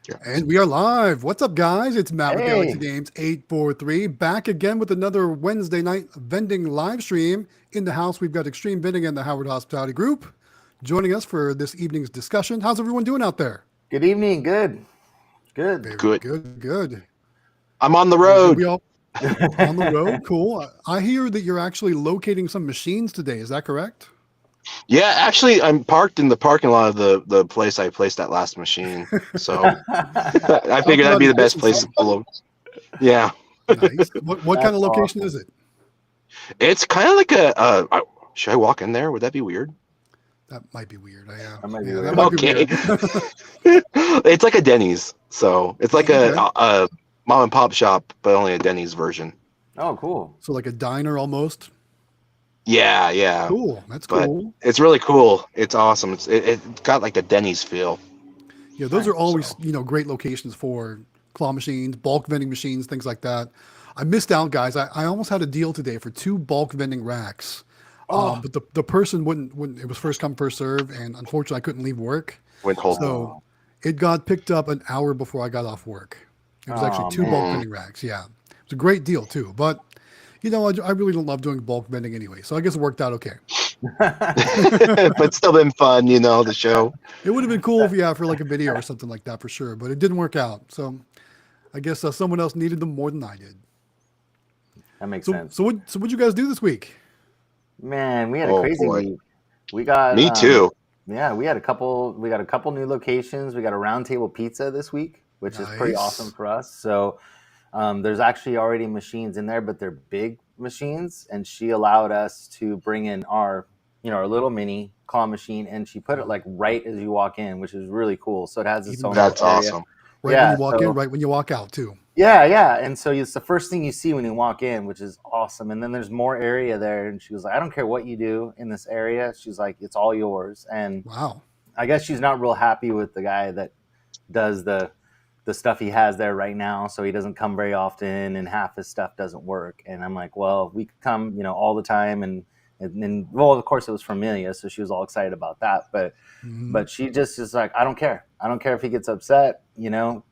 Yeah. And we are live. What's up, guys? It's Matt with Galaxy Hey, Games 843 back again with another Wednesday night vending live stream. In the house, we've got Extreme Vending and the Howard Hospitality Group joining us for this evening's discussion. How's everyone doing out there? good evening. Good, good. Very Good. good. I'm on the Very good. We road. all on the road. Cool. I hear that you're actually locating some machines today. Is that correct? Yeah, actually, I'm parked in the parking lot of the place I placed that last machine. So I Talk figured that'd about be the best place efficiency. to pull them. Yeah, Nice. What kind of That's location is awesome. it? it's kind of like should I walk in there? Would that be weird? That might be weird. Yeah, That might be yeah, that weird. might be Okay. weird. It's like a Denny's. So it's like Okay. a mom and pop shop, but only a Denny's version. Oh, cool. So like a diner almost. Yeah, yeah. Cool. That's But cool. it's really cool. It's awesome. It got like a Denny's feel. Yeah, those Nice. are always, So great locations for claw machines, bulk vending machines, things like that. I missed out, guys. I almost had a deal today for two bulk vending racks. Oh, But the person wouldn't, it was first come, first serve. And unfortunately, I couldn't leave work. went hold. So oh, it got picked up an hour before I got off work. It was actually oh, two bulk man. Mm. vending racks. Yeah. It was a great deal, too. But, I really don't love doing bulk vending anyway. So I guess it worked out okay. But still been fun, the show. It would have been cool if, yeah, for like a video or something like that for sure. But it didn't work out. So I guess someone else needed them more than I did. That makes So, sense. what'd you guys do this week? Man, we had a Oh crazy boy, week. We got, me too. yeah, we got a couple new locations. We got a round table pizza this week, which is pretty awesome Nice. for us. So, there's actually already machines in there, but they're big machines, and she allowed us to bring in our little mini claw machine, and she put it like right as you walk in, which is really cool. So it has its Even own little That's better. area. awesome. Right when Yeah. you walk in, So right when you walk out too. yeah. And so it's the first thing you see when you walk in, which is awesome. And then there's more area there, and she was like, "I don't care what you do in this area." She's like, "It's all yours." And Wow. I guess she's not real happy with the guy that does the stuff he has there right now, so he doesn't come very often and half his stuff doesn't work. And I'm like, well, we could come all the time. And well, of course it was from Amelia, so she was all excited about that, but Hmm. but she just is like, I don't care if he gets upset,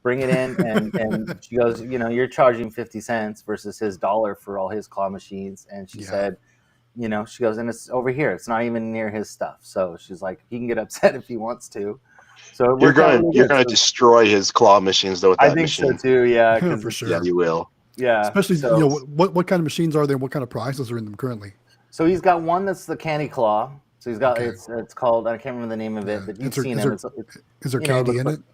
bring it in. And she goes, you're charging 50 cents versus his dollar for all his claw machines. And she Yeah. said, she goes, and it's over here, it's not even near his stuff. So she's like, he can get upset if he wants to. So it You're worked out gonna really you're good. gonna So destroy his claw machines though with I that think so machine. too. Yeah, because For Yeah, it's sure. you will. yeah. Especially, So what kind of machines are there? What kind of prices are in them currently? so he's got one that's the candy claw. So he's got Okay. it's called, I can't remember the name of it, Yeah. but you've seen him. It's Is there it candy looks in like, it?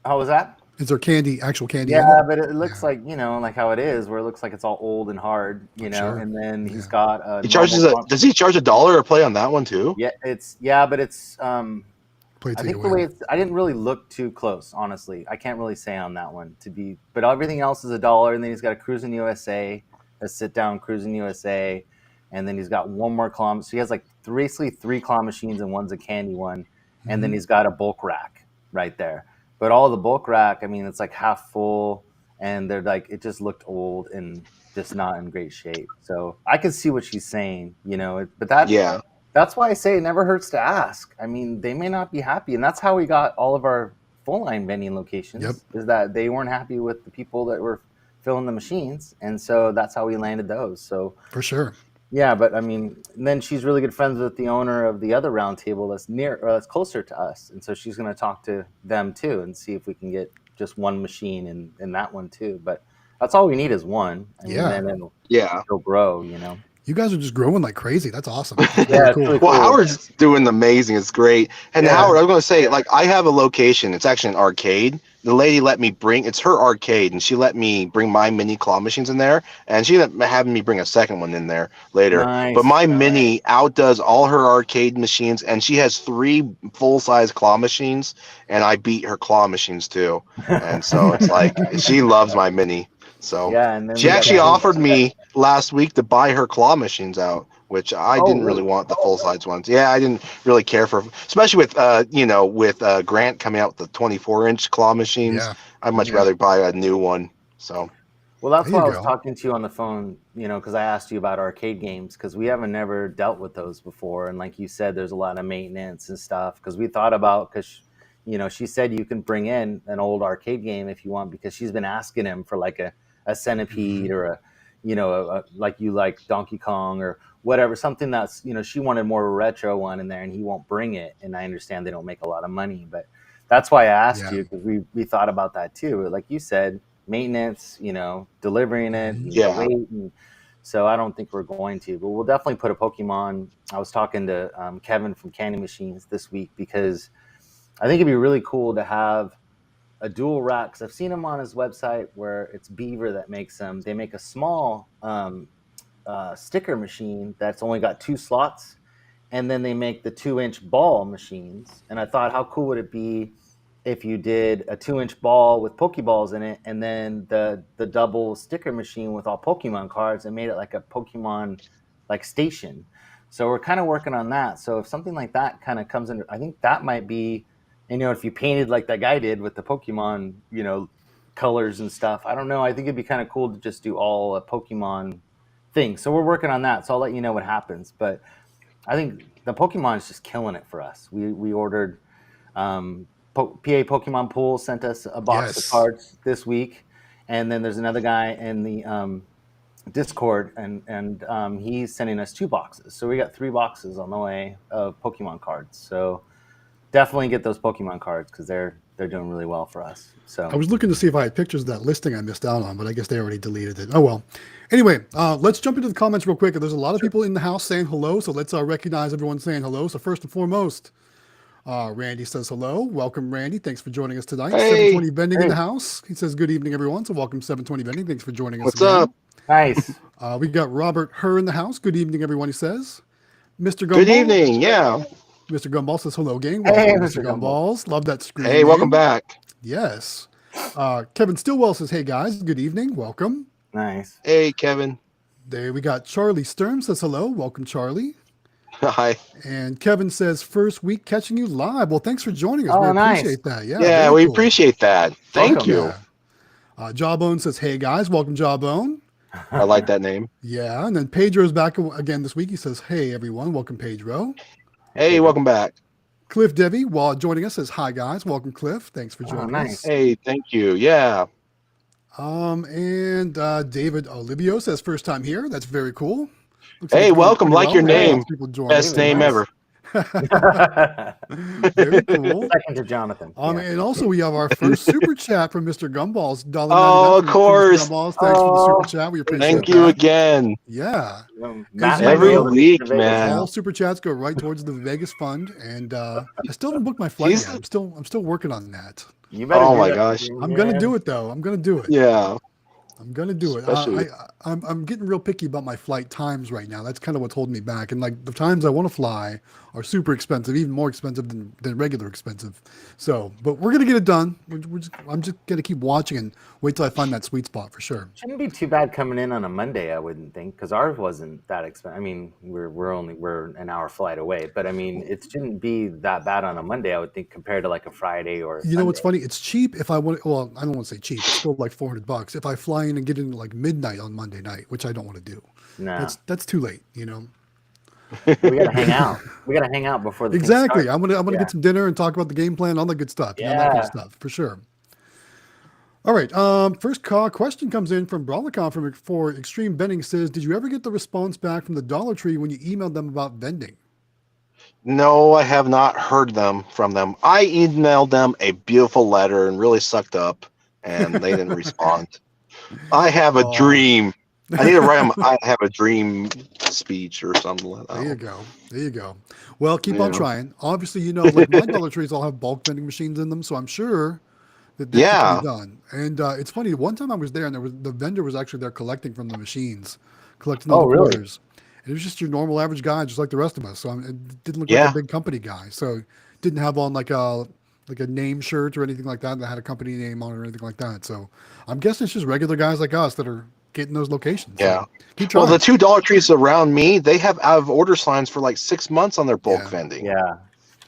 how was that? Is there actual candy in it? Yeah, but it looks Yeah. like like how it is, where it looks like it's all old and hard, I'm sure. and then he's Yeah. got a He normal charges does he charge $1 a play on that one too? but it's Play I till you think the way win. I didn't really look too close, honestly. I can't really say on that one but everything else is $1. And then he's got a Cruising USA, a sit down Cruising USA, and then he's got one more claw. So he has like basically three claw machines, and one's a candy one, and then Hmm. he's got a bulk rack right there. But all the bulk rack, I mean, it's like half full, and they're like, it just looked old and just not in great shape. So I can see what she's saying, but Yeah. that's why I say it never hurts to ask. I mean, they may not be happy, and that's how we got all of our full line vending Yep. locations. Is that they weren't happy with the people that were filling the machines, and so that's how we landed those. So For sure. yeah, but I mean, then she's really good friends with the owner of the other round table that's closer to us, and so she's going to talk to them too and see if we can get just one machine in that one too. But that's all we need is one. I mean, Yeah. then Yeah. it'll grow. You guys are just growing like crazy. That's awesome. That's really Yeah, it's cool. really Well, cool. Howard's doing amazing. It's great. And Yeah. Howard, I was going to say, like, I have a location. It's actually an arcade. The lady let me it's her arcade, and she let me bring my mini claw machines in there, and she ended up having me bring a second one in there later. But Nice. my mini outdoes all her arcade machines, and she has 3 full-size claw machines, and I beat her claw machines too. And so it's like, she loves my mini. So Yeah, and then she we got actually the big. offered me last week to buy her claw machines out, which I Oh, didn't really really? want the full size ones. Yeah, I didn't really care for, especially with with Grant coming out with the 24-inch claw machines. Yeah. I'd much Mhm. rather buy a new one. So Well, There that's you why I was go. talking to you on the phone, because I asked you about arcade games because we haven't never dealt with those before, and like you said, there's a lot of maintenance and stuff. Because we thought about, because she said you can bring in an old arcade game if you want, because she's been asking him for like a Centipede or like you like Donkey Kong or whatever, something that's, she wanted more of a retro one in there, and he won't bring it. And I understand they don't make a lot of money, but that's why I asked you, because we thought about that too. Like you said, maintenance, delivering it, weight. And so I don't think we're going to, but we'll definitely put a Pokemon. I was talking to Kevin from Candy Machines this week, because I think it'd be really cool to have a dual rack. Cause I've seen him on his website where it's Beaver that makes them. They make a small sticker machine that's only got 2 slots, and then they make the 2-inch ball machines. And I thought, how cool would it be if you did a 2-inch ball with Pokeballs in it, and then the double sticker machine with all Pokemon cards, and made it like a Pokemon like station. So we're kind of working on that. So if something like that kind of comes in, I think that might be, if you painted like that guy did with the Pokemon, colors and stuff. I don't know. I think it'd be kind of cool to just do all a Pokemon thing. So we're working on that. So I'll let you know what happens. But I think the Pokemon is just killing it for us. We ordered PA Pokemon Pool sent us a box of cards this week, and then there's another guy in the Discord, and he's sending us 2 boxes. So we got 3 boxes on the way of Pokemon cards. So definitely get those Pokemon cards, because they're doing really well for us. So I was looking to see if I had pictures of that listing I missed out on, but I guess they already deleted it. Oh well. Anyway, let's jump into the comments real quick. There's a lot of people in the house saying hello, so let's recognize everyone saying hello. So first and foremost, Randy says hello. Welcome, Randy. Thanks for joining us tonight. Hey. 720 Vending in the house. He says good evening, everyone. So welcome, 720 Vending. Thanks for joining us. What's up? Nice. We got Robert Herr in the house. Good evening, everyone. He says, Mr. Gumball. Good evening. Yeah. Mr. Gumball says hello, gang. Hey, Welcome, Mr. Gumballs. Love that screen. Hey, welcome back. Yes. Kevin Stillwell says, hey guys, good evening. Welcome. Nice. Hey, Kevin. There we got Charlie Sturm says hello. Welcome, Charlie. Hi. And Kevin says, first week catching you live. Well, thanks for joining us. Oh, we nice. appreciate that. Yeah, Yeah, we appreciate that. Thank Welcome. you. Yeah. Jawbone says, hey guys, welcome, Jawbone. I like that name. Yeah. And then Pedro's back again this week. He says, hey everyone, welcome, Pedro. Hey, welcome back. Cliff Devi, while joining us, says, hi guys, welcome, Cliff. Thanks for joining us. Hey, thank you. Yeah. And David Olivio says, first time here. That's very cool. Looks Hey, it's going welcome. pretty Like your well. name. People join Best us. name Nice. ever. Very cool. Second to Jonathan. And also we have our first super chat from Mr. Gumballs. Oh, of course. Gumballs. Thanks for the super chat. We appreciate it. Thank you again. Yeah. Matt Every might be week, able to man. All super chats go right towards the Vegas fund, and I still haven't booked my flight yet. I'm still working on that. You better Oh do my it. gosh. I'm gonna do it though. I'm gonna do it. Yeah. I'm gonna do it. Especially- I'm getting real picky about my flight times right now. That's kind of what's holding me back. And like the times I want to fly are super expensive, even more expensive than regular expensive. So, but we're gonna get it done. I'm just gonna keep watching and wait till I find that sweet spot for sure. Shouldn't be too bad coming in on a Monday, I wouldn't think, because ours wasn't that expensive. I mean, we're an hour flight away, but I mean, it shouldn't be that bad on a Monday, I would think, compared to like a Friday or. You know what's funny? It's cheap if I want. Well, I don't want to say cheap. It's still like $400 if I fly in and get in like midnight on Monday night, which I don't want to do. No, That's too late. You know. we gotta hang out. We gotta hang out before the Exactly. thing starts. I'm gonna get some dinner and talk about the game plan, all the good stuff. You know, that kind of stuff for sure. All right. First question comes in from Brawlicon for Xtreme Vending. Says, did you ever get the response back from the Dollar Tree when you emailed them about vending? No, I have not heard from them. I emailed them a beautiful letter and really sucked up, and they didn't respond. I have a dream. I need to write them. I have a dream speech or something like that. There you go. Well, keep on trying. Obviously, you know, like my Dollar Trees all have bulk vending machines in them, so I'm sure that can be done. And it's funny. One time I was there, and the vendor was actually there collecting from the machines, collecting all the quarters. And it was just your normal average guy, just like the rest of us. So it didn't look like a big company guy. So didn't have on like a name shirt or anything like that had a company name on it or anything like that. So I'm guessing it's just regular guys like us that are getting those locations. Yeah. So keep trying. Well, the 2 Dollar Trees around me, they have out of order signs for like 6 months on their bulk vending. Yeah.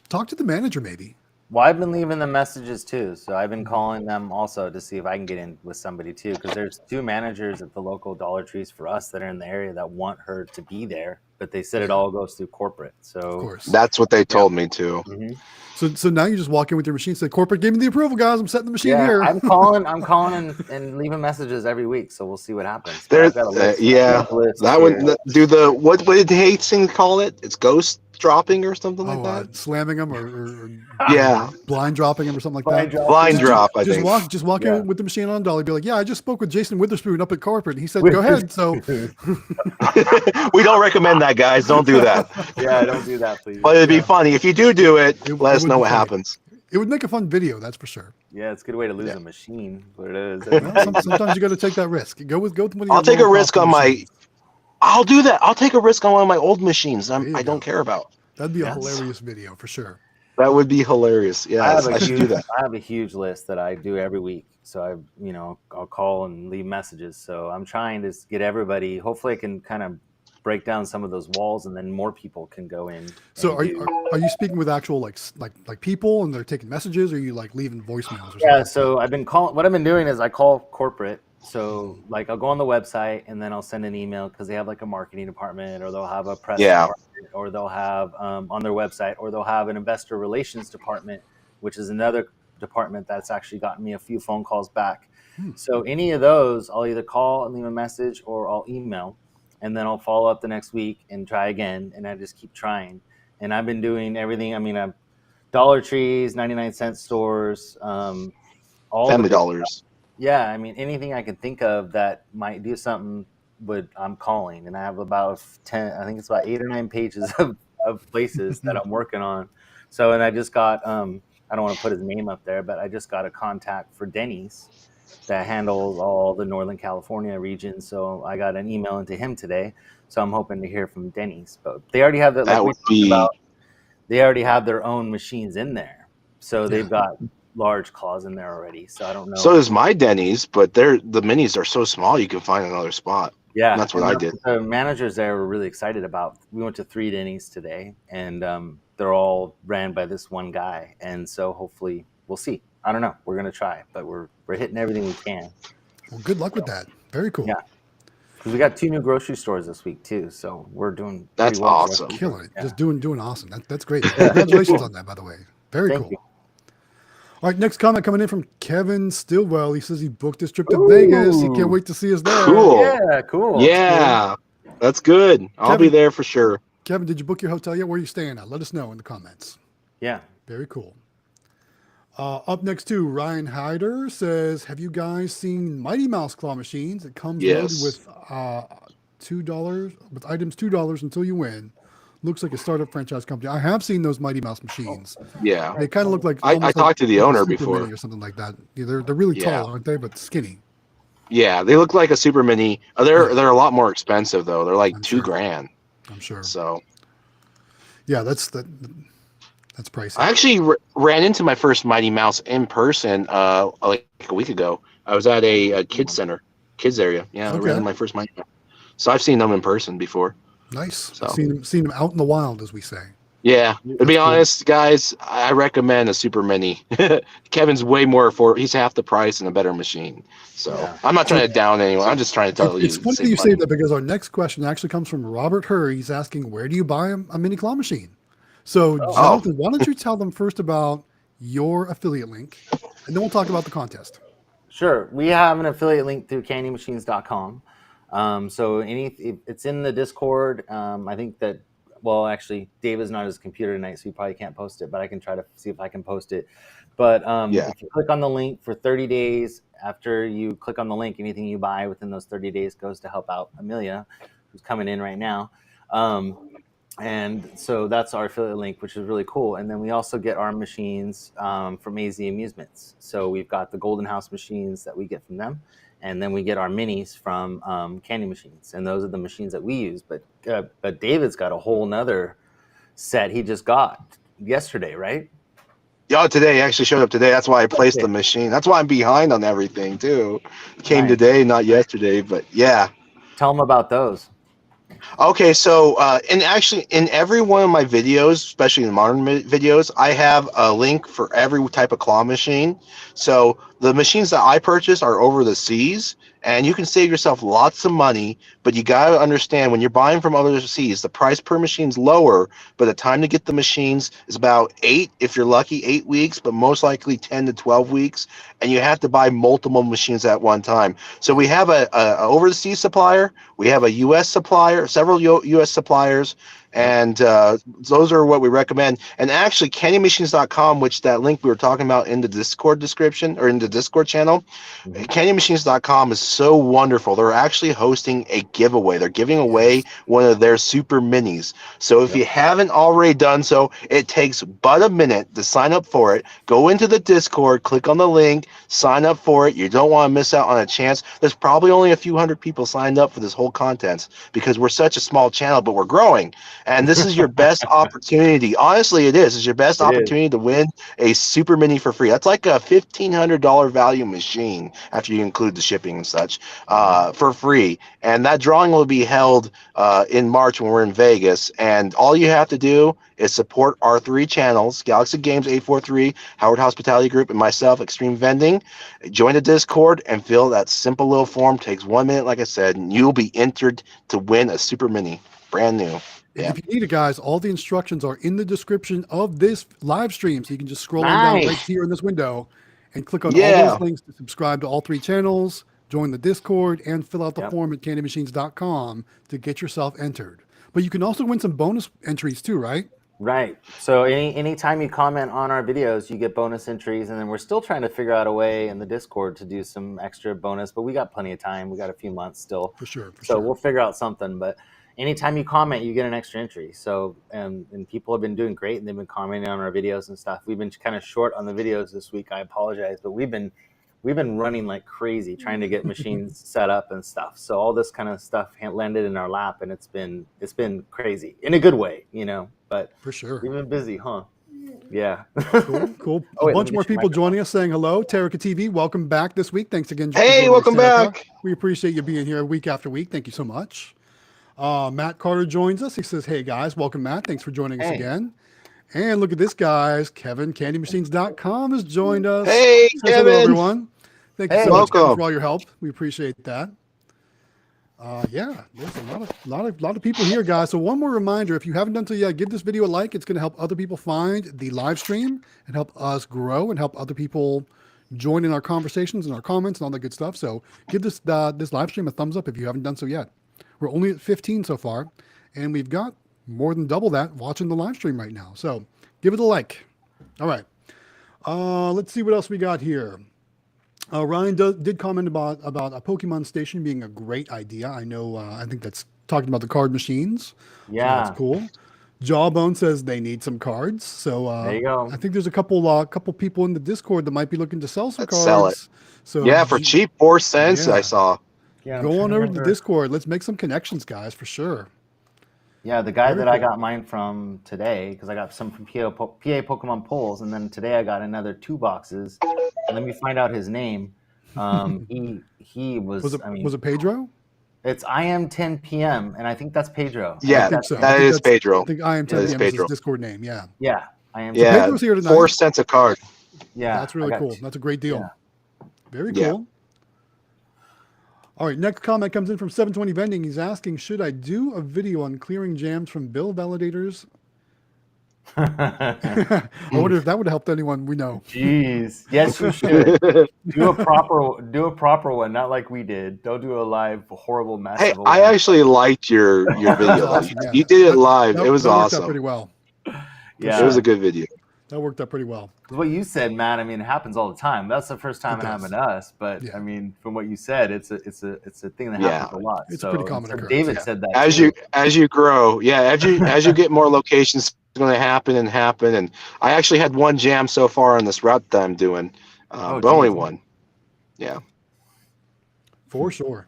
Talk to the manager maybe. Well, I've been leaving them messages too, so I've been calling them also to see if I can get in with somebody too, because there's 2 managers at the local Dollar Trees for us that are in the area that want her to be there, but they said it all goes through corporate. So Of course. That's what they told me too. Mm-hmm. So now you just walk in with your machine, say, corporate gave me the approval, guys. I'm setting the machine Yeah, here. I'm calling and leaving messages every week, so we'll see what happens. But There's I've got a list. yeah, List that here. one. Do the what did Hastings call it? It's ghost dropping or something like that. Slamming them or Yeah, blind dropping them or something like Blind that. drop. blind drop. I Just think. walk Yeah. in with the machine on dolly. Be like, yeah, I just spoke with Jason Witherspoon up at corporate. And he said, go ahead. So We don't recommend that, guys. Don't do that. Yeah, don't do that, please. But it'd be funny if you do it. Let us would know be what funny. happens. It would make a fun video, that's for sure. Yeah, it's a good way to lose a machine. What it is. Well, sometimes you got to take that risk. Go with one of your I'll take a lower risk profit on my. machines. I'll do that. I'll take a risk on one of my old machines. There you I don't go. care about. That'd be a Yes. hilarious video for sure. That would be hilarious. Yeah, I should do that. I have a huge list that I do every week. So I'll call and leave messages. So I'm trying to get everybody. Hopefully, I can kind of break down some of those walls, and then more people can go in. So are you speaking with actual like people and they're taking messages, or are you like leaving voicemails or something? Yeah. So I've been calling. What I've been doing is I call corporate. So like I'll go on the website and then I'll send an email because they have like a marketing department, or they'll have a press department, or they'll have on their website, or they'll have an investor relations department, which is another department that's actually gotten me a few phone calls back. So any of those, I'll either call and leave a message, or I'll email, and then I'll follow up the next week and try again. And I just keep trying. And I've been doing everything. I mean, I'm Dollar Trees, 99-cent stores, all Family Dollars. Yeah, I mean, anything I can think of that might do something, I'm calling. And I have about 10, I think it's about 8 or 9 pages of places that I'm working on. So, and I just got, I don't want to put his name up there, but I just got a contact for Denny's that handles all the Northern California region. So I got an email into him today. So I'm hoping to hear from Denny's. But they already have they already have their own machines in there. So they've got large claws in there already. So I don't know. So does my Denny's, but the minis are so small you can find another spot. Yeah, and that's what I did. The managers there were really excited about. We went to 3 Denny's today, and they're all ran by this one guy. And so hopefully we'll see. I don't know. We're gonna try, but we're hitting everything we can. Well, good luck with that. Very cool. Yeah, because we got 2 new grocery stores this week too. So we're doing. That's pretty well. awesome. Killing it. Yeah. Just doing awesome. That's great. Congratulations on that, by the way. Very Thank cool. you. All right, next comment coming in from Kevin Stillwell. He says he booked his trip to Vegas. He can't wait to see us there. Cool. Yeah, cool. Yeah, that's good. I'll be there for sure. Kevin, did you book your hotel yet? Where are you staying at? Let us know in the comments. Yeah. Very cool. Up next too, Ryan Hyder says, have you guys seen Mighty Mouse claw machines? It comes loaded with $2 with items $2 until you win. Looks like a startup franchise company. I have seen those Mighty Mouse machines. Yeah, They kind of look like I talked to the owner before, or something like that. Yeah, they're really tall, aren't they? But skinny. Yeah, they look like a super mini. They're a lot more expensive though. They're like $2,000. I'm sure. So yeah, that's pricey. I actually ran into my first Mighty Mouse in person like a week ago. I was at a kids area. Yeah, I ran into my first Mighty Mouse. So I've seen them in person before. Nice. So. Seen them out in the wild, as we say. Yeah, to be honest, guys, I recommend a super mini. Kevin's way more he's half the price and a better machine. So I'm not trying to down anyone. I'm just trying to tell you. It's funny that you say that because our next question actually comes from Robert Hurry. He's asking, where do you buy a mini claw machine? So Jonathan, why don't you tell them first about your affiliate link, and then we'll talk about the contest. Sure. We have an affiliate link through candymachines.com. So it's in the Discord. I think that, well, actually, David's not at his computer tonight, so he probably can't post it, but I can try to see if I can post it. But if you click on the link for 30 days, after you click on the link, anything you buy within those 30 days goes to help out Amelia, who's coming in right now. And so that's our affiliate link, which is really cool. And then we also get our machines from AZ Amusements. So we've got the Golden House machines that we get from them. And then we get our minis from Candy Machines. And those are the machines that we use. But David's got a whole nother set he just got yesterday, right? Yeah, today. Actually showed up today. That's why I placed the machine. That's why I'm behind on everything, too. Came today, not yesterday. But, yeah. Tell them about those. Okay, so in every one of my videos, especially in the modern videos, I have a link for every type of claw machine. So the machines that I purchase are over the seas, and you can save yourself lots of money. But you got to understand when you're buying from overseas, the price per machine is lower, but the time to get the machines is about 8, if you're lucky, 8 weeks, but most likely 10 to 12 weeks, and you have to buy multiple machines at one time. So we have a over the seas supplier. We have a U.S. supplier, several U.S. suppliers, Yep. and those are what we recommend. And actually, CanyonMachines.com, which that link we were talking about in the Discord description or in the Discord channel, Mhm. CanyonMachines.com is so wonderful. They're actually hosting a giveaway. They're giving away Yes. one of their super minis. So if Yep. you haven't already done so, it takes but a minute to sign up for it. Go into the Discord, click on the link, sign up for it. You don't want to miss out on a chance. There's probably only a few hundred people signed up for this whole content because we're such a small channel, but we're growing. And this is your best opportunity. Honestly, it is. It's your best It is. opportunity to win a super mini for free. That's like a $1,500 value machine after you include the shipping and such for free. And that drawing will be held in March when we're in Vegas. And all you have to do is support our 3 channels, Galaxy Games 843, Howard Hospitality Group, and myself, Xtreme Vending. Join the Discord and fill that simple little form. Takes 1 minute, like I said, and you'll be entered to win a super mini, brand new. And Yeah. if you need it, guys, all the instructions are in the description of this live stream. So you can just scroll on down right Nice. here in this window and click on all Yeah. those links to subscribe to all 3 channels, join the Discord, and fill out the Yep. form at candymachines.com to get yourself entered. But you can also win some bonus entries too, right? Right. So anytime you comment on our videos, you get bonus entries, and then we're still trying to figure out a way in the Discord to do some extra bonus, but we got plenty of time. We got a few months still. For sure. For So sure. we'll figure out something. But anytime you comment, you get an extra entry. So and people have been doing great, and they've been commenting on our videos and stuff. We've been kind of short on the videos this week. I apologize, but we've been running like crazy trying to get machines set up and stuff. So all this kind of stuff landed in our lap, and it's been crazy in a good way, you know. But For sure. we've been busy, huh? Yeah. Cool. Cool. Oh, wait, A let bunch me more get your people microphone. joining us saying hello. Terica TV, welcome back this week. Thanks again for Hey, joining welcome us, Terica. back. We appreciate you being here week after week. Thank you so much. Matt Carter joins us. He says, hey, guys, welcome, Matt. Thanks for joining us Hey. again. And look at this, guys. Kevin, CandyMachines.com, has joined us. Hey, Says hello, Kevin. everyone. Thank you Hey. so much, Kevin, Welcome. for all your help. We appreciate that. Yeah, there's a lot of people here, guys. So one more reminder, if you haven't done so yet, give this video a like. It's going to help other people find the live stream and help us grow and help other people join in our conversations and our comments and all that good stuff. So give this live stream a thumbs up if you haven't done so yet. We're only at 15 so far, and we've got more than double that watching the live stream right now. So give it a like. All right. Let's see what else we got here. Ryan did comment about a Pokemon station being a great idea. I know. I think that's talking about the card machines. So Yeah. that's cool. Jawbone says they need some cards. So There you go. I think there's a couple people in the Discord that might be looking to sell some Let's cards. sell it. So Yeah, for cheap, 4 cents, Yeah. I saw. Yeah, I'm go trying on to over to the remember. Discord. Let's make some connections, guys, for sure. Yeah, the guy Very that I cool. got mine from today, because I got some from PA Pokemon Polls, and then today I got another 2 boxes. And let me find out his name. He was. Was it I mean, was it Pedro? it's I am 10 p.m. and I think that's Pedro. Yeah, I think so. that I think is Pedro. I think I am That is 10 PM is his Pedro. Discord name. Yeah. Yeah, I am. Yeah, Pedro's here tonight. 4 cents a card. Yeah, That's I really got cool. two. That's a great deal. Yeah. Very Yeah. cool. All right, next comment comes in from 720 Vending. He's asking, should I do a video on clearing jams from bill validators? I wonder if that would have helped anyone we know. Jeez. Yes, you should. Do a proper one, not like we did. Don't do a live horrible mess Hey, of a I one. actually liked your That was video. awesome. Yeah, You did it that- live. that- It was that worked out awesome. pretty well. Yeah. It was a good video. That worked out pretty well. What you said, Matt, I mean, it happens all the time. That's the first time It it does. happened to us, but Yeah. I mean, from what you said, it's a thing that Yeah. happens a lot. It's a so, pretty common and occurrence, David yeah. said that As too. you grow, yeah, as you get more locations, it's going to happen. And I actually had one jam so far on this route that I'm doing, Oh, but only geez. one. Yeah. For sure.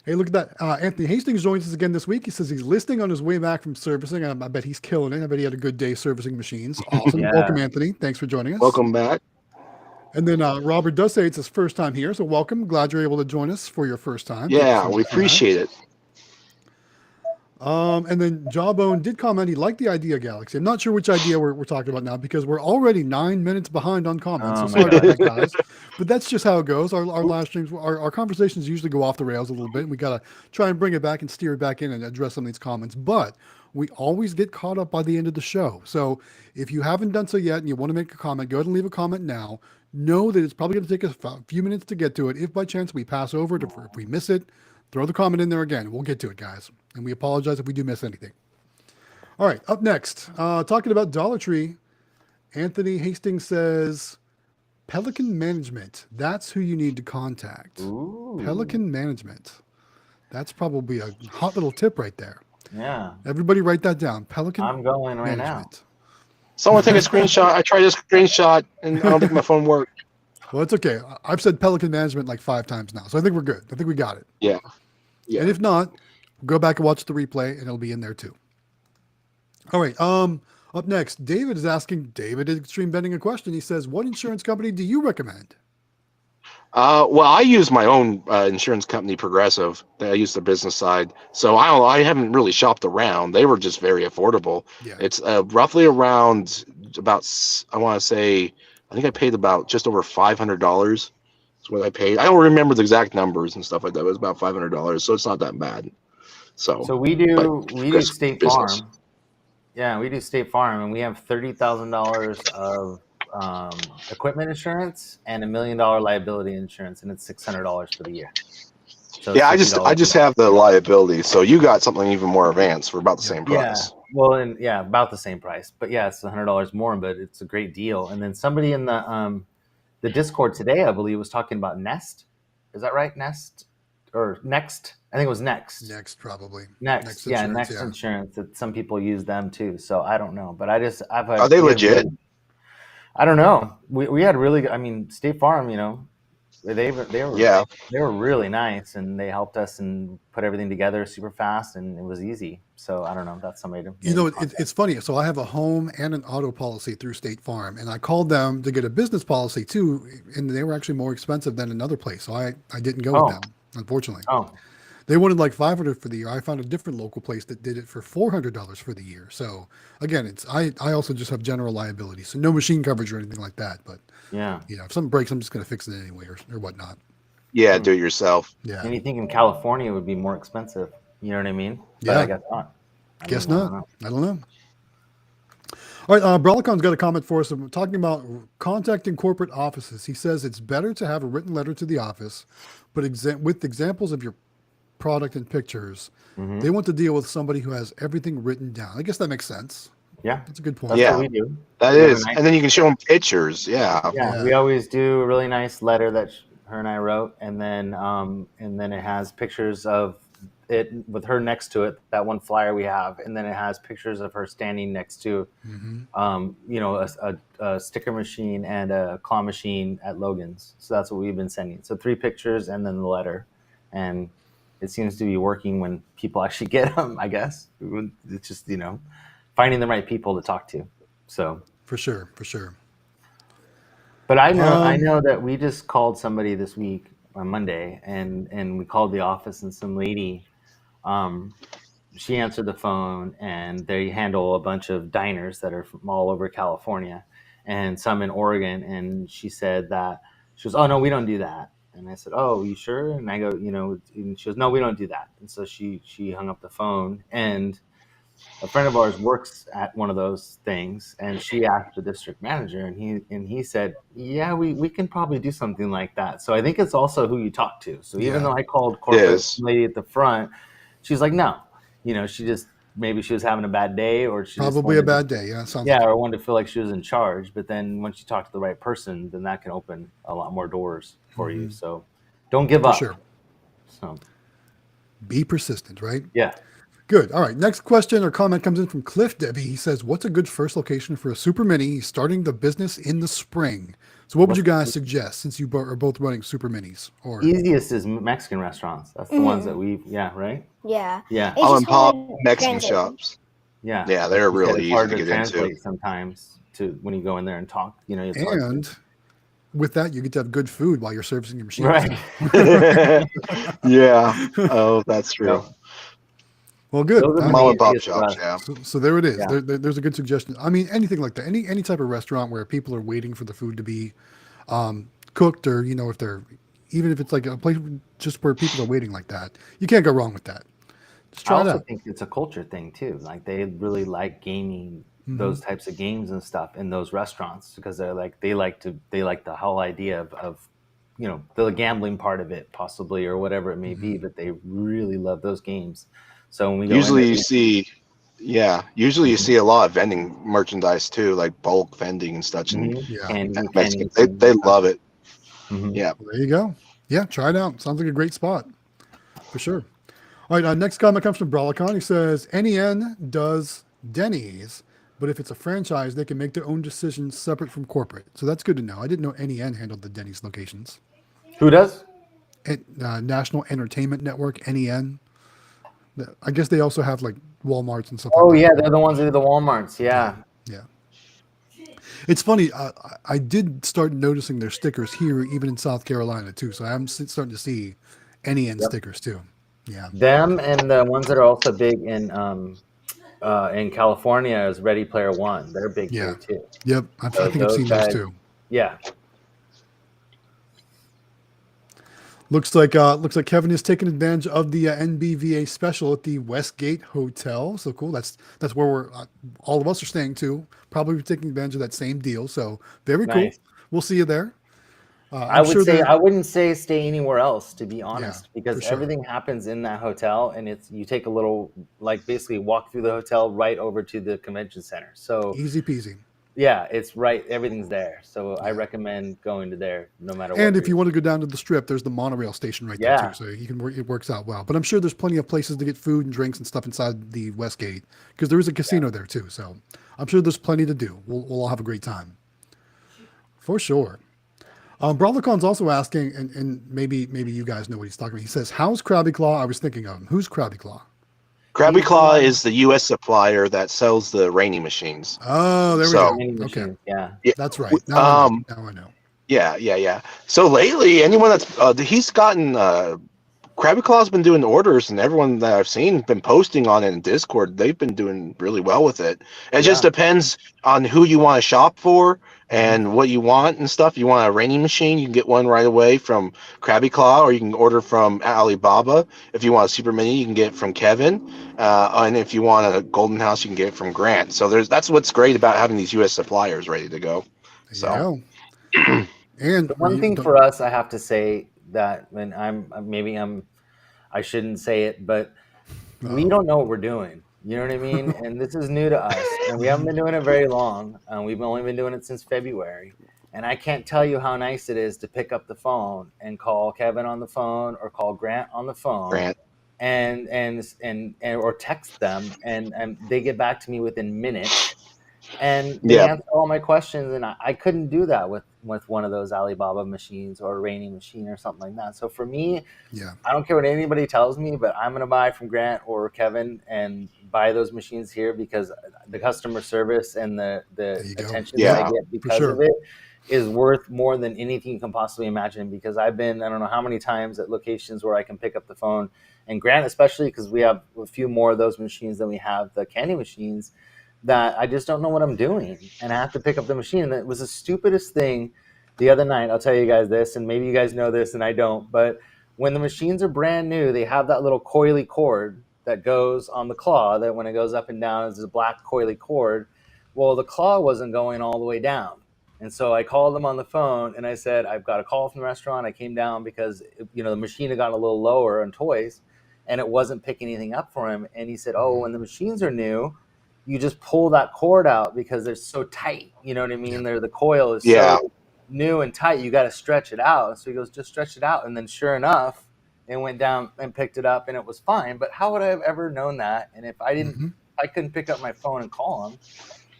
Hey, look at that. Anthony Hastings joins us again this week. He says he's listening on his way back from servicing. I bet he's killing it. I bet he had a good day servicing machines. Awesome. Yeah. Welcome, Anthony. Thanks for joining us. Welcome back. And then Robert does say it's his first time here. So welcome. Glad you're able to join us for your first time. Thank you Yeah, so we much for that. appreciate it. And then Jawbone did comment he liked the idea, Galaxy. I'm not sure which idea we're talking about now because we're already 9 minutes behind on comments. So Oh my sorry about god. that, guys. But that's just how it goes. Our live streams, our conversations usually go off the rails a little bit. And we got to try and bring it back and steer it back in and address some of these comments. But we always get caught up by the end of the show. So if you haven't done so yet and you want to make a comment, go ahead and leave a comment now. Know that it's probably going to take us a few minutes to get to it. If by chance we pass over it, if we miss it, throw the comment in there again. We'll get to it, guys. And we apologize if we do miss anything. All right, up next, talking about Dollar Tree, Anthony Hastings says, Pelican Management. That's who you need to contact. Ooh. Pelican Management. That's probably a hot little tip right there. Yeah. Everybody write that down. Pelican I'm going right Management. Someone take a screenshot. I tried a screenshot and I don't think my phone worked. Well, it's okay. I've said Pelican Management like 5 times now, so I think we're good. I think we got it. Yeah. And if not, go back and watch the replay, and it'll be in there too. All right. Up next, David is asking David at Xtreme Vending a question. He says, "What insurance company do you recommend?" Well, I use my own insurance company, Progressive. I use the business side, so I haven't really shopped around. They were just very affordable. Yeah. It's roughly around about, I want to say, I think I paid about just over $500. That's what I paid. I don't remember the exact numbers and stuff like that. It was about $500, so it's not that bad. So we do State business. Farm. Yeah, we do State Farm, and we have $30,000 of equipment insurance and $1 million liability insurance, and it's $600 for the year. So yeah, I just have the liability. So you got something even more advanced for about the same price. Yeah, well, and about the same price, but yeah, it's $100 more, but it's a great deal. And then somebody in the Discord today, I believe, was talking about Nest. Is that right? Nest or Next? I think it was Next. Next, probably. Next insurance. That some people use them too. So I don't know, but I've heard. Are they legit? I don't know. We had really. I mean, State Farm. They were really nice, and they helped us and put everything together super fast, and it was easy. So I don't know. That's somebody to. It's funny. So I have a home and an auto policy through State Farm, and I called them to get a business policy too, and they were actually more expensive than another place. So I didn't go with them, unfortunately. Oh. They wanted like $500 for the year. I found a different local place that did it for $400 for the year. So again, I also just have general liability, so no machine coverage or anything like that. But yeah, if something breaks, I'm just going to fix it anyway or whatnot. Yeah, do it yourself. Yeah. And you think in California it would be more expensive? You know what I mean? But yeah. I guess not. I don't know. All right, Brelicon's got a comment for us talking about contacting corporate offices. He says it's better to have a written letter to the office, but with examples of your product and pictures, they want to deal with somebody who has everything written down. I guess that makes sense. Yeah, that's a good point. That's what we do. That is, and then you can show them pictures. Yeah, we always do a really nice letter that her and I wrote, and then it has pictures of it with her next to it. That one flyer we have, and then it has pictures of her standing next to, a sticker machine and a claw machine at Logan's. So that's what we've been sending. So 3 pictures and then the letter, and it seems to be working when people actually get them, I guess. It's just, finding the right people to talk to. So for sure. But I know that we just called somebody this week on Monday, and we called the office, and some lady, she answered the phone, and they handle a bunch of diners that are from all over California and some in Oregon. And she said that she goes, "Oh no, we don't do that." And I said, "Oh, you sure?" And I go, and she goes, "No, we don't do that." And so she hung up the phone, and a friend of ours works at one of those things, and she asked the district manager, and he said, "Yeah, we can probably do something like that." So I think it's also who you talk to. So even though I called corporate lady at the front, she's like, "No," maybe she was having a bad day, or she probably a bad day. Yeah, or wanted to feel like she was in charge. But then once you talk to the right person, then that can open a lot more doors for you. So don't give up. Sure. So be persistent, right? Yeah. Good. All right. Next question or comment comes in from Cliff Debbie. He says, "What's a good first location for a super mini? He's starting the business in the spring." So what would you guys suggest, since you are both running super minis? Or easiest is Mexican restaurants. That's the ones that right? Yeah. Yeah. Pop Mexican shops. Yeah. Yeah, they're really easy to get into. Sometimes when you go in there and talk, and with that, you get to have good food while you're servicing your machine. Right. Yeah. Oh, that's true. Well, good. Those are the Mom and pop easiest for shops, us. yeah. So there it is. Yeah. There's a good suggestion. I mean, anything like that. Any type of restaurant where people are waiting for the food to be cooked, or if they're even if it's like a place just where people are waiting like that, you can't go wrong with that. Just I try it also out. think it's a culture thing too. Like they really like gaming Hmm. those types of games and stuff in those restaurants because they like the whole idea of the gambling part of it possibly or whatever it may Hmm. be, but they really love those games. So when we go in there, Usually you see, yeah, usually you see a lot of vending merchandise too, like bulk vending and such, and Yeah. candy Mexican, machines they and stuff. love it. Hmm. Yeah. Well, there you go. Yeah, try it out. Sounds like a great spot for sure. All right, next comment comes from Brawlicon. He says NEN does Denny's, but if it's a franchise, they can make their own decisions separate from corporate. So that's good to know. I didn't know NEN handled the Denny's locations. Who does? National Entertainment Network, NEN. I guess they also have like Walmarts and stuff like Oh that. yeah, they're the ones that do the WalMarts. Yeah, Yeah. yeah. It's funny. I did start noticing their stickers here, even in South Carolina too. So I'm starting to see NEN Yep. stickers too. Yeah, Them and the ones that are also big in California is Ready Player One. They're big yeah, here too. yep. I So think I've those seen those guys, too. yeah. Looks like Kevin is taking advantage of the NBVA special at the Westgate Hotel. So cool. That's where we're all of us are staying too. Probably taking advantage of that same deal. So very cool. Nice. We'll see you there. I I'm would sure say they're I wouldn't say stay anywhere else, to be yeah, honest, for because sure. everything happens in that hotel, and it's you take a little like basically walk through the hotel right over to the convention center. So Easy peasy. yeah, it's right. Everything's there. So I Yeah. recommend going to there no matter what And you're if you doing. want to go down to the strip, there's the monorail station right there too. Yeah. So you can it works out well. But I'm sure there's plenty of places to get food and drinks and stuff inside the Westgate because there is a casino there too. So I'm sure there's plenty to do. We'll all have a great time for sure. Brawlicon's also asking, and maybe you guys know what he's talking about. He says, "How's Krabby Claw?" I was thinking of him. Who's Krabby Claw? Krabby He's the Claw one is the U.S. supplier that sells the rainy machines. Oh, there we So go. vending Okay, machines. Yeah. yeah, that's right. Now I know. Now I know. yeah. So lately, anyone that's he's gotten Krabby Claw's been doing orders, and everyone that I've seen been posting on it in Discord. They've been doing really well with it. It just Yeah. depends on who you want to shop for Mm-hmm. and what you want and stuff. You want a raining machine, you can get one right away from Krabby Claw, or you can order from Alibaba. If you want a super mini, you can get it from Kevin, and if you want a Golden House, you can get it from Grant. So that's what's great about having these U.S. suppliers ready to go. There you So go. And The one thing for us, I have to say that when I shouldn't say it, but we uh, don't know what we're doing. You know what I mean? And this is new to us, and we haven't been doing it very long. We've only been doing it since February, and I can't tell you how nice it is to pick up the phone and call Kevin on the phone or call Grant on the phone, Grant, and or text them, and they get back to me within minutes. And they yeah, answer all my questions, and I couldn't do that with one of those Alibaba machines or a Rainy machine or something like that. So for me, yeah, I don't care what anybody tells me, but I'm going to buy from Grant or Kevin and buy those machines here because the customer service and the there you go. attention that I yeah, get For because of sure. it is worth more than anything you can possibly imagine. Because I've been, I don't know how many times at locations where I can pick up the phone, and Grant especially, because we have a few more of those machines than we have the candy machines, that I just don't know what I'm doing, and I have to pick up the machine. And it was the stupidest thing the other night. I'll tell you guys this, and maybe you guys know this and I don't, but when the machines are brand new, they have that little coily cord that goes on the claw that when it goes up and down is a black coily cord. Well, the claw wasn't going all the way down. And so I called them on the phone and I said, I've got a call from the restaurant. I came down because the machine had gotten a little lower on toys and it wasn't picking anything up for him. And he said, oh, when the machines are new, you just pull that cord out because they're so tight. You know what I mean? Yeah. The coil is yeah. so new and tight. You got to stretch it out. So he goes, just stretch it out. And then sure enough, it went down and picked it up and it was fine. But how would I have ever known that? And if Hmm. I couldn't pick up my phone and call him,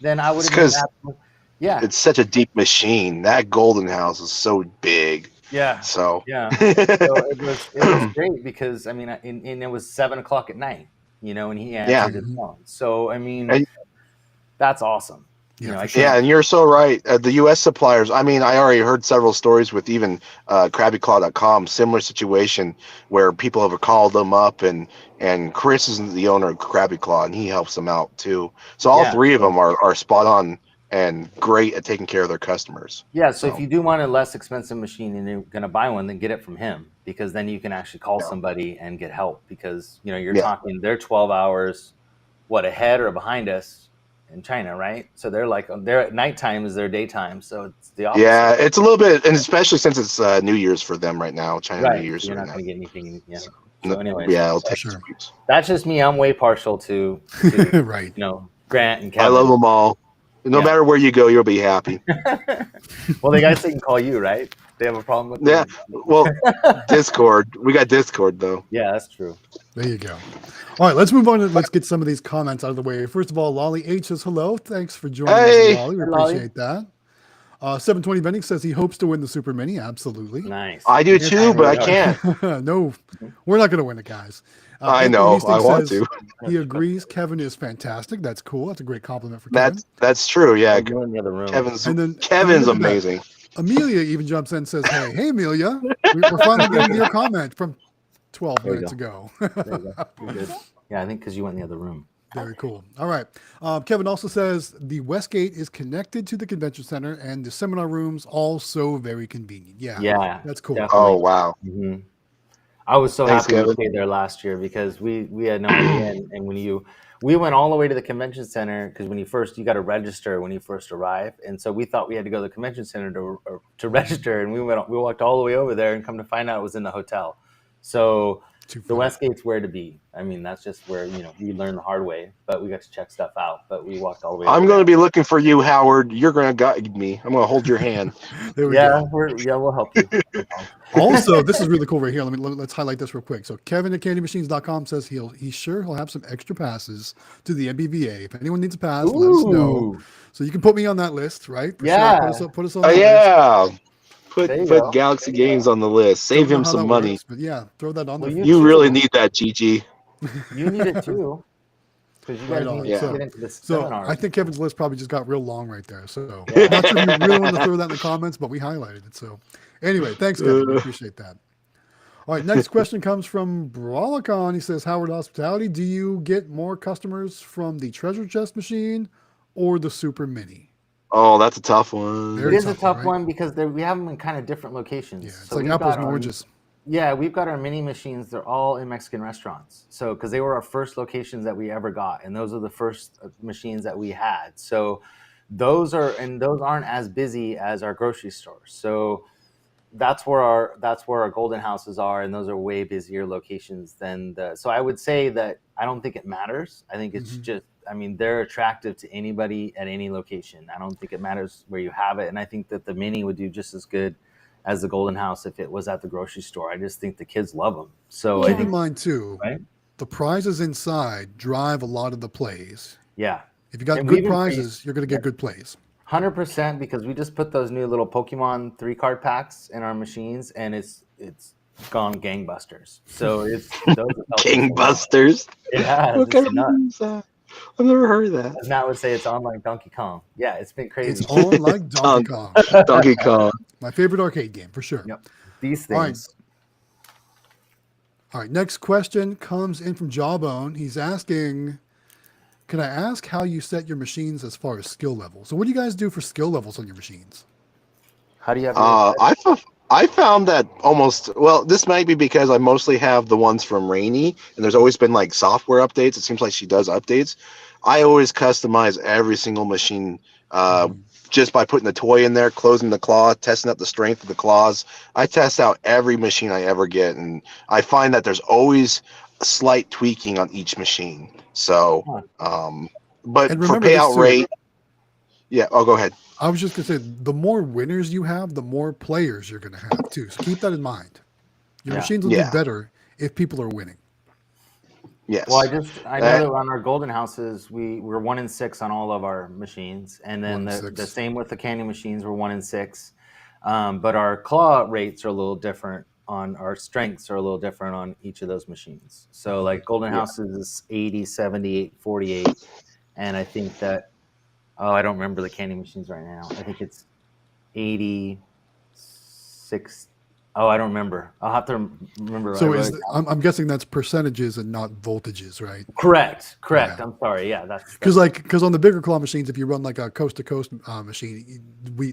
then I would It's have been, because yeah, it's such a deep machine. That Golden House is so big. yeah, So yeah. So it was great because I mean, and it was 7 o'clock at night, and he yeah, answered his phone. So I mean, and that's awesome. Yeah, for I sure. Yeah, and you're so right. The U.S. suppliers, I mean, I already heard several stories with even KrabbyClaw.com, similar situation where people have called them up, and Chris is the owner of Krabby Claw, and he helps them out too. So all Yeah. three of them are spot on and great at taking care of their customers. Yeah, so if you do want a less expensive machine and you're going to buy one, then get it from him, because then you can actually call somebody and get help, because you're Yeah. talking they're 12 hours ahead or behind us in China, right? So they're at nighttime is their daytime, so it's the opposite. Yeah, it's a little bit, and especially since it's New Year's for them right now, China New Right. Year's So you're right not now. going to get anything. Yeah. No, So anyways, yeah, it'll For take sure. weeks. that's just me. I'm way partial to Right. Grant and I Kevin. love them all. No Yeah. matter where you go, you'll be happy. Well, they guys can call you, right? They have a problem with Yeah. them. Well, Discord. We got Discord though. Yeah, that's true. There you go. All right, let's move on. Let's get some of these comments out of the way. First of all, Lolly H says hello. Thanks for joining Hey. us, Lolly. We Hey, Lolly. appreciate that. 720 Vending says he hopes to win the Super Mini. Absolutely. Nice. I do too, but I can't. No, we're not going to win it, guys. I Anthony know. Hastings I want says to. he agrees Kevin is fantastic. That's cool. That's a great compliment for Kevin. That's true. Yeah, You're in the other room. Kevin's And then look at that. amazing. Amelia even jumps in and says, hey, Amelia, we're finally getting to your comment from 12 There you minutes go. ago. There you go. You're good. Yeah, I think because you went in the other room. Very cool. All right. Kevin also says the Westgate is connected to the convention center and the seminar rooms also very convenient. Yeah. That's cool. Definitely. Oh wow. Mm-hmm. I was so Thanks, happy we Kevin. stayed there last year, because we had no idea. And we went all the way to the convention center, because you got to register when you first arrive, and so we thought we had to go to the convention center to register, and we walked all the way over there, and come to find out it was in the hotel. So the Westgate's where to be. I mean, that's just where we learned the hard way, but we got to check stuff out. But we walked all the way. I'm going to be looking for you, Howard. You're going to guide me. I'm going to hold your hand. There we go. We'll help you. Also, this is really cool right here. Let's highlight this real quick. So Kevin at CandyMachines.com says he'll have some extra passes to the MBVA. If anyone needs a pass, let us know. So you can put me on that list, right? For sure. Put us on that list. Yeah. Put Galaxy Games on the list. Save him some money. Works, but yeah, throw that on there. You really need that, GG. You need it too. Because you guys need to get into this seminar. I think Kevin's list probably just got real long right there. So I'm not sure if you really want to throw that in the comments, but we highlighted it. So anyway, thanks, Kevin. We appreciate that. All right, next question comes from Brawlicon. He says, Howard Hospitality, do you get more customers from the treasure chest machine or the Super Mini? Oh, that's a tough one. It is a tough one, because we have them in kind of different locations. Yeah, it's like apples and oranges. Yeah, we've got our mini machines. They're all in Mexican restaurants. So, because they were our first locations that we ever got, and those are the first machines that we had. So, those aren't as busy as our grocery stores. So, that's where our golden houses are, and those are way busier locations than so I would say that I don't think it matters. I think it's just, they're attractive to anybody at any location. I don't think it matters where you have it. And I think that the mini would do just as good as the golden house if it was at the grocery store. I just think the kids love them. So keep in mind too, right? The prizes inside drive a lot of the plays. Yeah. If you got good prizes, you're going to get good plays. 100%, because we just put those new little Pokemon 3-card packs in our machines, and it's gone gangbusters. So it's gangbusters. Yeah, what kind of movie is that? I've never heard of that. As Matt would say, it's on like Donkey Kong. Yeah, it's been crazy. It's on like Donkey Kong. Donkey Kong. My favorite arcade game for sure. Yep. These things. All right. Next question comes in from Jawbone. He's asking, can I ask how you set your machines as far as skill levels? So what do you guys do for skill levels on your machines? How do you have I found that this might be because I mostly have the ones from Rainy, and there's always been like software updates. It seems like she does updates. I always customize every single machine just by putting the toy in there, closing the claw, testing out the strength of the claws. I test out every machine I ever get, and I find that there's always a slight tweaking on each machine. So, but for payout rate, go ahead. I was just going to say, the more winners you have, the more players you're going to have too. So keep that in mind. Your machines will do better if people are winning. Yes. Well, I know that on our golden houses, we're 1 in 6 on all of our machines, and then the same with the candy machines, we're 1 in 6. But our claw rates are a little different. Our strengths are a little different on each of those machines. So like golden houses is 80, 78, 48, and I think that Oh, I don't remember the candy machines right now. I think it's 86. Oh, I don't remember. I'll have to remember. I So wrote it down. I'm guessing that's percentages and not voltages, right? Correct. Yeah. I'm sorry. Yeah, that's Because on the bigger claw machines, if you run like a coast to coast machine,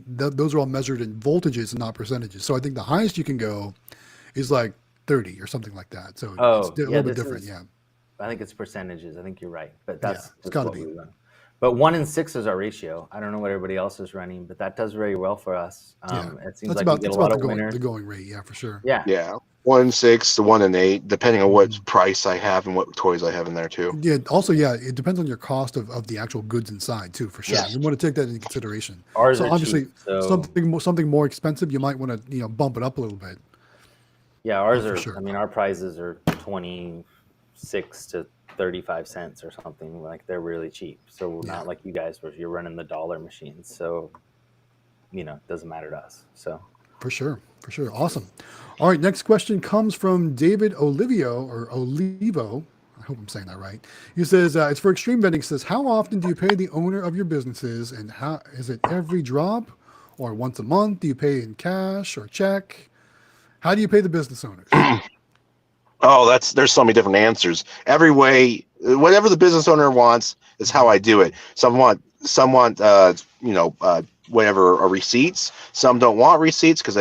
those are all measured in voltages and not percentages. So I think the highest you can go is like 30 or something like that. So it's Oh, a yeah, little bit this different. is. Yeah. I think it's percentages. I think you're right, but Yeah. that's It's just got to what be. we run. But 1 in 6 is our ratio. I don't know what everybody else is running, but that does very well for us. Yeah. It seems like we get a lot of winners. The going rate. Yeah, for sure. Yeah. Yeah, 1 in 6 to 1 in 8, depending on what Mhm. price I have and what toys I have in there too. Yeah. Also, yeah, it depends on your cost of the actual goods inside too, for sure. Yeah. You want to take that into consideration. Ours So are obviously, cheap. So something more expensive, you might want to bump it up a little bit. yeah, ours For are. sure. I mean, our prices are 26 to 35 cents or something. Like they're really cheap. So we're Yeah. not like you guys where you're running the dollar machines. So it doesn't matter to us. So For sure. Awesome. All right. Next question comes from David Olivo. I hope I'm saying that right. He says, it's for Xtreme Vending. He says, how often do you pay the owner of your businesses, and how is it every drop or once a month? Do you pay in cash or check? How do you pay the business owners? Oh, there's so many different answers. Every way, whatever the business owner wants is how I do it. Some want whatever receipts. Some don't want receipts because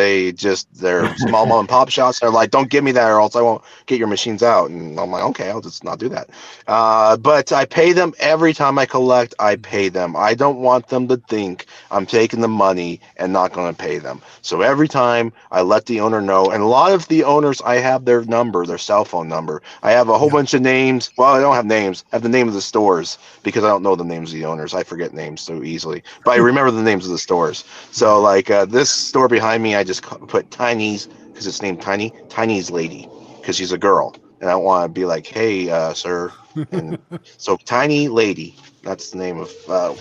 they're small mom and pop shops. They're like, don't give me that or else I won't get your machines out. And I'm like, okay, I'll just not do that. But I pay them every time I collect. I pay them. I don't want them to think I'm taking the money and not going to pay them. So every time I let the owner know, and a lot of the owners, I have their number, their cell phone number. I have a whole bunch of names. Well, I don't have names. I have the name of the stores because I don't know the names of the owners. I forget names so easily, but I remember the names of the stores. So like this store behind me, I just put Tiny's because it's named Tiny's Lady because she's a girl, and I don't want to be like, hey, sir. And so Tiny Lady, that's the name of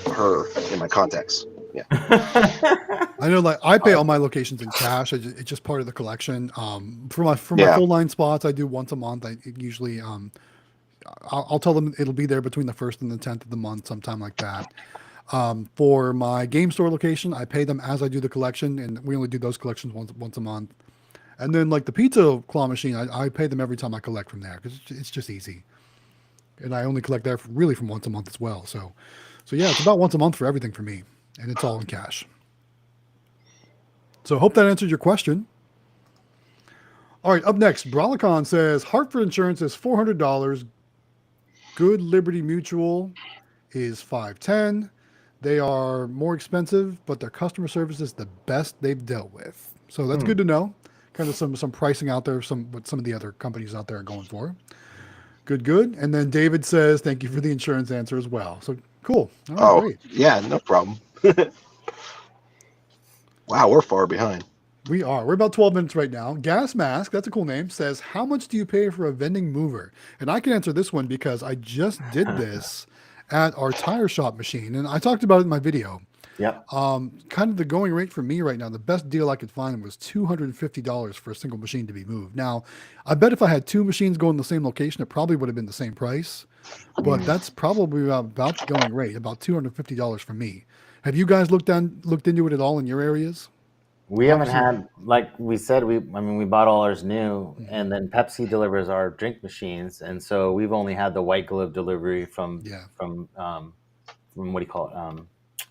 her in my contacts. Yeah. I know, like I pay all my locations in cash. It's just part of the collection. For my full line spots, I do once a month. I usually I'll tell them it'll be there between the 1st and the 10th of the month, sometime like that. For my game store location, I pay them as I do the collection, and we only do those collections once a month. And then like the pizza claw machine, I pay them every time I collect from there because it's just easy. And I only collect there really from once a month as well. So yeah, it's about once a month for everything for me, and it's all in cash. So hope that answered your question. All right, up next, Brawlicon says Hartford Insurance is $400. Good Liberty Mutual is $510. They are more expensive, but their customer service is the best they've dealt with. So that's good to know. Kind of some pricing out there, what some of the other companies out there are going for. Good. And then David says, thank you for the insurance answer as well. So cool. All right, great. Yeah, no problem. Wow, we're far behind. We are. We're about 12 minutes right now. Gas Mask, that's a cool name, says, how much do you pay for a vending mover? And I can answer this one because I just did this at our tire shop machine. And I talked about it in my video. Yep. Kind of the going rate for me right now, the best deal I could find was $250 for a single machine to be moved. Now, I bet if I had 2 machines going in the same location, it probably would have been the same price. But that's probably about the going rate, about $250 for me. Have you guys looked into it at all in your areas? We haven't had, like we said, we bought all ours new, and then Pepsi delivers our drink machines, and so we've only had the white glove delivery from what do you call it,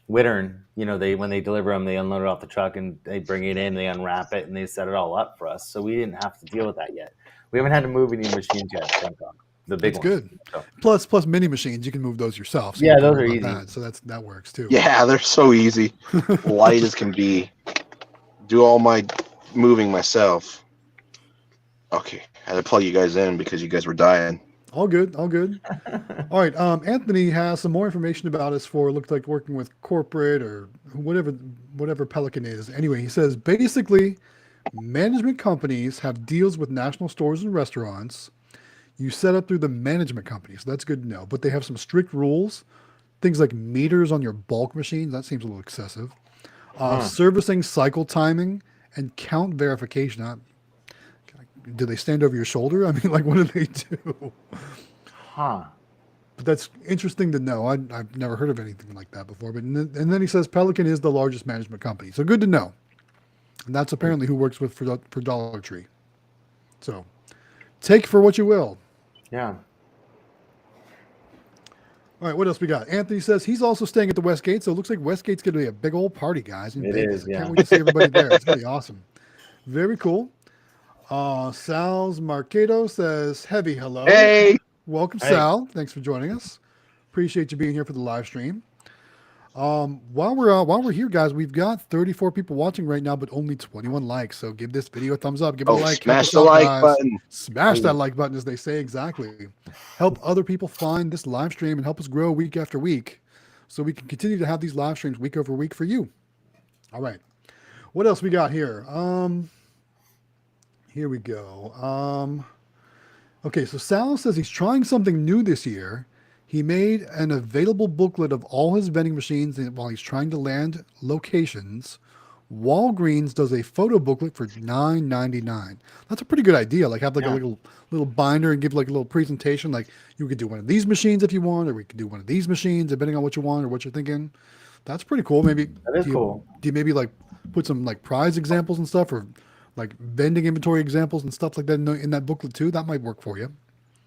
Wittern. When they deliver them, they unload it off the truck and they bring it in, they unwrap it, and they set it all up for us. So we didn't have to deal with that yet. We haven't had to move any machines yet. Thank God. The big ones. Good. So. Plus mini machines, you can move those yourself. So yeah, those are easy. So that works too. Yeah, they're so easy. Light as can be. Do all my moving myself. Okay, I had to plug you guys in because you guys were dying. All good. All right. Anthony has some more information about us looks like working with corporate or whatever Pelican is. Anyway, he says basically management companies have deals with national stores and restaurants. You set up through the management company, so that's good to know. But they have some strict rules, things like meters on your bulk machines. That seems a little excessive. Servicing cycle timing and count verification. Do they stand over your shoulder? I mean, like, what do they do? Huh. But that's interesting to know. I've never heard of anything like that before. But and then he says Pelican is the largest management company, so good to know. And that's apparently who works with for Dollar Tree. So take for what you will. Yeah. All right, what else we got? Anthony says he's also staying at the Westgate, so it looks like Westgate's going to be a big old party, guys, in It Vegas. is, I yeah. can't wait to see everybody there. It's going to be awesome. Very cool. Sal's Marcado says, heavy hello. Hey. Welcome, Hey. Sal. Thanks for joining us. Appreciate you being here for the live stream. While we're here, guys, we've got 34 people watching right now, but only 21 likes. So give this video a thumbs up. Give it a like. Help Smash us the out, like guys. button. Smash that like button, as they say. Exactly. Help other people find this live stream and help us grow week after week, so we can continue to have these live streams week over week for you. All right. What else we got here? Here we go. Okay, so Sal says he's trying something new this year. He made an available booklet of all his vending machines while he's trying to land locations. Walgreens does a photo booklet for $9.99. That's a pretty good idea. Like have like a little binder and give like a little presentation. Like you could do one of these machines if you want, or we could do one of these machines depending on what you want or what you're thinking. That's pretty cool. Maybe That is cool. Do you maybe like put some like prize examples and stuff, or like vending inventory examples and stuff like that in that booklet too? That might work for you.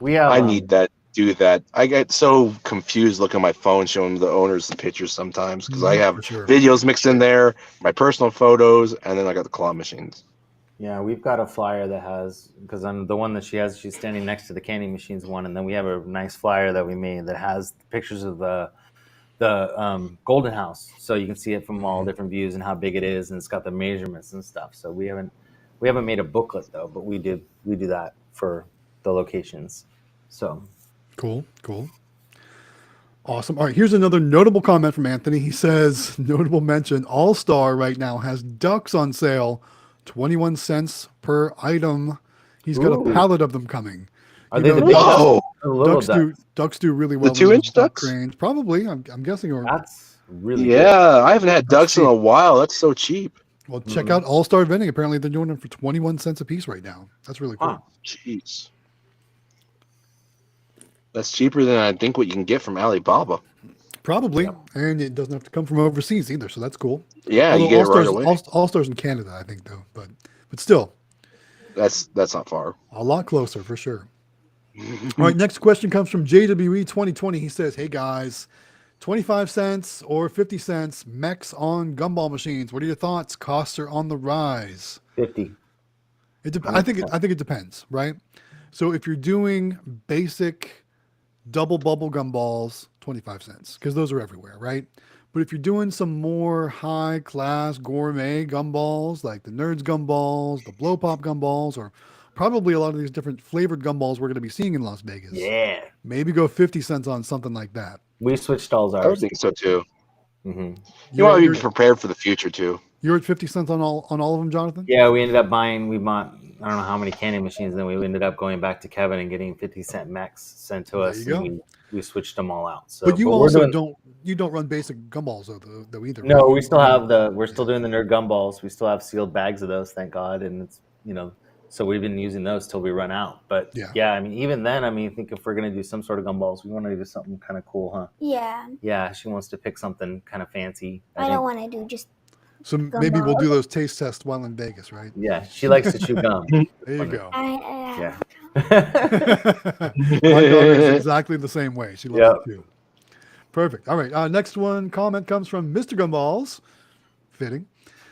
We have. I need that. Do that. I get so confused looking at my phone showing the owners the pictures sometimes because I have For sure. videos mixed in there, my personal photos, and then I got the claw machines. Yeah, we've got a flyer that has, because I'm the one that she has, she's standing next to the candy machines one, and then we have a nice flyer that we made that has pictures of the Golden House, so you can see it from all different views and how big it is, and it's got the measurements and stuff. So we haven't made a booklet though, but we do that for the locations. So Cool. Awesome. All right, here's another notable comment from Anthony. He says, notable mention, All Star right now has ducks on sale, 21 cents per item. He's got a pallet of them coming. are they the Whoa! little ducks do really well. The 2-inch ducks? Cranes. Probably, I'm guessing. Or That's really good. Yeah, I haven't had ducks in a while. That's so cheap. Well, check out All Star Vending. Apparently, they're doing them for 21 cents a piece right now. That's really cool. Huh. Jeez. That's cheaper than I think what you can get from Alibaba. Probably, and it doesn't have to come from overseas either, so that's cool. Yeah, Although you get it right All-Stars- away. All-Stars in Canada, I think, though, but still, That's not far. a lot closer for sure. All right, next question comes from JWE 2020. He says, "Hey guys, 25 cents or 50 cents mechs on gumball machines. What are your thoughts? Costs are on the rise." 50. I think it depends, right? So if you're doing basic double bubble gumballs, 25 cents, because those are everywhere, right? But if you're doing some more high class gourmet gumballs, like the Nerds gumballs, the Blow Pop gumballs, or probably a lot of these different flavored gumballs we're going to be seeing in Las Vegas, Yeah, maybe go 50 cents on something like that. we switched all I would ours. think so too. Mm-hmm. You want to You're, be prepared for the future too. you're at 50 cents on all of them, Jonathan? Yeah, we ended up we bought, I don't know how many candy machines, and then we ended up going back to Kevin and getting 50-cent mechs sent to us. There you And we switched them all out. So, But you we're also doing- don't run basic gumballs though either. No, right? we still have we're still doing the nerd gumballs. We still have sealed bags of those, thank God. And it's, so we've been using those till we run out. But Yeah. I mean, even then, I think if we're going to do some sort of gumballs, we want to do something kind of cool, huh? Yeah, Yeah, she wants to pick something kind of fancy. I don't want to do just So maybe we'll do those taste tests while in Vegas, right? Yeah, she likes to chew gum. There you go. Yeah. My daughter is exactly the same way. She loves Yep. it too. Perfect. All right. Next comment comes from Mr. Gumballs. Fitting.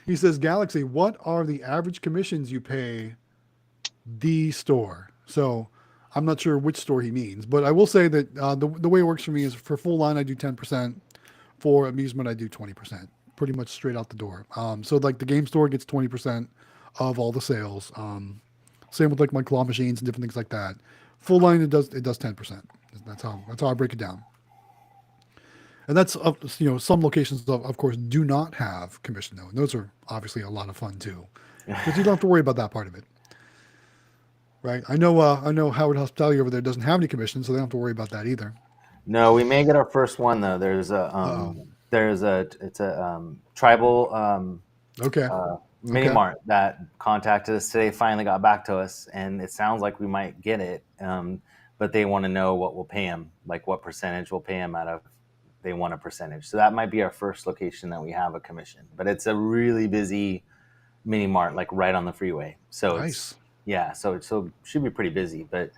He says, Galaxy, what are the average commissions you pay the store? So I'm not sure which store he means, but I will say that the way it works for me is for full line, I do 10%. For amusement, I do 20%. Pretty much straight out the door. So like the game store gets 20% of all the sales. Same with like my claw machines and different things like that. Full line, it does 10%. That's how I break it down. And that's some locations of course do not have commission though, and those are obviously a lot of fun too, because you don't have to worry about that part of it, right? I know Howard Hospitality over there doesn't have any commission, so they don't have to worry about that either. No, we may get our first one though. There's a tribal Okay. mini mart that contacted us today. Finally got back to us, and it sounds like we might get it. But but they want to know what we'll pay them, like what percentage we'll pay them out of. They want a percentage. So that might be our first location that we have a commission, but it's a really busy mini mart, like right on the freeway. So Nice. so it should be pretty busy, but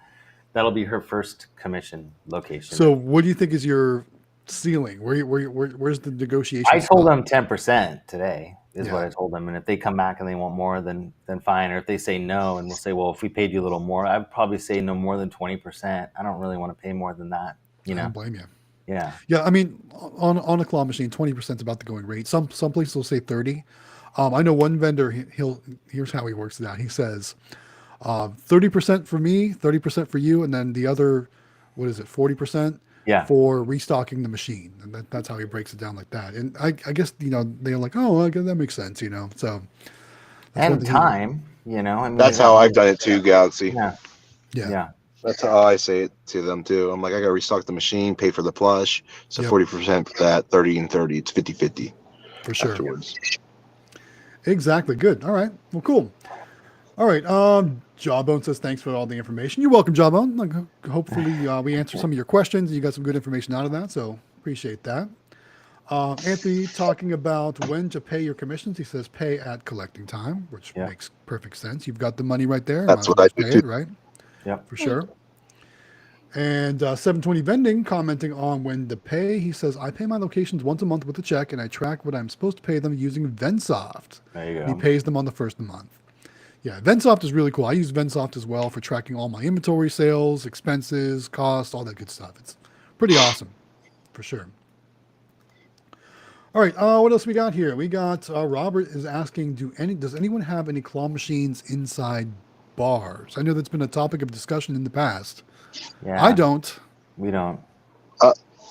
that'll be her first commission location. So what do you think is your ceiling? Where's the negotiation? I told them 10% today is Yeah. what I told them. And if they come back and they want more, then fine. Or if they say no, and we'll say, well, if we paid you a little more, I'd probably say no more than 20%. I don't really want to pay more than that. You I know? don't blame you. Yeah. Yeah, I mean, on a claw machine, 20% is about the going rate. Some places will say 30. I know one vendor. Here's how he works it out. He says 30% for me, 30% for you, and then the other, what is it, 40%? Yeah. For restocking the machine, and that's how he breaks it down like that. And I guess they're like, oh, I guess that makes sense, So that's And time, I mean, That's how I've done it too, Galaxy. Yeah. That's how I say it to them too. I'm like, I got to restock the machine, pay for the plush. So 40% for that, 30 and 30. It's 50-50 For sure. afterwards. Exactly. Good. All right. Well, cool. All right. Jawbone says, thanks for all the information. You're welcome, Jawbone. Like, hopefully we answered some of your questions. You got some good information out of that. So appreciate that. Anthony talking about when to pay your commissions. He says pay at collecting time, which makes perfect sense. You've got the money right there. That's what I do too. Right? Yeah, for sure. And 720 Vending commenting on when to pay. He says, I pay my locations once a month with a check, and I track what I'm supposed to pay them using Vensoft. There you go. And he pays them on the first of the month. Yeah, Vensoft is really cool. I use Vensoft as well for tracking all my inventory, sales, expenses, costs, all that good stuff. It's pretty awesome, for sure. All right, what else we got here? We got Robert is asking, does anyone have any claw machines inside bars? I know that's been a topic of discussion in the past. Yeah. I don't. We don't.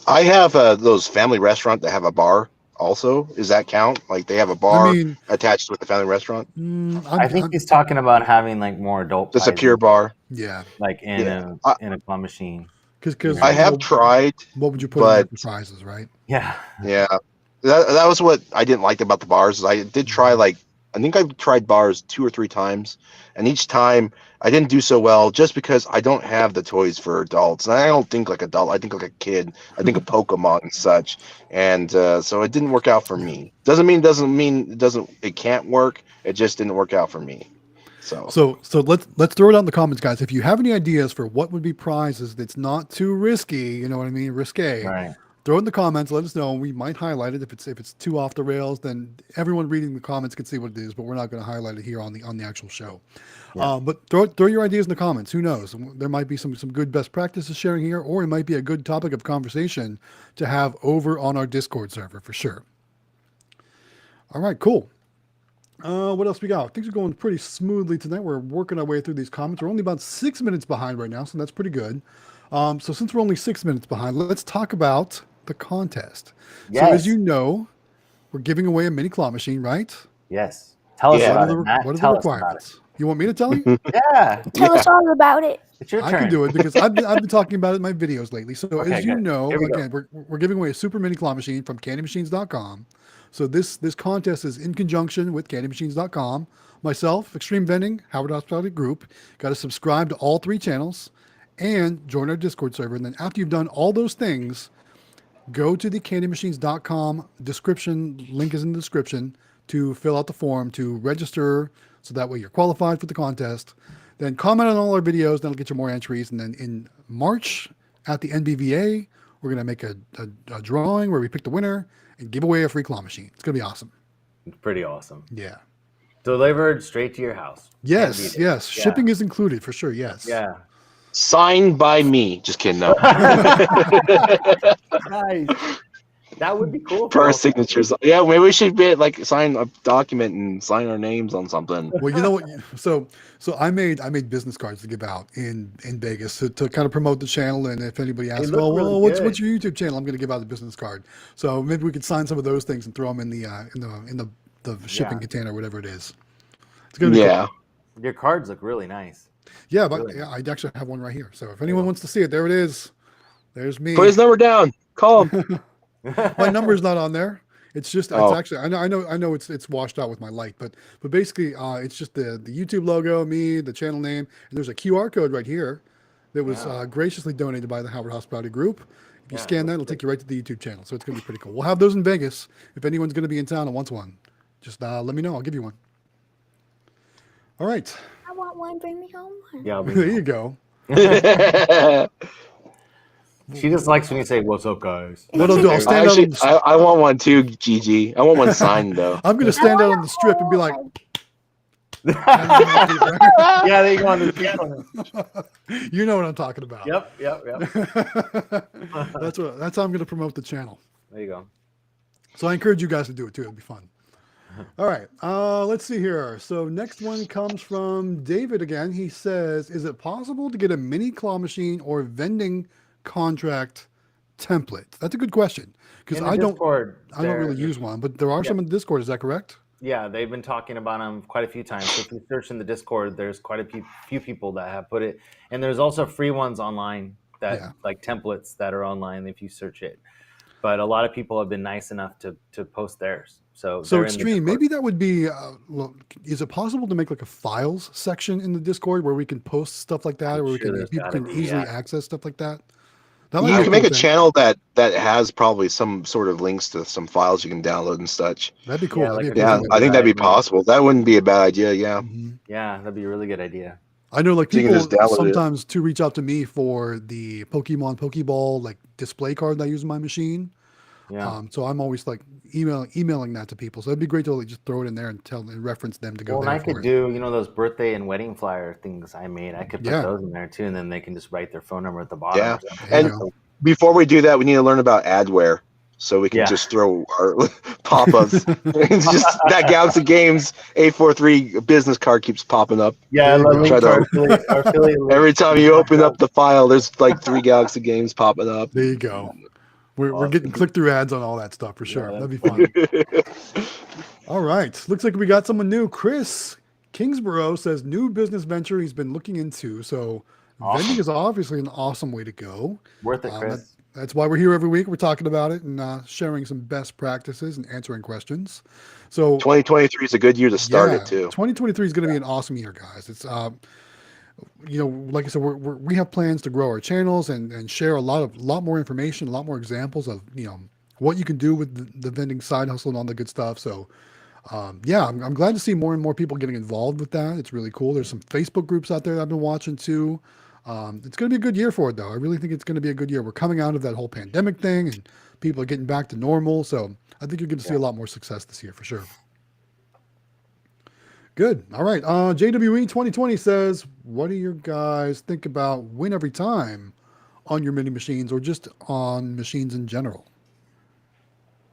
I have those family restaurant that have a bar also. Does that count? Like they have a bar attached with the family restaurant? I think he's talking about having like more adult. Just a pure bar. Yeah. Like in a claw machine. Because I have tried. What would you put in the prizes, right? Yeah. Yeah. That was what I didn't like about the bars. Is I did try I think I've tried bars 2 or 3 times, and each time I didn't do so well just because I don't have the toys for adults. And I don't think like adult. I think like a kid. I think of Pokemon and such. And so it didn't work out for me. Doesn't mean it can't work. It just didn't work out for me. So let's throw it out in the comments, guys. If you have any ideas for what would be prizes that's not too risky, you know what I mean, risque. Right. Throw it in the comments. Let us know. We might highlight it. If it's too off the rails, then everyone reading the comments can see what it is. But we're not going to highlight it here on the actual show. Yeah. But throw your ideas in the comments. Who knows? There might be some good best practices sharing here, or it might be a good topic of conversation to have over on our Discord server for sure. All right, cool. What else we got? Things are going pretty smoothly tonight. We're working our way through these comments. We're only about 6 minutes behind right now, so that's pretty good. So since we're only 6 minutes behind, let's talk about the contest. Yes. So as you know, we're giving away a mini claw machine, right? Yes. Tell us about it, Matt. What are the requirements? You want me to tell you? Yeah. Tell us all about it. It's your turn. I can do it because I've been talking about it in my videos lately. So as you know, again, we're giving away a super mini claw machine from CandyMachines.com. So this contest is in conjunction with CandyMachines.com. Myself, Xtreme Vending, Howard Hospitality Group. Got to subscribe to all 3 channels and join our Discord server. And then after you've done all those things, go to the CandyMachines.com description. Link is in the description to fill out the form to register. So that way you're qualified for the contest. Then comment on all our videos. That'll get you more entries. And then in March at the NBVA, we're going to make a drawing where we pick the winner and give away a free claw machine. It's going to be awesome. It's pretty awesome. Yeah. Delivered straight to your house. Yes. Yes. Yeah. Shipping is included for sure. Yes. Yeah. Signed by me. Just kidding. No. Nice. That would be cool. For our signatures. Yeah, maybe we should sign a document and sign our names on something. Well, you know what? So I made business cards to give out in Vegas to kind of promote the channel. And if anybody asks, what's your YouTube channel? I'm going to give out a business card. So maybe we could sign some of those things and throw them in the shipping container, whatever it is. It's going to be cool. Your cards look really nice. Yeah, but I actually have one right here. So if anyone wants to see it, there it is. There's me. Put his number down. Call him. My number's not on there. It's just it's actually I know it's washed out with my light, but basically it's just the YouTube logo, me, the channel name, and there's a QR code right here. that was graciously donated by the Howard Hospitality Group. If you scan that, it'll take you right to the YouTube channel. So it's going to be pretty cool. We'll have those in Vegas. If anyone's going to be in town and wants one, just let me know. I'll give you one. All right. I want one. Bring me home one. Yeah, There you go. she just likes when you say, "What's up, guys?" What I'll do, I'll stand out on the strip. I want one too, Gigi. I want one signed though. I'm going to stand out on the strip and be like, Yeah, there you go on the people. you know what I'm talking about. Yep. That's how I'm going to promote the channel. There you go. So I encourage you guys to do it too. It'll be fun. All right. Let's see here. So next one comes from David again. He says, is it possible to get a mini claw machine or vending contract template? That's a good question because I don't really use one, but there are some in Discord. Is that correct? Yeah, they've been talking about them quite a few times. So if you search in the Discord, there's quite a few people that have put it. And there's also free ones online that like templates that are online if you search it. But a lot of people have been nice enough to post theirs. So Xtreme, maybe that would be, is it possible to make like a files section in the Discord where we can post stuff like that, or people can easily access stuff like that? You can make a channel that has probably some sort of links to some files you can download and such. That'd be cool. Yeah, I think that'd be possible. That wouldn't be a bad idea. Yeah. Mm-hmm. Yeah, that'd be a really good idea. I know, like people sometimes to reach out to me for the Pokemon Pokeball like display card that I use in my machine. Yeah. So I'm always like emailing that to people. So it'd be great to like, just throw it in there and reference them to go. Well, and I could do those birthday and wedding flyer things I made. I could put those in there too, and then they can just write their phone number at the bottom. Yeah. And before we do that, we need to learn about adware. So we can just throw our pop-ups. It's just that Galaxy Games 843 business card keeps popping up. Yeah, every time you open up the file, there's like 3 Galaxy Games popping up. There you go. We're getting click-through ads on all that stuff for sure. That'd be fun. All right. Looks like we got someone new. Chris Kingsborough says new business venture he's been looking into. So vending is obviously an awesome way to go. Worth it, Chris. That's why we're here every week. We're talking about it and sharing some best practices and answering questions. So 2023 is a good year to start it too. 2023 is going to be an awesome year, guys. It's like I said, we have plans to grow our channels and share a lot more information, a lot more examples of what you can do with the vending side hustle and all the good stuff. So I'm glad to see more and more people getting involved with that. It's really cool. There's some Facebook groups out there that I've been watching too. It's going to be a good year for it, though. I really think it's going to be a good year. We're coming out of that whole pandemic thing, and people are getting back to normal. So I think you're going to see a lot more success this year for sure. Good. All right. JWE 2020 says, what do you guys think about win every time on your mini machines or just on machines in general?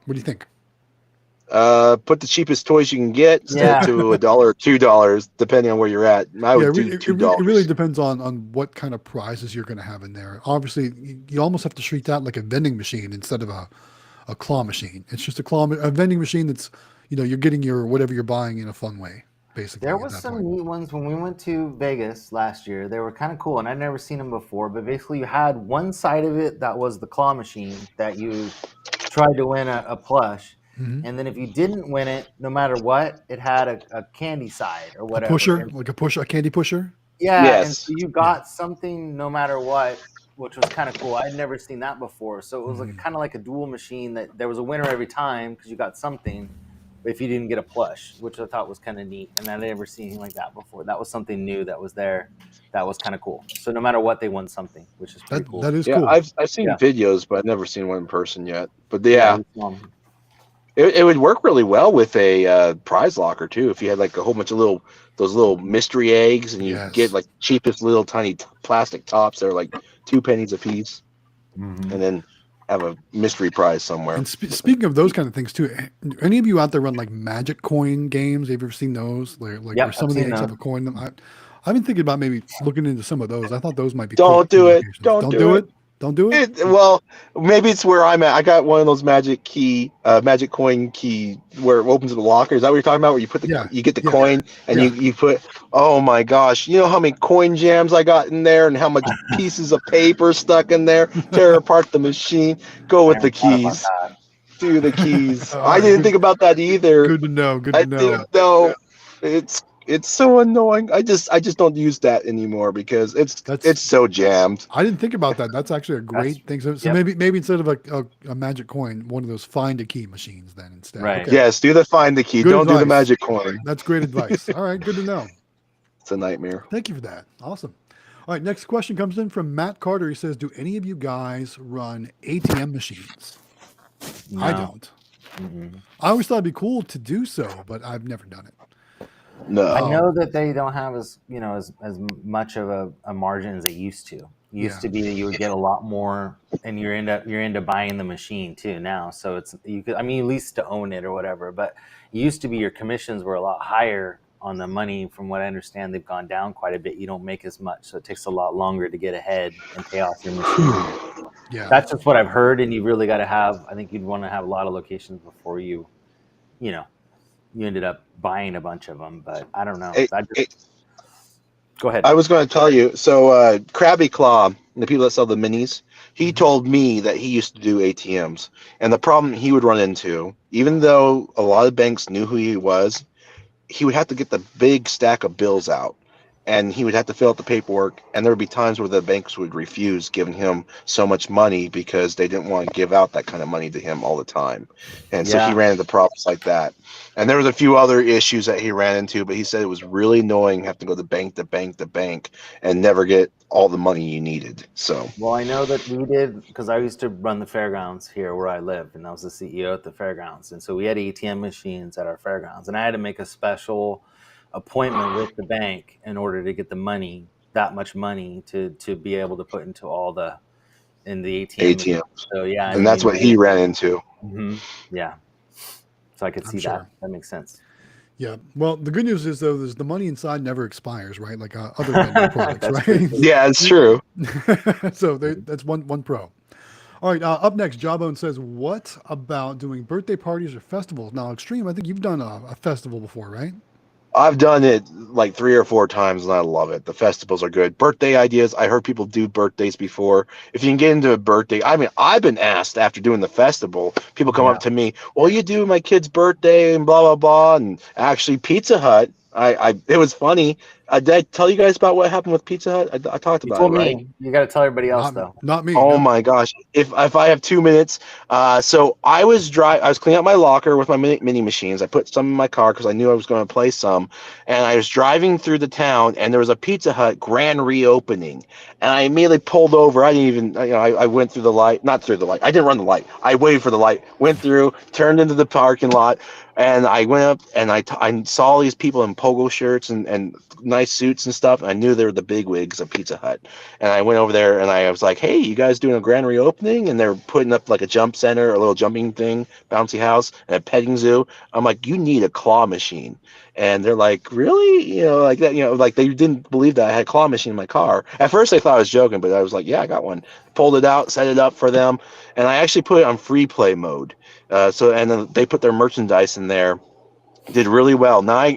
What do you think? Put the cheapest toys you can get to $1 or $2, depending on where you're at. I would do $2. It really depends on what kind of prizes you're going to have in there. Obviously, you almost have to treat that like a vending machine instead of a claw machine. It's just a vending machine that's, you're getting your whatever you're buying in a fun way, basically. There was some neat ones when we went to Vegas last year. They were kind of cool, and I'd never seen them before. But basically, you had one side of it that was the claw machine that you tried to win a plush. Mm-hmm. And then if you didn't win it, no matter what, it had a candy side or whatever. A candy pusher? Yeah, yes. And so you got something no matter what, which was kind of cool. I'd never seen that before. So it was like kind of like a dual machine that there was a winner every time because you got something if you didn't get a plush, which I thought was kind of neat. And I'd never seen anything like that before. That was something new that was there. That was kind of cool. So no matter what, they won something, which is pretty cool. That is cool. I've seen videos, but I've never seen one in person yet. But it would work really well with a prize locker too. If you had like a whole bunch of those little mystery eggs, and you get like cheapest little tiny plastic tops. They're like 2 pennies a piece, and then have a mystery prize somewhere. And speaking of those kind of things too, any of you out there run like magic coin games? Have you ever seen those? Where some of the eggs have a coin in them. I've been thinking about maybe looking into some of those. I thought those might be. Don't do it. Don't do it. Don't do it. Well, maybe it's where I'm at. I got one of those magic coin key where it opens the locker. Is that what you're talking about? Where you put you get the coin and you put. Oh my gosh! You know how many coin jams I got in there and how much pieces of paper stuck in there. Tear apart the machine. Go with the keys. Do the keys. I didn't think about that either. Good to know. Good to know. No, it's It's so annoying. I just don't use that anymore because it's so jammed. I didn't think about that. That's actually a great thing. So Yep. maybe instead of a magic coin, one of those find a key machines then instead. Right. Okay. Yes, do the find the key. Good Don't do the advice. magic coin. That's great advice. All right, good to know. It's a nightmare. Thank you for that. Awesome. All right, next question comes in from Matt Carter. He says, "Do any of you guys run ATM machines?" No. I don't. I always thought it'd be cool to do so, but I've never done it. No. I know that they don't have as much of a margin as they used to. It used to be that you would get a lot more, and you're into buying the machine too now. So it's you could, I mean, at least to own it or whatever. But it used to be your commissions were a lot higher on the money. From what I understand, they've gone down quite a bit. You don't make as much, so it takes a lot longer to get ahead and pay off your machine. Yeah, That's just what I've heard, and you really got to have. I think you'd want to have a lot of locations before you ended up buying a bunch of them. But I don't know. Go ahead. I was going to tell you. So Krabby Claw, the people that sell the minis, he told me that he used to do ATMs, and the problem he would run into, even though a lot of banks knew who he was, he would have to get the big stack of bills out, and he would have to fill out the paperwork, and there would be times where the banks would refuse giving him so much money because they didn't want to give out that kind of money to him all the time. And so he ran into problems like that. And there was a few other issues that he ran into, but he said it was really annoying having to go to bank to bank to bank and never get all the money you needed. So well, I know that we did, because I used to run the fairgrounds here where I lived, and I was the CEO at the fairgrounds. And so we had ATM machines at our fairgrounds, and I had to make a special appointment with the bank in order to get the money, that much money to be able to put into in the ATM. So yeah, and that's what he ran into. Yeah, so I could see that. That makes sense. Yeah. Well, the good news is though, is the money inside never expires, right? Like other vending products, right? Yeah, it's true. So that's one pro. All right. Up next, Jawbone says, "What about doing birthday parties or festivals?" Now, Xtreme, I think you've done a festival before, right? I've done it like 3 or 4 times, and I love it. The festivals are good. Birthday ideas. I heard people do birthdays before. If you can get into a birthday, I mean, I've been asked after doing the festival. People come up to me, "Well, you do my kid's birthday and blah blah blah." And actually, Pizza Hut. It was funny. Did I tell you guys about what happened with Pizza Hut? I talked about it, right? Me. You got to tell everybody else though. Not me. Oh no. my gosh! If I have 2 minutes, so I was cleaning up my locker with my mini machines. I put some in my car because I knew I was going to play some, and I was driving through the town, and there was a Pizza Hut grand reopening, and I immediately pulled over. I didn't even, I went through the light, not through the light. I didn't run the light. I waited for the light, went through, turned into the parking lot, and I went up and I saw all these people in pogo shirts and nice suits and stuff. And I knew they were the bigwigs of Pizza Hut. And I went over there and I was like, "Hey, you guys doing a grand reopening?" And they're putting up like a jump center, a little jumping thing, bouncy house, and a petting zoo. I'm like, "You need a claw machine." And they're like, "Really?" Like that, like they didn't believe that I had a claw machine in my car. At first they thought I was joking, but I was like, "Yeah, I got one." Pulled it out, set it up for them. And I actually put it on free play mode. And then they put their merchandise in there. Did really well. Now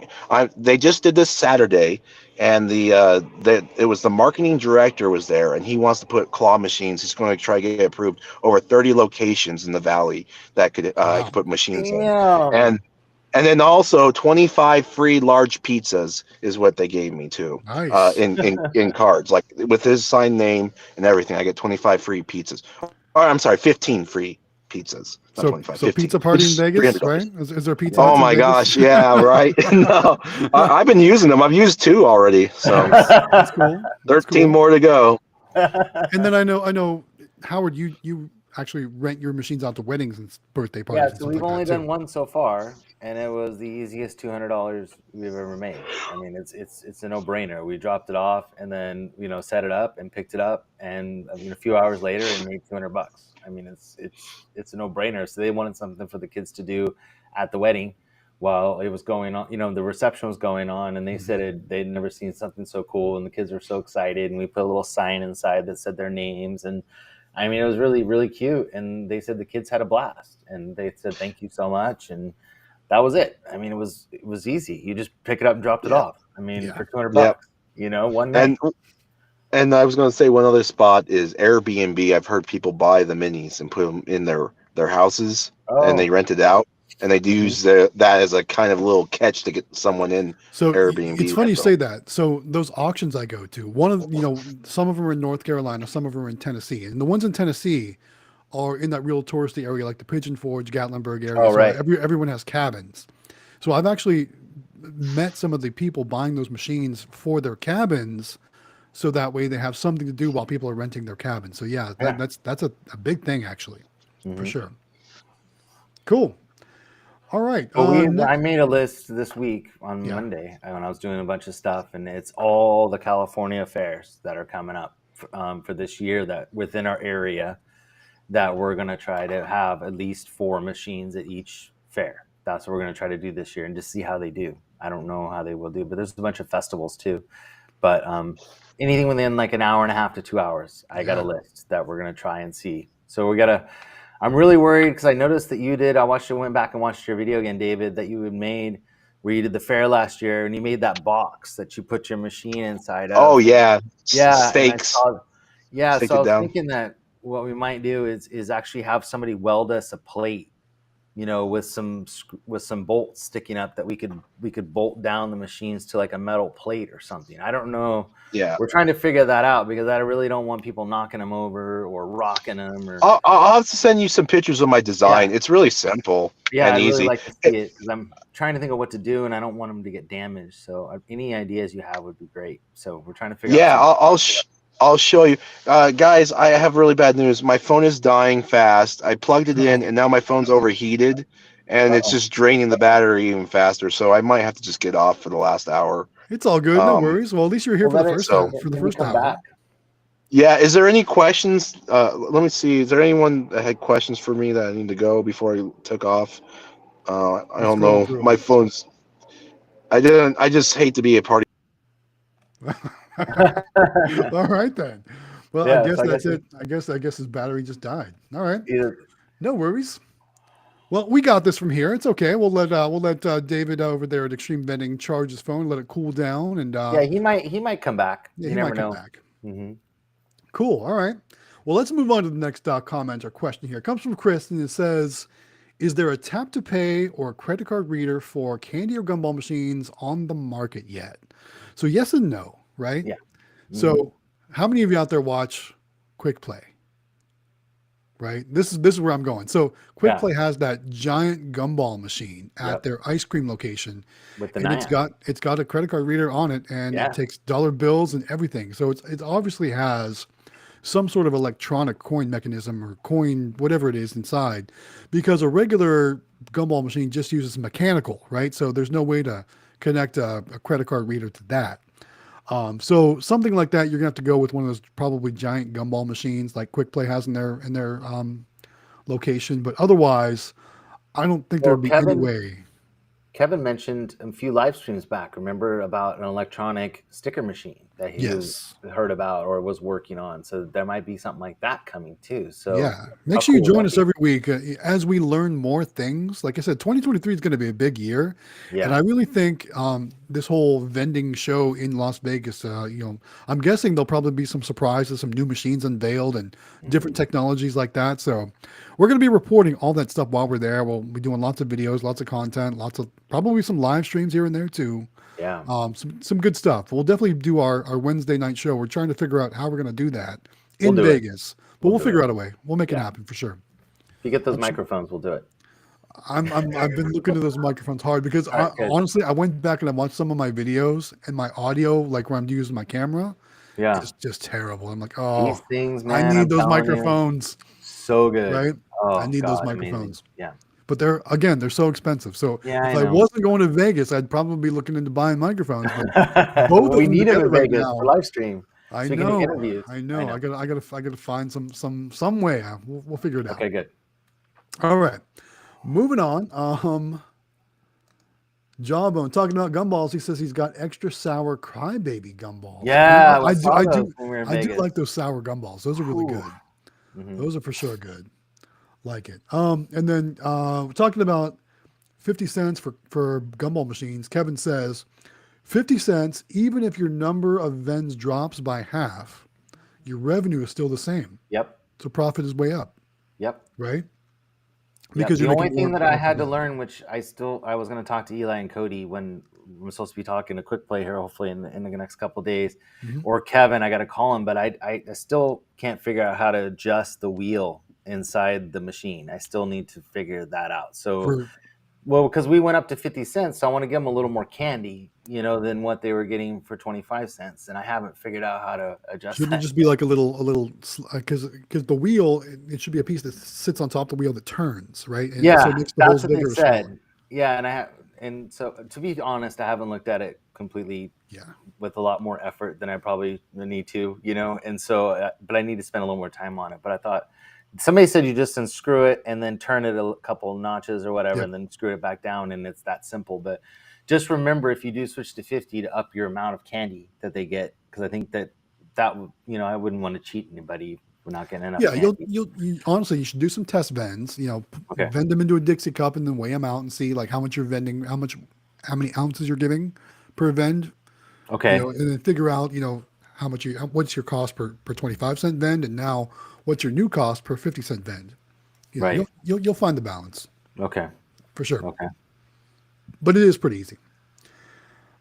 they just did this Saturday, and it was the marketing director was there, and he wants to put claw machines. He's going to try to get it approved over 30 locations in the valley that could put machines in. And then also 25 free large pizzas is what they gave me too. Nice. In cards, like with his signed name and everything. I get 25 free pizzas. Or I'm sorry, 15 free pizzas. Not 25, so 15. pizza party in Vegas, right? Is there pizza? Oh my gosh, yeah, right. No, I've been using them. I've used 2 already, so That's cool. 13 more to go. And then I know, Howard, you actually rent your machines out to weddings and birthday parties. Yeah, so we've only done one so far, and it was the easiest $200 we've ever made. I mean, it's a no-brainer. We dropped it off and then set it up and picked it up, and a few hours later, it made $200. I mean, it's a no-brainer. So they wanted something for the kids to do at the wedding while it was going on. The reception was going on, and they said they'd never seen something so cool, and the kids were so excited. And we put a little sign inside that said their names, and I mean, it was really, really cute. And they said the kids had a blast, and they said thank you so much, and that was it. I mean, it was easy. You just pick it up and dropped it off. I mean, for $200, one night. And I was going to say one other spot is Airbnb. I've heard people buy the minis and put them in their houses, and they rent it out. and they use that as a kind of little catch to get someone in So Airbnb. it's funny you say that. So those auctions I go to, one of some of them are in North Carolina, some of them are in Tennessee, and the ones in Tennessee are in that real touristy area, like the Pigeon Forge, Gatlinburg area. Oh, so right. Everyone has cabins. So I've actually met some of the people buying those machines for their cabins, so that way they have something to do while people are renting their cabins. So yeah, that's a big thing actually, for sure. Cool. All right. I made a list this week on Monday when I was doing a bunch of stuff, and it's all the California fairs that are coming up for this year that within our area that we're going to try to have at least 4 machines at each fair. That's what we're going to try to do this year and just see how they do. I don't know how they will do, but there's a bunch of festivals too. But anything within like an hour and a half to 2 hours, I got a list that we're going to try and see. So I'm really worried because I noticed that you did. Went back and watched your video again, David, that you had made where you did the fair last year, and you made that box that you put your machine inside of. Oh yeah, Stakes. So I was thinking that what we might do is actually have somebody weld us a plate, with some bolts sticking up that we could bolt down the machines to like a metal plate or something. I don't know. Yeah, we're trying to figure that out because I really don't want people knocking them over or rocking them. Or I'll have to send you some pictures of my design. It's really simple and I'd easy. really like to see it because I'm trying to think of what to do and I don't want them to get damaged. So any ideas you have would be great. So we're trying to figure out. I'll show you. Guys, I have really bad news. My phone is dying fast. I plugged it in, and now my phone's overheated, and it's just draining the battery even faster. So I might have to just get off for the last hour. It's all good. No worries. Well, at least you're here for the first hour. Back. Yeah. Is there any questions? Let me see. Is there anyone that had questions for me that I need to go before I took off? I don't know. My phone's. I just hate to be a party. All right then. Well, I guess that's it. I guess his battery just died. All right. No worries. Well, we got this from here. It's okay. We'll let David over there at Xtreme Vending charge his phone, let it cool down, and he might come back. Yeah, you never know. Back. Mm-hmm. Cool. All right. Well, let's move on to the next comment or question here. It comes from Chris, and it says, "Is there a tap to pay or a credit card reader for candy or gumball machines on the market yet?" So yes and no. Right? Yeah. So how many of you out there watch Quick Play? Right? This is where I'm going. So Quick Play has that giant gumball machine at their ice cream location. And it's got a credit card reader on it, and it takes dollar bills and everything. So it obviously has some sort of electronic coin mechanism or coin, whatever it is inside, because a regular gumball machine just uses mechanical, right? So there's no way to connect a credit card reader to that. So something like that, you're gonna have to go with one of those probably giant gumball machines like Quick Play has in their location. But otherwise, I don't think there'd be any way. Kevin mentioned a few live streams back. Remember about an electronic sticker machine that he heard about or was working on. So there might be something like that coming too. So yeah, make sure you join us every week as we learn more things. Like I said, 2023 is going to be a big year, and I really think this whole vending show in Las Vegas, I'm guessing there'll probably be some surprises, some new machines unveiled, and different technologies like that. So we're going to be reporting all that stuff while we're there. We'll be doing lots of videos, lots of content, probably some live streams here and there too. Yeah. Some good stuff. We'll definitely do our Wednesday night show. We're trying to figure out how we're going to do that in Vegas, but we'll figure out a way. We'll make it happen for sure. If you get those microphones, we'll do it. I've been looking at those microphones hard because honestly, I went back and I watched some of my videos and my audio, like where I'm using my camera. Yeah. It's just terrible. I'm like, oh, these things, man, I need those microphones. So good. Right? Oh, I need those microphones. Amazing. Yeah. But they're so expensive. So if I wasn't going to Vegas, I'd probably be looking into buying microphones. But both we need them in Vegas for live stream. I know. I gotta find some way. We'll figure it out. Okay, good. All right. Moving on. Jawbone talking about gumballs. He says he's got extra sour crybaby gumballs. Yeah, I do like those sour gumballs. Those are really good. Mm-hmm. Those are for sure good. Like it. And then we're talking about 50 cents for gumball machines. Kevin says 50 cents, even if your number of vends drops by half, your revenue is still the same. Yep. So profit is way up. Yep. Right? because The you're only making thing that I more had to money. learn, which I was going to talk to Eli and Cody when we're supposed to be talking a quick play here, hopefully in the next couple of days, or Kevin, I got to call him, but I still can't figure out how to adjust the wheel inside the machine. I still need to figure that out. So, For well, because we went up to 50 cents, so I want to give them a little more candy, than what they were getting for 25 cents. And I haven't figured out how to adjust should it that. just be like a little because the wheel, it should be a piece that sits on top of the wheel that turns, right? And so it Yeah, makes the that's holes what they bigger or smaller. said. Yeah, and so to be honest, I haven't looked at it completely Yeah. with a lot more effort than I probably need to, And so, but I need to spend a little more time on it. But I thought somebody said you just unscrew it and then turn it a couple notches or whatever, Yep. and then screw it back down, and it's that simple. But just remember, if you do switch to 50, to up your amount of candy that they get, because I think that I wouldn't want to cheat anybody. We're not getting enough Yeah, candy. you honestly, you should do some test vends. Okay. Vend them into a Dixie cup and then weigh them out and see like how much you're vending, how many ounces you're giving per vend. Okay. And then figure out how much what's your cost per 25-cent vend, and now what's your new cost per 50-cent vend. Right. You'll find the balance Okay. for sure. Okay. But it is pretty easy.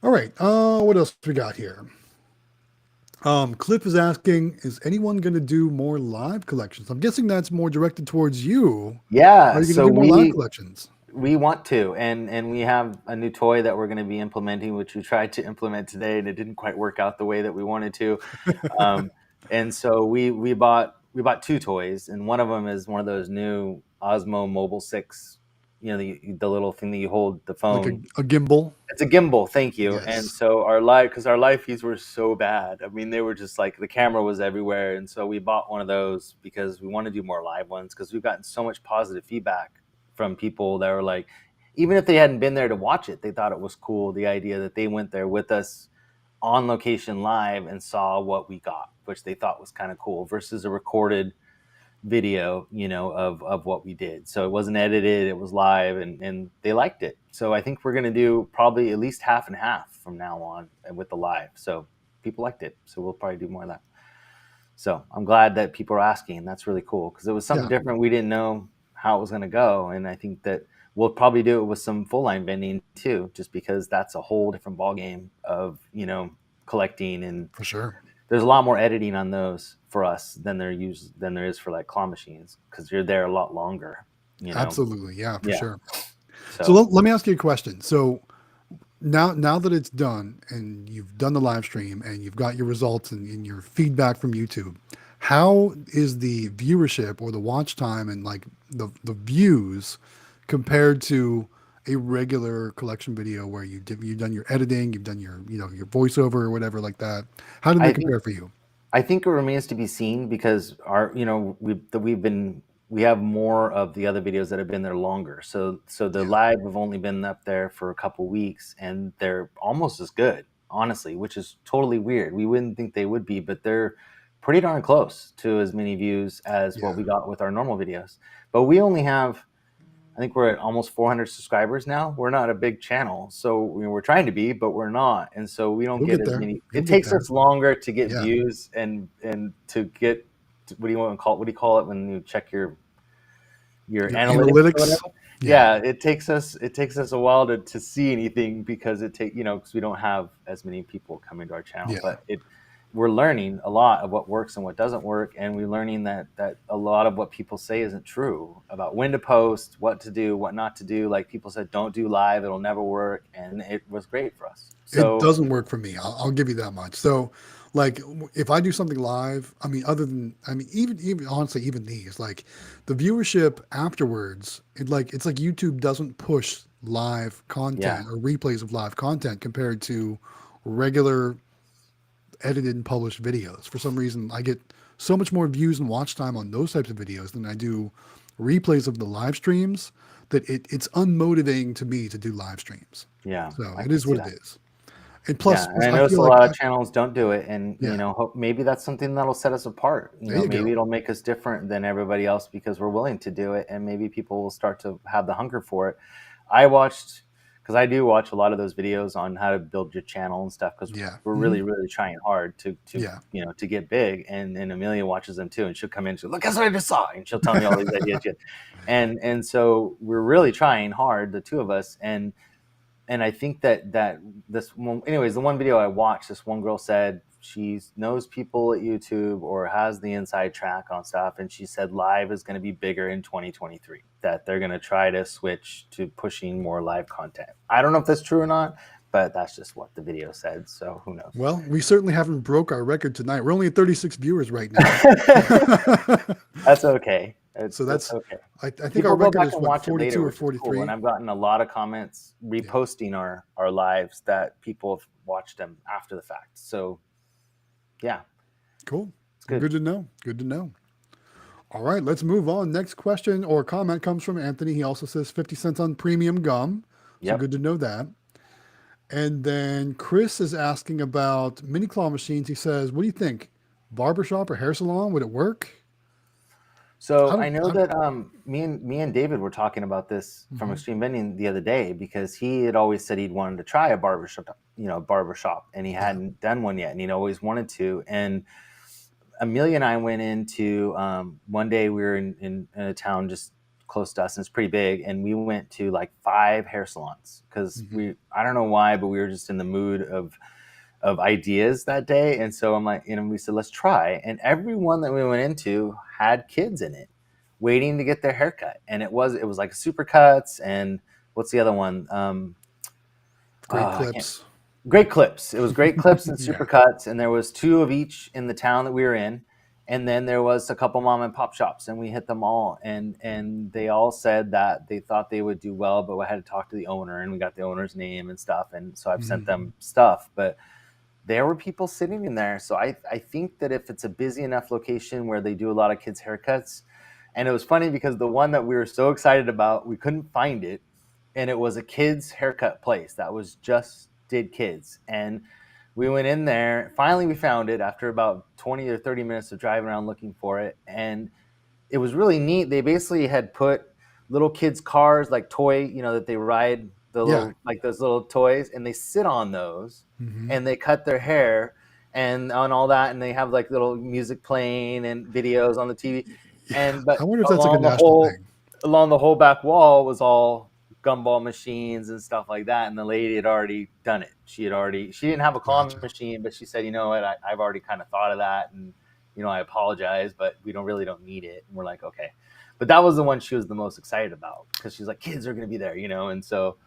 All right. What else we got here? Cliff is asking, is anyone going to do more live collections? I'm guessing that's more directed towards you. Yeah. Are you going to So do more live collections? we want to, and we have a new toy that we're going to be implementing, which we tried to implement today, and it didn't quite work out the way that we wanted to. And so we bought two toys, and one of them is one of those new Osmo Mobile 6, the little thing that you hold the phone. Like a gimbal. It's a gimbal, thank you. Yes. And so our live feeds were so bad. I mean, they were just like the camera was everywhere. And so we bought one of those because we want to do more live ones, because we've gotten so much positive feedback from people that were like, even if they hadn't been there to watch it, they thought it was cool. The idea that they went there with us on location live and saw what we got, which they thought was kind of cool, versus a recorded video, of what we did. So it wasn't edited, it was live, and they liked it. So I think we're going to do probably at least half and half from now on with the live. So people liked it. So we'll probably do more of that. So I'm glad that people are asking, and that's really cool, because it was something different. We didn't know how it was going to go. And I think that we'll probably do it with some full line vending too, just because that's a whole different ballgame of, collecting. And for sure, there's a lot more editing on those for us than there is for like claw machines, because you're there a lot longer. Absolutely, yeah, for sure. So let me ask you a question. So now that it's done and you've done the live stream and you've got your results and your feedback from YouTube, how is the viewership or the watch time and like the views compared to a regular collection video where you've done your editing, you've done your your voiceover or whatever like that? How do they compare for you? I think it remains to be seen, because we have more of the other videos that have been there longer. So the live have only been up there for a couple weeks, and they're almost as good, honestly, which is totally weird. We wouldn't think they would be, but they're pretty darn close to as many views as what we got with our normal videos. But we only have, I think we're at almost 400 subscribers now. We're not a big channel, so we're trying to be, but we're not, and so we don't get as many. It takes us longer to get views and to get what do you call it when you check your analytics? Yeah, it takes us a while to see anything, because because we don't have as many people coming to our channel. But we're learning a lot of what works and what doesn't work, and we're learning that a lot of what people say isn't true about when to post, what to do, what not to do. Like people said, don't do live, it'll never work, and it was great for us. So it doesn't work for me. I'll give you that much. So like if I do something live, even honestly, even these, like the viewership afterwards, it's like YouTube doesn't push live content or replays of live content compared to regular edited and published videos. For some reason, I get so much more views and watch time on those types of videos than I do replays of the live streams, that it's unmotivating to me to do live streams. Yeah. So it is what it is. And plus, I notice a lot of channels don't do it, and maybe that's something that'll set us apart. Maybe it'll make us different than everybody else because we're willing to do it, and maybe people will start to have the hunger for it. I watched because I do watch a lot of those videos on how to build your channel and stuff, because Yeah. we're really, really trying hard to Yeah. to get big. And Amelia watches them too, and she'll come in, she'll look, guess what I just saw, and she'll tell me all these ideas. And so we're really trying hard, the two of us, and I think that this one, anyways, the one video I watched, this one girl said she knows people at YouTube or has the inside track on stuff, and she said live is going to be bigger in 2023, that they're going to try to switch to pushing more live content. I don't know if that's true or not, but that's just what the video said, so who knows. Well, we certainly haven't broke our record tonight. We're only at 36 viewers right now. That's okay. So that's okay. I think People our go record back is and what, watch it 42 later, or which is 43. cool. And I've gotten a lot of comments reposting our lives that people have watched them after the fact. So, yeah. Cool. Good. Good to know. Good to know. All right, let's move on. Next question or comment comes from Anthony. He also says 50 cents on premium gum. So Yep. good to know that. And then Chris is asking about mini claw machines. He says, what do you think? Barbershop or hair salon? Would it work? So I know that me and David were talking about this from Mhm. Xtreme Vending the other day, because he had always said he'd wanted to try a barbershop, and he hadn't done one yet, and he'd always wanted to. And Amelia and I went into one day, we were in a town just close to us, and it's pretty big, and we went to like 5 hair salons, because I don't know why, but we were just in the mood of ideas that day. And so I'm like, we said, let's try. And every one that we went into had kids in it waiting to get their haircut. And it was like Supercuts, and what's the other one? Great Clips. Great Clips. It was Great Clips and Yeah. Supercuts. And there was 2 of each in the town that we were in. And then there was a couple mom and pop shops, and we hit them all. And they all said that they thought they would do well, but we had to talk to the owner, and we got the owner's name and stuff. And so I've sent them stuff, but there were people sitting in there. So I think that if it's a busy enough location where they do a lot of kids' haircuts, and it was funny because the one that we were so excited about, we couldn't find it. And it was a kids' haircut place that was just did kids. And we went in there. Finally, we found it after about 20 or 30 minutes of driving around looking for it. And it was really neat. They basically had put little kids' cars, like toy, that they ride, the little, like those little toys, and they sit on those, and they cut their hair and on all that, and they have like little music playing and videos on the TV. But I wonder if that's like a national thing. Along the whole back wall was all gumball machines and stuff like that, and the lady had already done it. She didn't have a claw machine, but she said, you know what, I've already kind of thought of that, and I apologize, but we don't need it. And we're like, okay. But that was the one she was the most excited about, because she's like, kids are going to be there, and so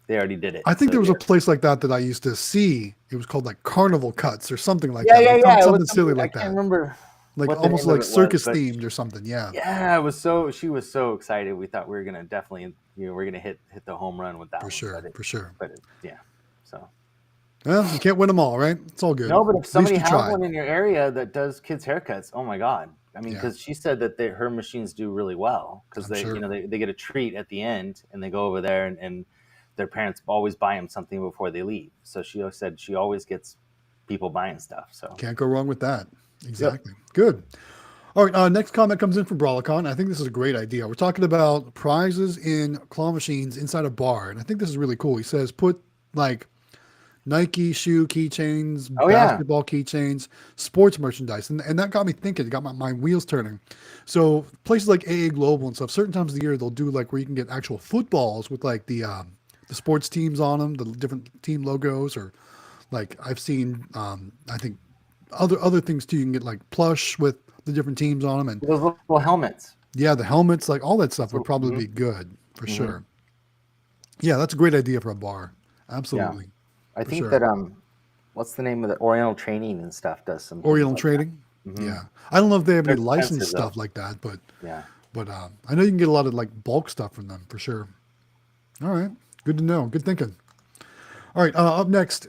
they already did it. I think there was a place like that I used to see. It was called like Carnival Cuts or something like that. Yeah. Something silly like that. I can't remember. Like almost like circus themed or something. Yeah. Yeah, it was she was so excited. We thought we were going to definitely, we're going to hit the home run with that. For sure. But so. Well, you can't win them all, right? It's all good. No, but if somebody has one in your area that does kids' haircuts, oh my God. I mean, because she said that her machines do really well, because they get a treat at the end, and they go over there, and their parents always buy them something before they leave. So she said she always gets people buying stuff. So can't go wrong with that. Exactly. Yep. Good. All right. Next comment comes in from Brawlicon. I think this is a great idea. We're talking about prizes in claw machines inside a bar, and I think this is really cool. He says put like Nike shoe keychains, basketball keychains, sports merchandise. And that got me thinking. It got my wheels turning. So places like AA Global and stuff, certain times of the year, they'll do like where you can get actual footballs with like the sports teams on them, the different team logos, or like I've seen, I think other things too. You can get like plush with the different teams on them. And those little helmets. Yeah, the helmets, like all that stuff would probably be good for sure. Yeah, that's a great idea for a bar. Absolutely. Yeah. I think that what's the name of the Oriental Trading and stuff does some Oriental Trading. Yeah, I don't know if they have any licensed stuff like that, but I know you can get a lot of like bulk stuff from them for sure. All right, good to know. Good thinking. All right, up next,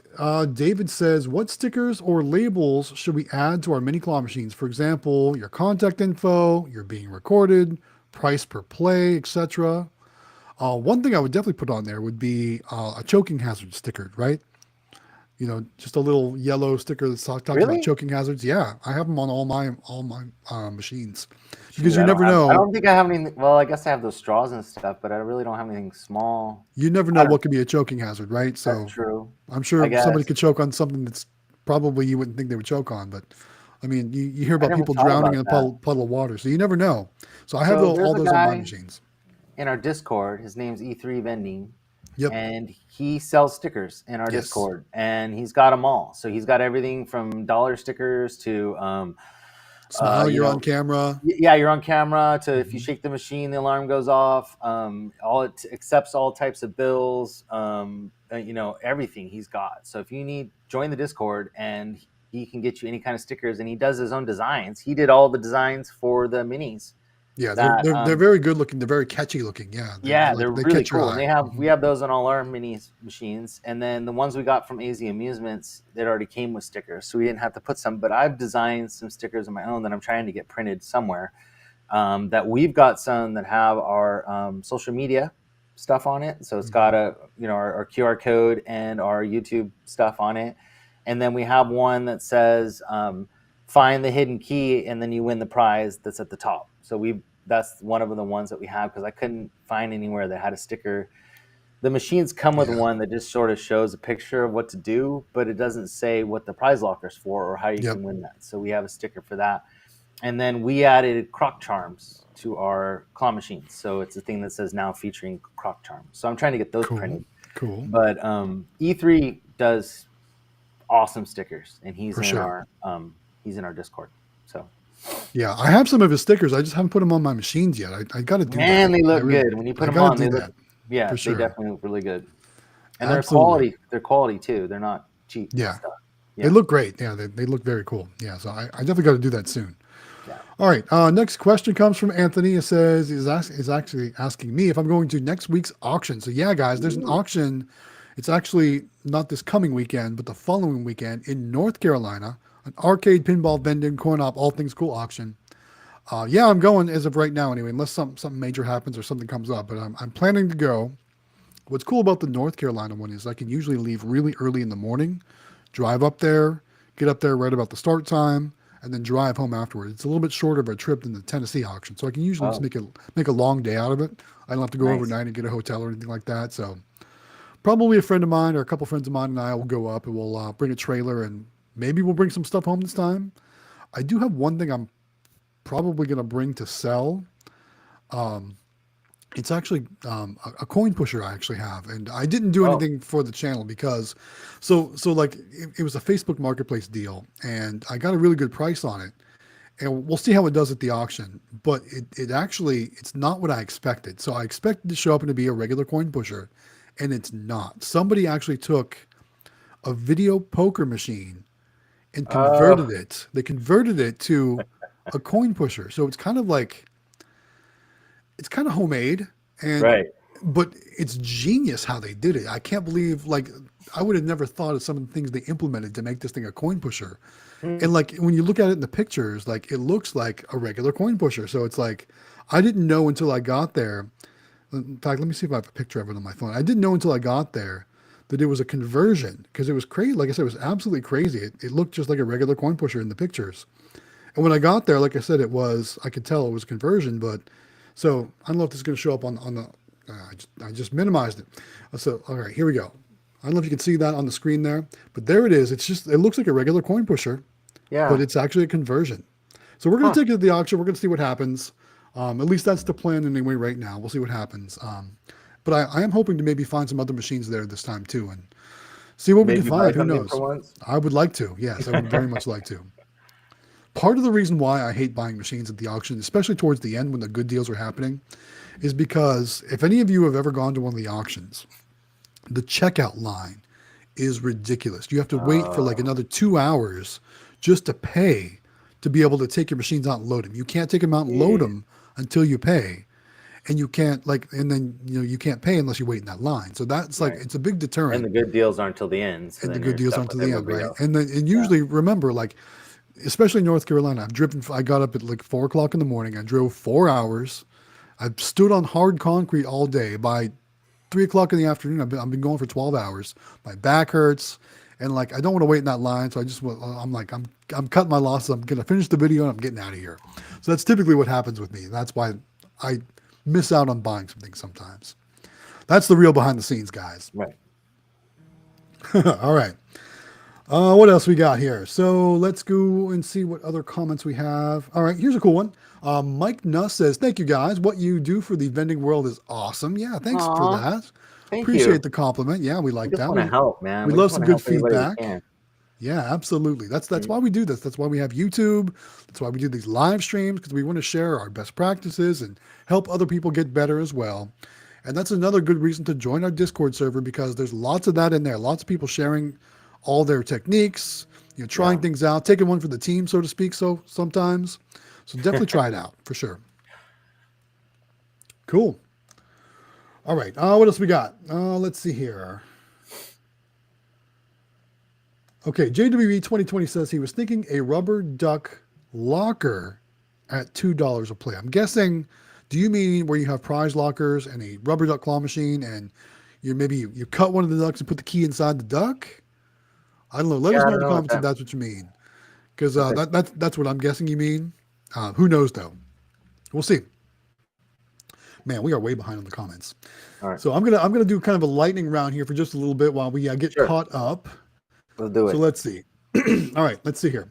David says, what stickers or labels should we add to our mini claw machines? For example, your contact info, you're being recorded, price per play, etc. One thing I would definitely put on there would be a choking hazard sticker, right? just a little yellow sticker that talks about Really? choking hazards. Yeah, I have them on all my machines because Shoot, you never I know. don't think I have anything. Well, I guess I have those straws and stuff, but I really don't have anything small. You never I know don't. what could be a choking hazard, right? That's So true. I'm I sure somebody guess could choke on something that's probably you wouldn't think they would choke on, but I mean, you hear I about never people thought drowning about in a that. puddle of water, so you never know. So I have So all there's a those on my guy machines. in our Discord. His name's E3 Vending, Yep. and he sells stickers in our Yes. Discord, and he's got them all. So he's got everything from dollar stickers to, Smile, you you're on know, camera. yeah, you're on camera. To if you Hmm. shake the machine, the alarm goes off. All it accepts all types of bills. Everything he's got. So if you need, join the Discord, and he can get you any kind of stickers. And he does his own designs. He did all the designs for the minis. Yeah, they're, That they're they're very good looking. They're very catchy looking. Yeah, Yeah, like they're they really catch your cool, and eye. we have those on all our mini machines. And then the ones we got from AZ Amusements, that already came with stickers, so we didn't have to put some. But I've designed some stickers of my own that I'm trying to get printed somewhere. That we've got some that have our social media stuff on it. So it's got our QR code and our YouTube stuff on it. And then we have one that says find the hidden key, and then you win the prize that's at the top. So that's one of the ones that we have, because I couldn't find anywhere that had a sticker. The machines come with Yeah. one that just sort of shows a picture of what to do, but it doesn't say what the prize locker's for or how you Yep. can win that. So we have a sticker for that. And then we added croc charms to our claw machines. So it's a thing that says now featuring croc charms. So I'm trying to get those printed. Cool. But E3 does awesome stickers, and For sure. he's in our Discord. So Yeah, I have some of his stickers. I just haven't put them on my machines yet. I got to do that. man, they I look really, good when you put I them got on. to They do look, that yeah, for they sure. definitely look really good, and Absolutely. they're quality too. They're not cheap Yeah. stuff. They look great. Yeah, they look very cool. Yeah, so I definitely got to do that soon. Yeah. All right. Next question comes from Anthony. It says is actually asking me if I'm going to next week's auction. So yeah, guys, there's an auction. It's actually not this coming weekend, but the following weekend in North Carolina, an arcade, pinball, vending, corn op, all things cool auction. Yeah, I'm going as of right now anyway, unless something major happens or something comes up. But I'm planning to go. What's cool about the North Carolina one is I can usually leave really early in the morning, drive up there, get up there right about the start time, and then drive home afterwards. It's a little bit shorter of a trip than the Tennessee auction, so I can usually just make a long day out of it. I don't have to go Nice. overnight and get a hotel or anything like that. So probably a friend of mine or a couple friends of mine and I will go up and we'll bring a trailer and maybe we'll bring some stuff home this time. I do have one thing I'm probably going to bring to sell. It's actually a coin pusher I actually have, and I didn't do anything for the channel because, so like it was a Facebook Marketplace deal, and I got a really good price on it, and we'll see how it does at the auction. But it's not what I expected. So I expected to show up and to be a regular coin pusher, and it's not. Somebody actually took a video poker machine and converted it. They converted it to a coin pusher, so it's kind of homemade, Right. but it's genius how they did it. I can't believe, like, I would have never thought of some of the things they implemented to make this thing a coin pusher. And like when you look at it in the pictures, like it looks like a regular coin pusher. So it's like I didn't know until I got there. In fact, let me see if I have a picture of it on my phone. I didn't know until I got there that it was a conversion, because it was crazy. Like I said, it was absolutely crazy. It looked just like a regular coin pusher in the pictures. And when I got there, like I said, I could tell it was a conversion, but so I don't know if this is going to show up on the, I just minimized it. So, all right, here we go. I don't know if you can see that on the screen there, but there it is. It looks like a regular coin pusher, Yeah. but it's actually a conversion. So we're going to take it to the auction. We're going to see what happens. At least that's the plan anyway right now. We'll see what happens. But I am hoping to maybe find some other machines there this time too and see what we can find. Who knows? I would like to. Yes, I would very much like to. Part of the reason why I hate buying machines at the auction, especially towards the end when the good deals are happening, is because if any of you have ever gone to one of the auctions, the checkout line is ridiculous. You have to wait for like another 2 hours just to pay to be able to take your machines out and load them. You can't take them out and load them until you pay. And you can't you can't pay unless you wait in that line. So that's like, it's a big deterrent. And the good deals aren't till the end. So And the then good you're deals stuck aren't to with the end, everybody right? else. And usually remember, like, especially in North Carolina, I got up at like 4 o'clock in the morning. I drove 4 hours. I've stood on hard concrete all day. By 3 o'clock in the afternoon, I've been going for 12 hours. My back hurts. and like I don't want to wait in that line, so I'm cutting my losses. I'm gonna finish the video and I'm getting out of here. So that's typically what happens with me. That's why I miss out on buying some things sometimes. That's the real behind the scenes, guys. Right. All right. What else we got here? So let's go and see what other comments we have. All right, here's a cool one. Mike Nuss says, "Thank you guys. What you do for the vending world is awesome." Yeah, thanks for Aw, that. thank Appreciate you. the compliment. Yeah, we We like just that. want to help, man. We We love just some want to good help anybody we feedback. can. Yeah, absolutely. That's why we do this. That's why we have YouTube. That's why we do these live streams, because we want to share our best practices and help other people get better as well. And that's another good reason to join our Discord server, because there's lots of that in there. Lots of people sharing all their techniques, trying things out, taking one for the team, so to speak. So sometimes, so definitely try it out for sure. Cool. All right. What else we got? Let's see here. Okay, JWE 2020 says he was thinking a rubber duck locker at $2 a play. I'm guessing, do you mean where you have prize lockers and a rubber duck claw machine, and you cut one of the ducks and put the key inside the duck? I don't know. Let us I know in don't the know what comments if that. that's what you mean, because Okay. that's what I'm guessing you mean. Who knows though? We'll see. Man, we are way behind on the comments. All right. So I'm gonna do kind of a lightning round here for just a little bit while we get Sure. caught up. We'll do So it. let's see. All right, let's see here.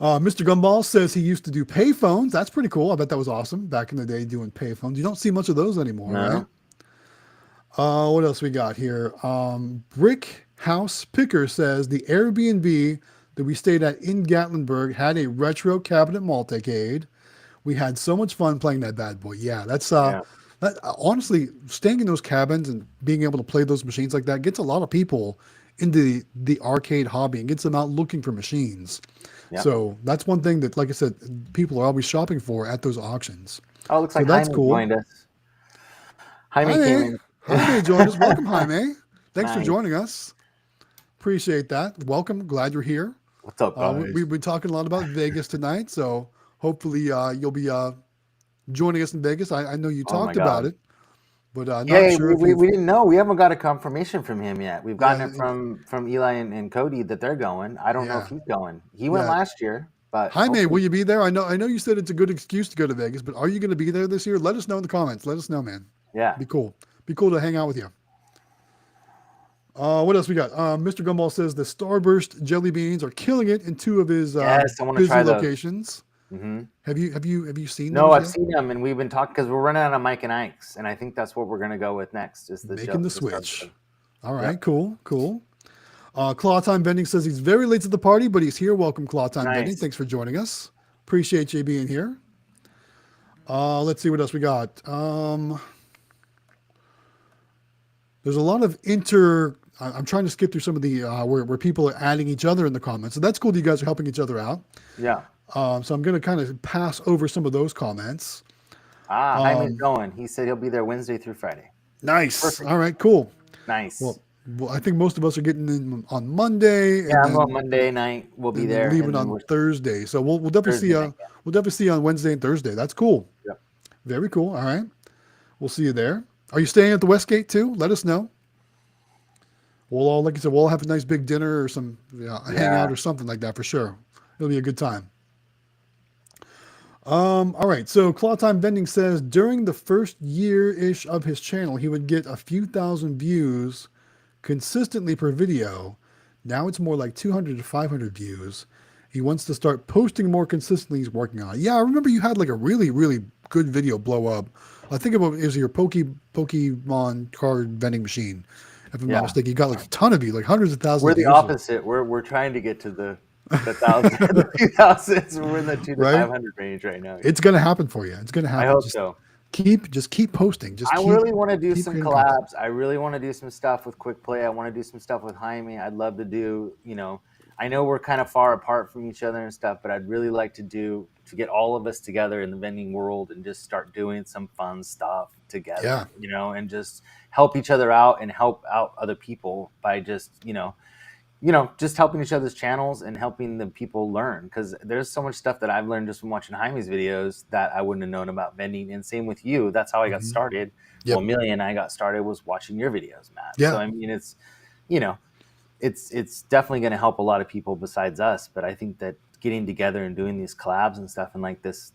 Mr. Gumball says he used to do payphones. That's pretty cool. I bet that was awesome back in the day doing payphones. You don't see much of those anymore, No. right? What else we got here? Brick House Picker says the Airbnb that we stayed at in Gatlinburg had a retro cabinet multicade. We had so much fun playing that bad boy. Yeah, that's Yeah. that honestly, staying in those cabins and being able to play those machines like that gets a lot of people into the arcade hobby and gets them out looking for machines. Yeah. So that's one thing that, like I said, people are always shopping for at those auctions. Oh, looks So like that's Jaime cool. joined us. Jaime came Jaime, in. Jaime joined us. Welcome, Jaime. Thanks for Nice. joining us. Appreciate that. Welcome. Glad you're here. What's up, guys? We've been talking a lot about Vegas tonight, so hopefully you'll be joining us in Vegas. I know you Oh my talked about God. it, but not Yeah, sure if we you've. didn't know. We haven't got a confirmation from him yet. We've gotten Yeah, it from Eli and Cody that they're going. I don't know if yeah, he's going. He went yeah. last year, but Jaime, will hopefully, you be there? I know you said it's a good excuse to go to Vegas, but are you going to be there this year? Let us know in the comments. Let us know, man. yeah. Be cool. Be cool to hang out with you. What else we got? Mr. Gumball says the Starburst jelly beans are killing it in two of his Yes, I want to busy try those. locations. Hmm. Have you seen No, those I've yet? seen them, and we've been talking because we're running out of Mike and Ike's, and I think that's what we're gonna go with next. Is the Making the Starburst. switch. All right, Yep. cool. Claw Time Vending says he's very late to the party, but he's here. Welcome, Claw Time Vending. Nice. Thanks for joining us. Appreciate you being here. Let's see what else we got. There's a lot of I'm trying to skip through some of the where people are adding each other in the comments. So that's cool that you guys are helping each other out. Yeah. So I'm going to kind of pass over some of those comments. Jaime's going. He said he'll be there Wednesday through Friday. Nice. Perfect. All right, cool. Nice. Well, I think most of us are getting in on Monday. Yeah, I'm and going Monday night. We'll be then there. leaving And then on we're Thursday. So we'll definitely Thursday see night, yeah. we'll definitely see you on Wednesday and Thursday. That's cool. Yep. Very cool. All right. We'll see you there. Are you staying at the Westgate too? Let us know. We'll all, like I said, we'll have a nice big dinner or some hangout or something like that for sure. It'll be a good time. All right. So Claw Time Vending says during the first year-ish of his channel, he would get a few thousand views consistently per video. Now it's more like 200 to 500 views. He wants to start posting more consistently. He's working on it. Yeah, I remember you had like a really, really good video blow up. I think it was your Pokemon card vending machine. If I'm not mistaken, you got like a ton of views, like hundreds of thousands. We're of the views. Opposite. We're trying to get to the thousand, the 2,000s. We're in the 2 to Right? 500 range right now. It's gonna happen for you. It's gonna happen. I hope just so. keep posting. I really want to do keep some creating collabs. content. I really want to do some stuff with Quick Play. I want to do some stuff with Jaime. I'd love to do, I know we're kind of far apart from each other and stuff, but I'd really like to get all of us together in the vending world and just start doing some fun stuff together, and just help each other out and help out other people by just, just helping each other's channels and helping the people learn. Because there's so much stuff that I've learned just from watching Jaime's videos that I wouldn't have known about vending. And same with you. That's how I got started. Yep. Well, Amelia and I got started was watching your videos, Matt. Yeah. So, I mean, it's, it's definitely going to help a lot of people besides us. But I think that getting together and doing these collabs and stuff, and like this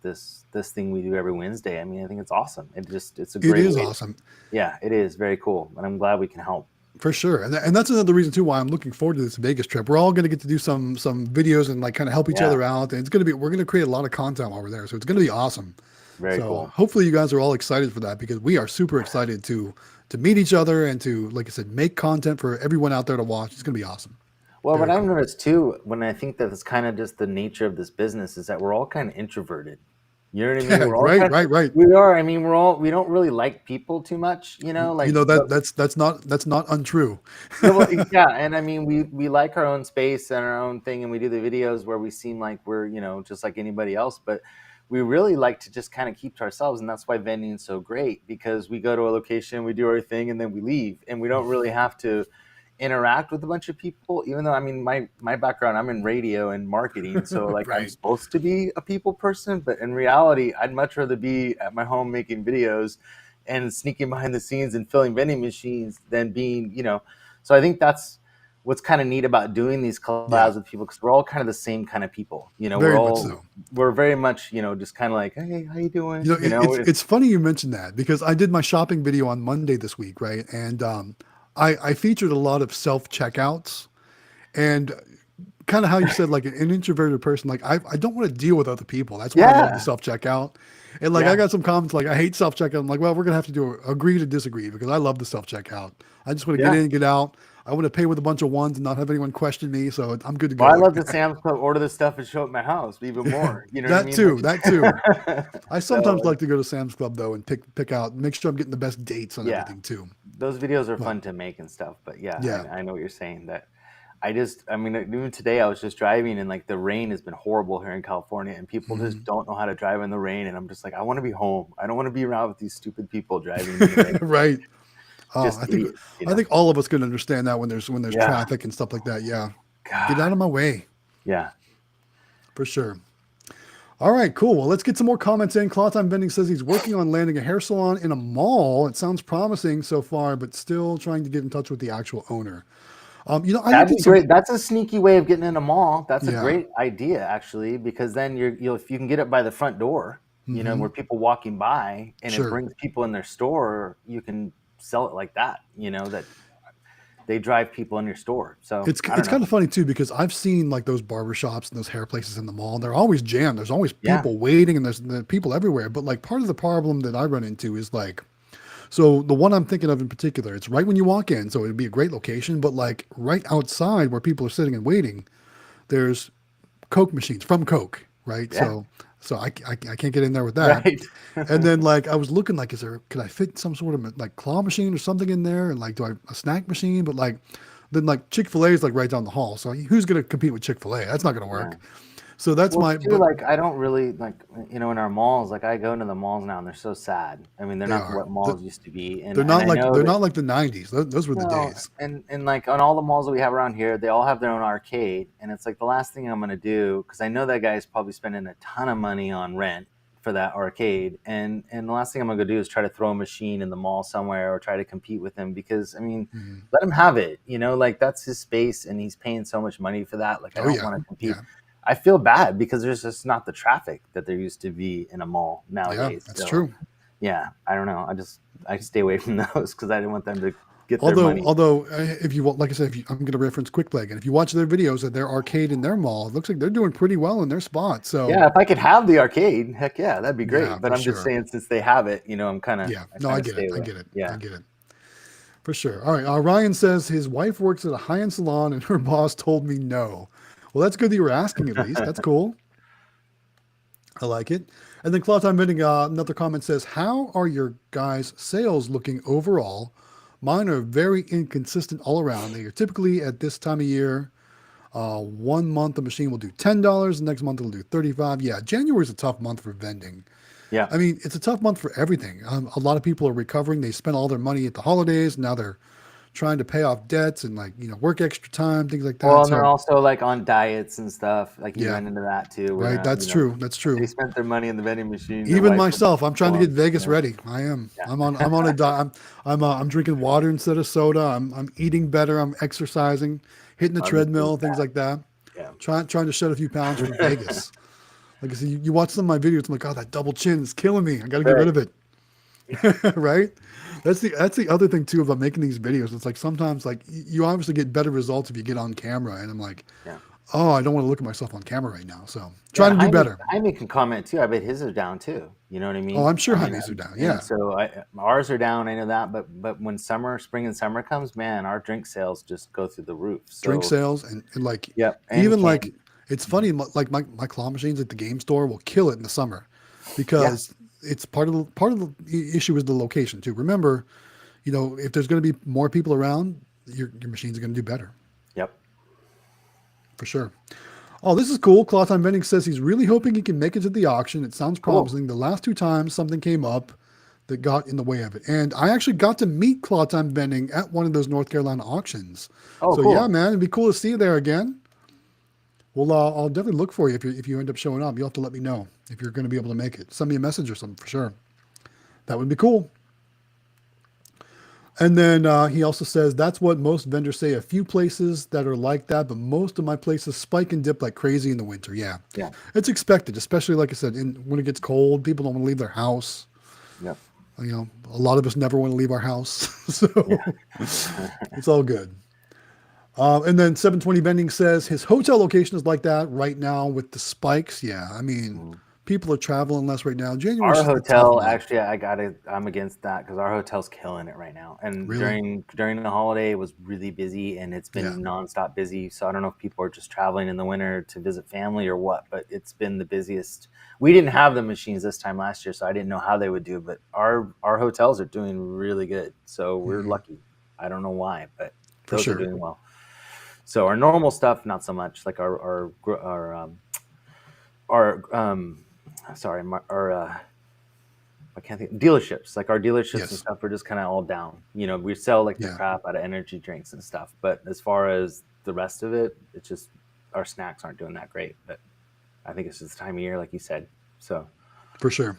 thing we do every Wednesday, I mean, I think it's awesome. It's a It great is way. awesome. Yeah, it is very cool, and I'm glad we can help. For sure. And that's another reason too why I'm looking forward to this Vegas trip. We're all going to get to do some videos and like kind of help each other out. And we're going to create a lot of content while we're there. So it's going to be awesome. Very cool. Hopefully you guys are all excited for that, because we are super excited to meet each other and to, like I said, make content for everyone out there to watch. It's going to be awesome. Well, what I've noticed too, when I think that it's kind of just the nature of this business, is that we're all kind of introverted. You know what I mean? We're all right. We are. I mean, we don't really like people too much. You know, like that's not untrue. Yeah, and I mean, we like our own space and our own thing, and we do the videos where we seem like we're just like anybody else, but we really like to just kind of keep to ourselves, and that's why vending is so great, because we go to a location, we do our thing, and then we leave, and we don't really have to interact with a bunch of people, even though, I mean, my background, I'm in radio and marketing, so like I'm supposed to be a people person, but in reality I'd much rather be at my home making videos and sneaking behind the scenes and filling vending machines than being, so I think that's what's kind of neat about doing these collabs with people, because we're all kind of the same kind of people, we're very much just kind of like, hey, how you doing? It's funny you mentioned that, because I did my shopping video on Monday this week, right? And I featured a lot of self-checkouts, and kind of how you said, like an introverted person, like I don't want to deal with other people. That's why I love the self-checkout. And like I got some comments like, I hate self-checkout. I'm like, well, we're gonna have to agree to disagree, because I love the self-checkout. I just want to get in and get out. I want to pay with a bunch of ones and not have anyone question me, so I'm good to go. Well, I love the Sam's Club, order the stuff and show it at my house even more. You know that what I mean? That too. I sometimes like to go to Sam's Club though and pick out, make sure I'm getting the best dates on everything too. Those videos are fun to make and stuff, but I know what you're saying. That I mean, even today I was just driving, and like the rain has been horrible here in California, and people just don't know how to drive in the rain, and I'm just like, I want to be home. I don't want to be around with these stupid people driving in the rain. Right. I think all of us can understand that when there's traffic and stuff like that. Yeah. God. Get out of my way. Yeah. For sure. All right, cool. Well, let's get some more comments in. Cloth Time Vending says he's working on landing a hair salon in a mall. It sounds promising so far, but still trying to get in touch with the actual owner. That'd be great. That's a sneaky way of getting in a mall. That's a great idea, actually, because then if you can get it by the front door, where people walking by, and it brings people in their store, you can sell it like that, that they drive people in your store. So it's kind of funny too, because I've seen like those barbershops and those hair places in the mall. They're always jammed. There's always people waiting, and there's people everywhere. But like part of the problem that I run into is like, so the one I'm thinking of in particular, it's right when you walk in, so it'd be a great location. But like right outside where people are sitting and waiting, there's Coke machines from Coke, right? Yeah. So I can't get in there with that. Right. And then like I was looking like, could I fit some sort of like claw machine or something in there? And like, do I a snack machine? But like, then like Chick-fil-A is like right down the hall. So who's going to compete with Chick-fil-A? That's not going to work. So that's like, I don't really like, in our malls, like I go into the malls now and they're so sad. I mean, they're not what malls used to be. And they're not like the 90s. Those were the days. And like on all the malls that we have around here, they all have their own arcade. And it's like the last thing I'm going to do, because I know that guy's probably spending a ton of money on rent for that arcade. And the last thing I'm going to go do is try to throw a machine in the mall somewhere or try to compete with him, because I mean, let him have it, like that's his space and he's paying so much money for that. Like I don't want to compete. Yeah. I feel bad because there's just not the traffic that there used to be in a mall nowadays. Yeah, that's true. Yeah, I don't know. I stay away from those because I didn't want them to get their money. Although, if you like I said, I'm going to reference Quick Leg, and if you watch their videos at their arcade in their mall, it looks like they're doing pretty well in their spot. So yeah, if I could have the arcade, heck yeah, that'd be great. But I'm just saying, since they have it, I'm kind of I get it. Yeah, I get it. For sure. All right. Ryan says his wife works at a high-end salon, and her boss told me no. Well, that's good that you were asking at least. That's cool. I like it. And then Cloth Time Vending, another comment says, how are your guys' sales looking overall? Mine are very inconsistent all around. They are typically at this time of year. 1 month the machine will do $10. The next month it'll do $35. Yeah, January is a tough month for vending. Yeah. I mean, it's a tough month for everything. A lot of people are recovering. They spent all their money at the holidays. Now they're trying to pay off debts and work extra time, things like that. Well, and they're also like on diets and stuff. Like you ran into that too. Right. That's true. That's true. They spent their money in the vending machine. Even myself, I'm trying to get Vegas ready. I am. Yeah. I'm on a diet. I'm drinking water instead of soda. I'm eating better. I'm exercising. hitting the I'm just doing treadmill, things that. like that. Yeah. Trying to shed a few pounds for Vegas. Like I said, you watch some of my videos, I'm like, oh, that double chin is killing me. I got to get rid of it. Right? That's the other thing too about making these videos. It's like sometimes like you obviously get better results if you get on camera, and I'm like, Yeah. oh, I don't want to look at myself on camera right now. So Yeah, trying to do better. Jaime can comment too. I bet his are down too. You know what I mean? Oh, I'm sure I mean, Jaime's are down. and Yeah. so ours are down. I know that, but when spring and summer comes, man, our drink sales just go through the roof. Drink So sales and like yep, and even like candy. it's funny like my claw machines at the game store will kill it in the summer because it's part of the issue is the location too. Remember, if there's going to be more people around, your machines are going to do better Yep. for sure. Oh, this is cool. Claw Time Vending says he's really hoping he can make it to the auction. It sounds promising. The last 2 times something came up that got in the way of it. And I actually got to meet Claw Time Vending at one of those North Carolina auctions. Oh, so cool. yeah, man, it'd be cool to see you there again. Well, I'll definitely look for you if you end up showing up. You'll have to let me know if you're going to be able to make it. Send me a message or something for sure. That would be cool. And then he also says that's what most vendors say. A few places that are like that, but most of my places spike and dip like crazy in the winter. Yeah, Yeah. it's expected, especially like I said, when it gets cold, people don't want to leave their house. Yep. A lot of us never want to leave our house, so it's all good. And then 720 Vending says his hotel location is like that right now with the spikes. Yeah, I mean, people are traveling less right now. January. Our hotel, actually, I'm against that because our hotel's killing it right now. And Really? during the holiday, it was really busy and it's been nonstop busy. So I don't know if people are just traveling in the winter to visit family or what, but it's been the busiest. We didn't have the machines this time last year, so I didn't know how they would do. But our hotels are doing really good, so we're lucky. I don't know why, but those are doing well. So our normal stuff, not so much. Like our I can't think dealerships. Like our dealerships and stuff are just kind of all down. We sell like the crap out of energy drinks and stuff. But as far as the rest of it, it's just our snacks aren't doing that great. But I think it's just the time of year, like you said. So for sure.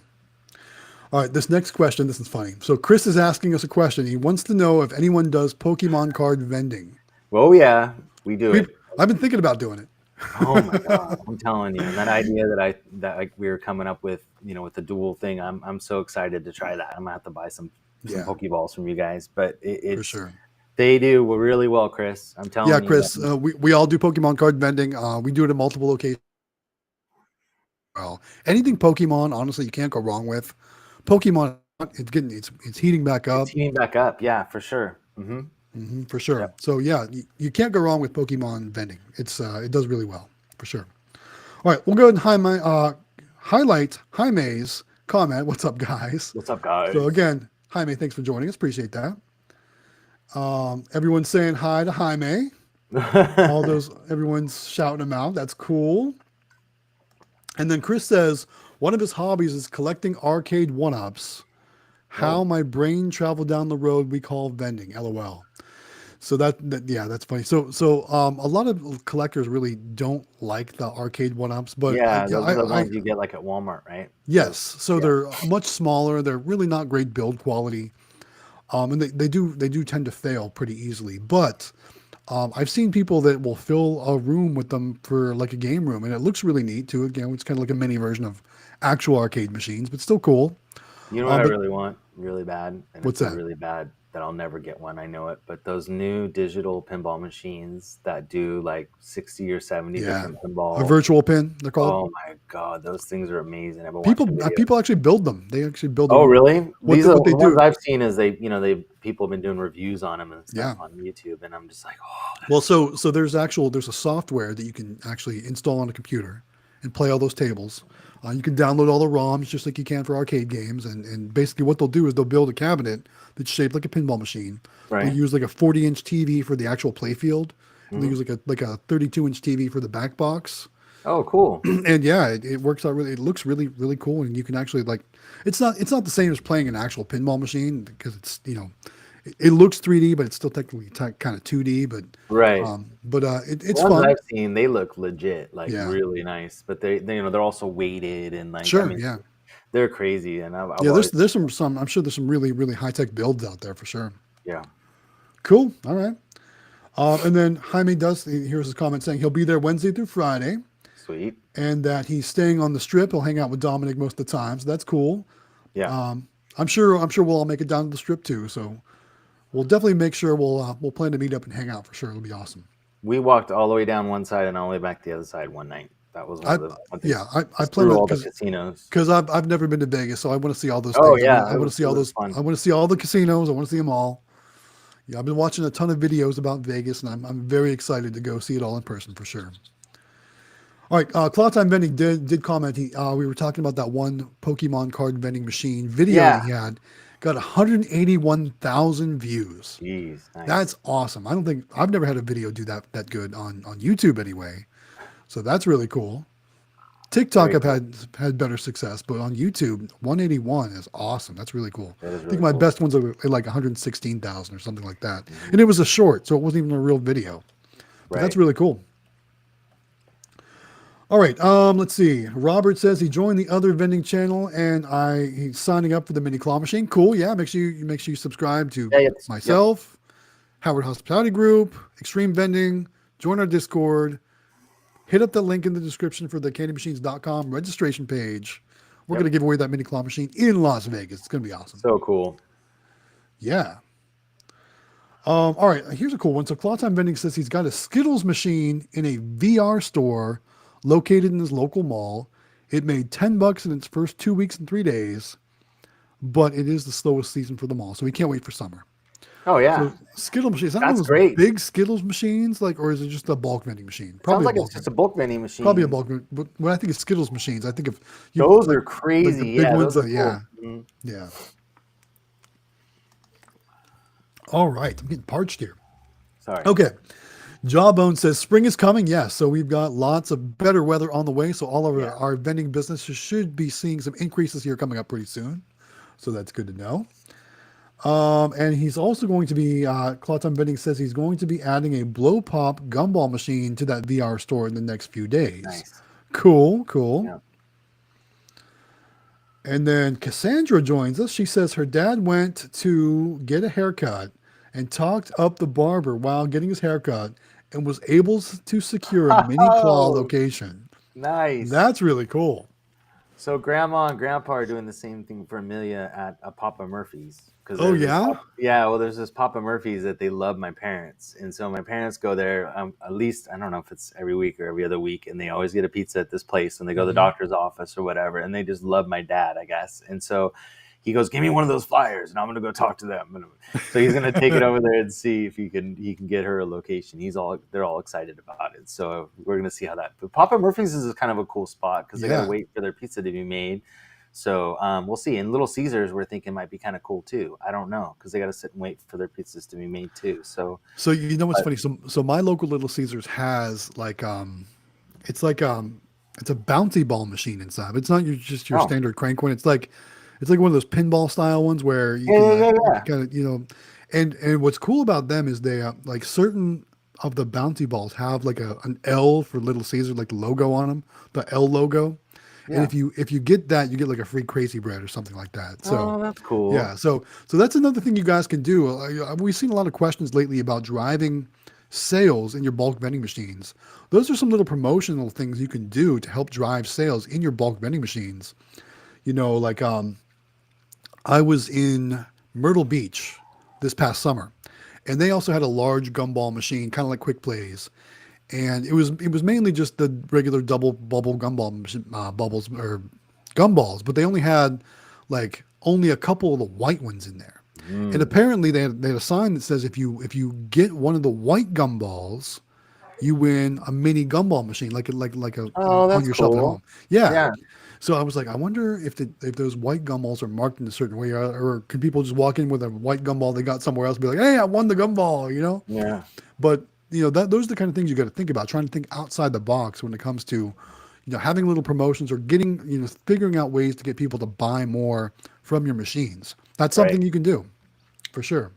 All right, this next question, this is funny. So Chris is asking us a question. He wants to know if anyone does Pokemon card vending. Well, yeah, we do it. I've been thinking about doing it. Oh my god, I'm telling you, and that idea that we were coming up with, with the dual thing, I'm so excited to try that. I'm gonna have to buy some Pokeballs from you guys, but it's for sure. They do really well, Chris. I'm telling you. Yeah, Chris, we all do Pokemon card vending. We do it at multiple locations. Well, anything Pokemon, honestly, you can't go wrong with. Pokemon, it's heating back up. It's heating back up, yeah, for sure. For sure. Yep. So yeah, you can't go wrong with Pokemon vending. It does really well for sure. All right, we'll go ahead and highlight Jaime's comment. What's up, guys? What's up, guys? So again, Jaime, thanks for joining us. Appreciate that. Everyone's saying hi to Jaime. Everyone's shouting him out. That's cool. And then Chris says one of his hobbies is collecting arcade one-ups. How my brain traveled down the road we call vending. LOL. So that's funny. So a lot of collectors really don't like the arcade one-ups, but those are the ones you get like at Walmart, right? Yes. So they're much smaller. They're really not great build quality, and they do tend to fail pretty easily. But I've seen people that will fill a room with them for like a game room, and it looks really neat too. Again, it's kind of like a mini version of actual arcade machines, but still cool. You know what I really want really bad? And what's that? Really bad that I'll never get one. I know it, but those new digital pinball machines that do like 60 or 70 different pinballs. A virtual pin, they're called. Oh my god, those things are amazing. People actually build them. They actually build them. Oh really? These are the ones I've seen is people have been doing reviews on them and stuff on YouTube, and I'm just like, Well, so there's a software that you can actually install on a computer and play all those tables. You can download all the ROMs just like you can for arcade games, and basically what they'll do is they'll build a cabinet that's shaped like a pinball machine. Right. They use like a 40-inch TV for the actual play field. And they use like a 32-inch TV for the back box. Oh, cool. And yeah, it works out really. It looks really, really cool, and you can actually it's not the same as playing an actual pinball machine because it's it looks 3D, but it's still technically kind of 2D. But right. It's the ones fun. I've seen, they look legit, really nice. But they're also weighted and they're crazy. And there's some. I'm sure there's some really, really high tech builds out there for sure. Yeah. Cool. All right. And then Jaime here's his comment saying he'll be there Wednesday through Friday, Sweet. and that he's staying on the strip. He'll hang out with Dominic most of the time, so that's cool. Yeah. I'm sure we'll all make it down to the strip too. So we'll definitely make sure we'll plan to meet up and hang out for sure. It'll be awesome. We walked all the way down one side and all the way back the other side one night. That was one of the one thing. I plan through on all the casinos. because I've never been to Vegas, so I want to see all those Oh things. yeah, I want to see all those. fun. I want to see all the casinos. I want to see them all. Yeah, I've been watching a ton of videos about Vegas, and I'm very excited to go see it all in person for sure. All right, Cloud Time Vending did comment. We were talking about that one Pokemon card vending machine video that he had. Got 181,000 views. Jeez, nice. That's awesome. I've never had a video do that good on YouTube anyway. So that's really cool. TikTok I've had better success, but on YouTube, 181 is awesome. That's really cool. That is really I think my cool. best ones are like 116,000 or something like that. And it was a short, so it wasn't even a real video. But that's really cool. All right, let's see. Robert says he joined the other vending channel, and he's signing up for the mini claw machine. Cool, yeah. Make sure you subscribe to myself, Howard Hospitality Group, Xtreme Vending. Join our Discord. Hit up the link in the description for the candymachines.com registration page. We're going to give away that mini claw machine in Las Vegas. It's going to be awesome. So cool. Yeah. All right, here's a cool one. So Claw Time Vending says he's got a Skittles machine in a VR store located in his local mall. It made $10 in its first 2 weeks and 3 days, but it is the slowest season for the mall, so we can't wait for summer. Oh yeah, so Skittles machine. Is that that's one of those great. Big Skittles machines, or is it just a bulk vending machine? Sounds like it's just a bulk vending machine. Probably a bulk. But when I think of Skittles machines, I think of those are crazy. The big ones. Those are cool. Yeah. All right, I'm getting parched here. Sorry. Okay. Jawbone says spring is coming. Yes, so we've got lots of better weather on the way. So all of our vending businesses should be seeing some increases here coming up pretty soon. So that's good to know. And he's also going to be, Claw Time Vending says he's going to be adding a blow pop gumball machine to that VR store in the next few days. Nice. Cool. Yeah. And then Cassandra joins us. She says her dad went to get a haircut and talked up the barber while getting his haircut and was able to secure a mini claw location. Nice. That's really cool. So Grandma and Grandpa are doing the same thing for Amelia at a Papa Murphy's. Oh yeah? Well, there's this Papa Murphy's that they love my parents. And so my parents go there at least, I don't know if it's every week or every other week, and they always get a pizza at this place when they go to the doctor's office or whatever, and they just love my dad, I guess. And so he goes, give me one of those flyers, and I'm going to go talk to them. So he's going to take it over there and see if he can get her a location. They're all excited about it. So we're going to see how that. But Papa Murphy's is kind of a cool spot because they got to wait for their pizza to be made. So we'll see. And Little Caesars, we're thinking might be kind of cool too. I don't know because they got to sit and wait for their pizzas to be made too. So you know what's funny? So my local Little Caesars has it's a bouncy ball machine inside. It's not just your standard crank one. It's like one of those pinball style ones where you can kind of, and what's cool about them is they like certain of the bouncy balls have like an L for Little Caesar, like the logo on them, the L logo. Yeah. And if you get that, you get like a free Crazy Bread or something like that. So that's cool. Yeah. So that's another thing you guys can do. We've seen a lot of questions lately about driving sales in your bulk vending machines. Those are some little promotional things you can do to help drive sales in your bulk vending machines. I was in Myrtle Beach this past summer, and they also had a large gumball machine, kind of like Quick Plays. And it was mainly just the regular double bubble bubbles or gumballs, but they only had only a couple of the white ones in there. And apparently they had a sign that says if you get one of the white gumballs, you win a mini gumball machine, like on your shelf at home. Yeah. So I was like, I wonder if those white gumballs are marked in a certain way, or can people just walk in with a white gumball they got somewhere else and be like, hey, I won the gumball, Yeah. But those are the kind of things you got to think about, trying to think outside the box when it comes to, having little promotions or getting, figuring out ways to get people to buy more from your machines. That's something you can do for sure.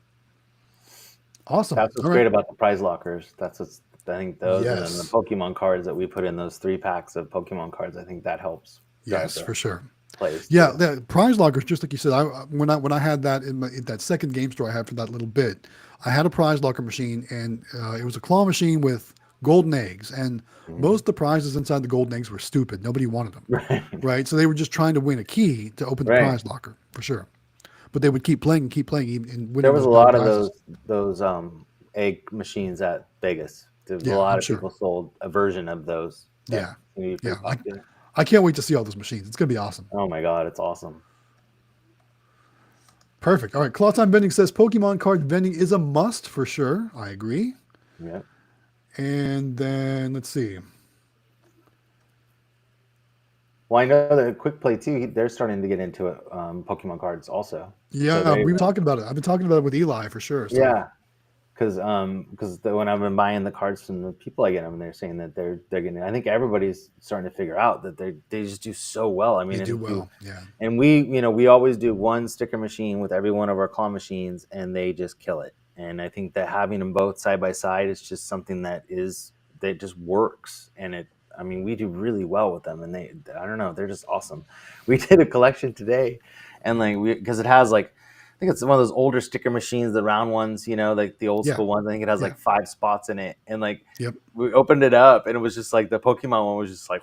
Awesome. That's what's great about the prize lockers. That's what's, I think those and then the Pokemon cards that we put in, those 3 packs of Pokemon cards, I think that helps. Yes, for sure. Place. Yeah, the prize lockers, just like you said, when I had that in that second game store I had for that little bit, I had a prize locker machine, and it was a claw machine with golden eggs, and most of the prizes inside the golden eggs were stupid. Nobody wanted them, Right. right? So they were just trying to win a key to open the Right. prize locker for sure. But they would keep playing, even and There winning was those a better lot of prizes. those egg machines at Vegas. There was a Yeah, lot I'm of sure. people sold a version of those that Yeah, can be yeah. pretty popular. I can't wait to see all those machines. It's gonna be awesome. Oh my god, it's awesome. Perfect. All right. Claw Time Vending says Pokemon card vending is a must for sure. I agree. Yeah. And then let's see. Well, I know that Quick Play too. They're starting to get into it. Pokemon cards also. So Yeah, they, we've been talking about it. I've been talking about it with Eli for sure. So yeah, because when I've been buying the cards from the people I get them, they're saying that they're getting. I think everybody's starting to figure out that they just do so well. I they mean, do well. Yeah. and we always do one sticker machine with every one of our claw machines, and they just kill it. And I think that having them both side by side is just something that just works, and it. I mean, we do really well with them, and I don't know, they're just awesome. We did a collection today, and because it has like, I think it's one of those older sticker machines, the round ones, like the old Yeah. school ones. I think it has Yeah. like 5 spots in it, and like Yep. we opened it up, and it was just like the Pokemon one was just like,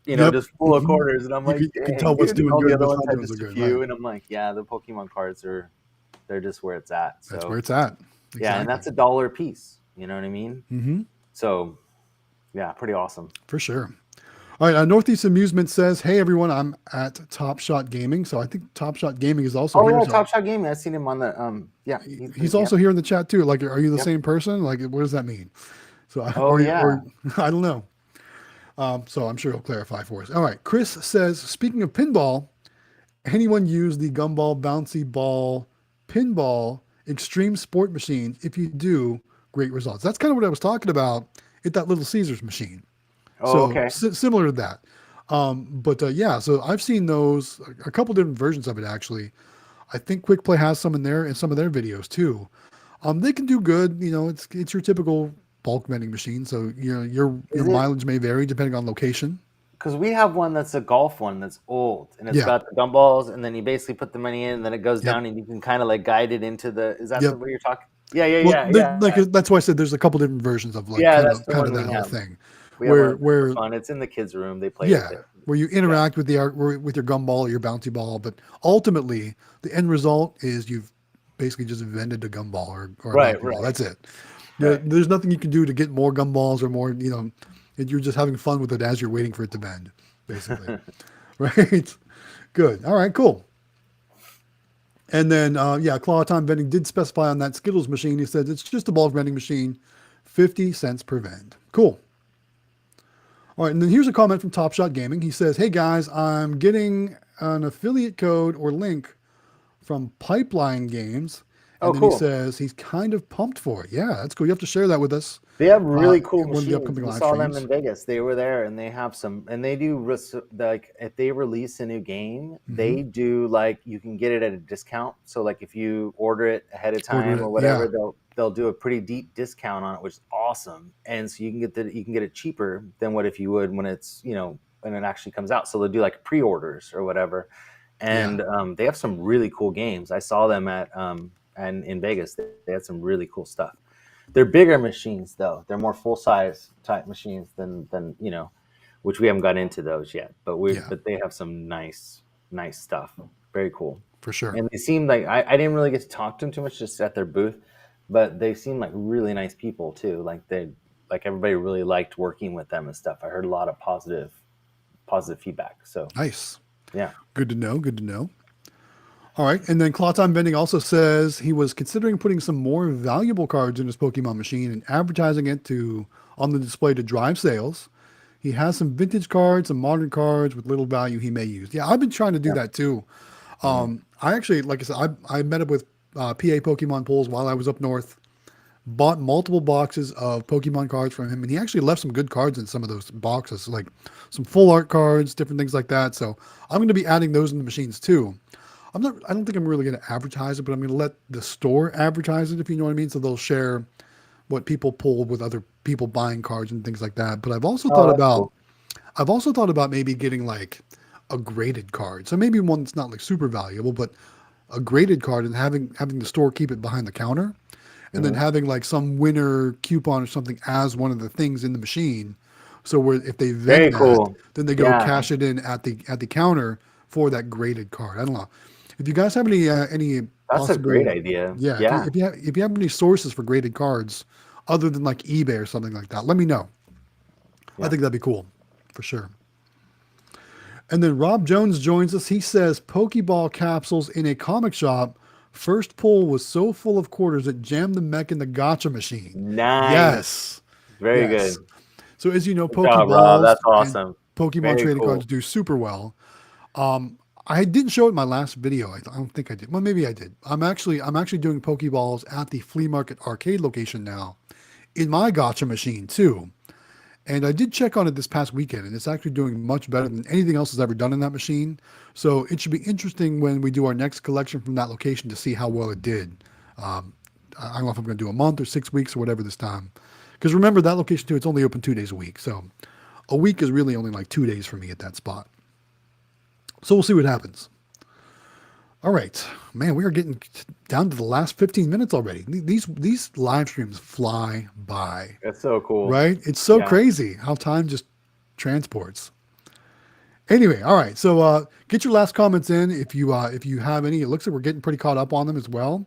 Yep. just full of Mhm. quarters, and I'm You like, can dang, tell what's dude. And doing all good the and other what's ones not had doing so just a good. few, Right. and I'm like, yeah, the Pokemon cards they're just where it's at. So That's where it's at. Exactly. yeah, and that's $1 a piece. You know what I mean? Mm-hmm. So yeah, pretty awesome. For sure. All right. Northeast Amusement says, "Hey everyone, I'm at Top Shot Gaming." So I think Top Shot Gaming is also Oh here. yeah, So Top Shot Gaming. I've seen him on the yeah. he's also here in the chat too. Like, are you the Yep. same person? Like, what does that mean? So, Oh yeah. or I don't know. So I'm sure he'll clarify for us. All right. Chris says, speaking of pinball, anyone use the Gumball Bouncy Ball Pinball Extreme Sport machines? If you do, great results. That's kind of what I was talking about at that Little Caesars machine. Oh, So okay. similar to that. But yeah, so I've seen those, a couple different versions of it actually. I think Quick Play has some in there and some of their videos too. They can do good. It's your typical bulk vending machine. So your Is it mileage may vary depending on location. because we have one that's a golf one that's old, and it's Yeah. got the gumballs, and then you basically put the money in, and then it goes Yep. down, and you can kind of like guide it into the. Is that Yep. what you're talking? Yeah, yeah, Well, yeah. like that's why I said there's a couple different versions of like Yeah, kind that's of the kind one of we that whole have. thing, We have one where that's super fun. It's in the kids' room. They play yeah, with it. where you interact with with your gumball or your bouncy ball, but ultimately the end result is you've basically just vended a gumball or a Right, bouncy ball. right. That's it. Right. There's nothing you can do to get more gumballs or more. You're just having fun with it as you're waiting for it to bend, basically. Right. Good. All right. Cool. And then, yeah, Claw Time Vending did specify on that Skittles machine. He said it's just a bulk vending machine, 50 cents per vend. Cool. All right, and then here's a comment from Top Shot Gaming. He says, "Hey guys, I'm getting an affiliate code or link from Pipeline Games." And Oh, then cool. he says he's kind of pumped for it. Yeah, that's cool. You have to share that with us. They have really cool in one of the machines. upcoming We live saw them streams. in Vegas. They were there, and they have some. And they do like if they release a new game, they do like you can get it at a discount. So like if you order it ahead of time or whatever, yeah. they'll do a pretty deep discount on it, which is awesome. And so you can get it cheaper than what if you would when it's when it actually comes out. So they'll do like pre-orders or whatever, and they have some really cool games. I saw them at and in Vegas. They had some really cool stuff. They're bigger machines though. They're more full size type machines than which we haven't got into those yet. But but they have some nice stuff. Very cool. For sure. And they seem like I didn't really get to talk to them too much just at their booth, but they seem like really nice people too. Like everybody really liked working with them and stuff. I heard a lot of positive feedback. So nice. Yeah. Good to know. Good to know. All right. And then Claw Time Vending also says he was considering putting some more valuable cards in his Pokemon machine and advertising it on the display to drive sales. He has some vintage cards, some modern cards with little value he may use. Yeah, I've been trying to do that too. I actually, like I said, I met up with PA Pokemon Pools while I was up north, bought multiple boxes of Pokemon cards from him, and he actually left some good cards in some of those boxes, like some full art cards, different things like that. So I'm going to be adding those in the machines too. I don't think I'm really going to advertise it, but I'm going to let the store advertise it, if you know what I mean. So they'll share what people pull with other people buying cards and things like that. But I've also thought about maybe getting like a graded card. So maybe one that's not like super valuable, but a graded card and having the store keep it behind the counter. and then having like some winner coupon or something as one of the things in the machine. So where if they Very vend that, cool. then they go Yeah. cash it in at the counter for that graded card. I don't know. If you guys have any That's a possible, great idea. yeah, Yeah. if you have any sources for graded cards other than like eBay or something like that, let me know. I Yeah. think that'd be cool for sure. And then Rob Jones joins us. He says Pokeball capsules in a comic shop. First pull was so full of quarters it jammed the mech in the gotcha machine. Nice. Yes. Very Yes. good. So as you know, Good job, Rob. Pokeballs That's and awesome. Pokemon Very trading cool. cards do super well. I didn't show it in my last video. I don't think I did. Well, maybe I did. I'm actually doing Pokeballs at the flea market arcade location now in my gotcha machine too. And I did check on it this past weekend, and it's actually doing much better than anything else has ever done in that machine. So it should be interesting when we do our next collection from that location to see how well it did. I don't know if I'm going to do a month or 6 weeks or whatever this time. Because remember, that location too, it's only open 2 days a week. So a week is really only like 2 days for me at that spot. So we'll see what happens. All right, man, we are getting down to the last 15 minutes already. These live streams fly by. That's so cool. Right? It's so Yeah. crazy how time just transports. Anyway, all right. So get your last comments in if you have any. It looks like we're getting pretty caught up on them as well.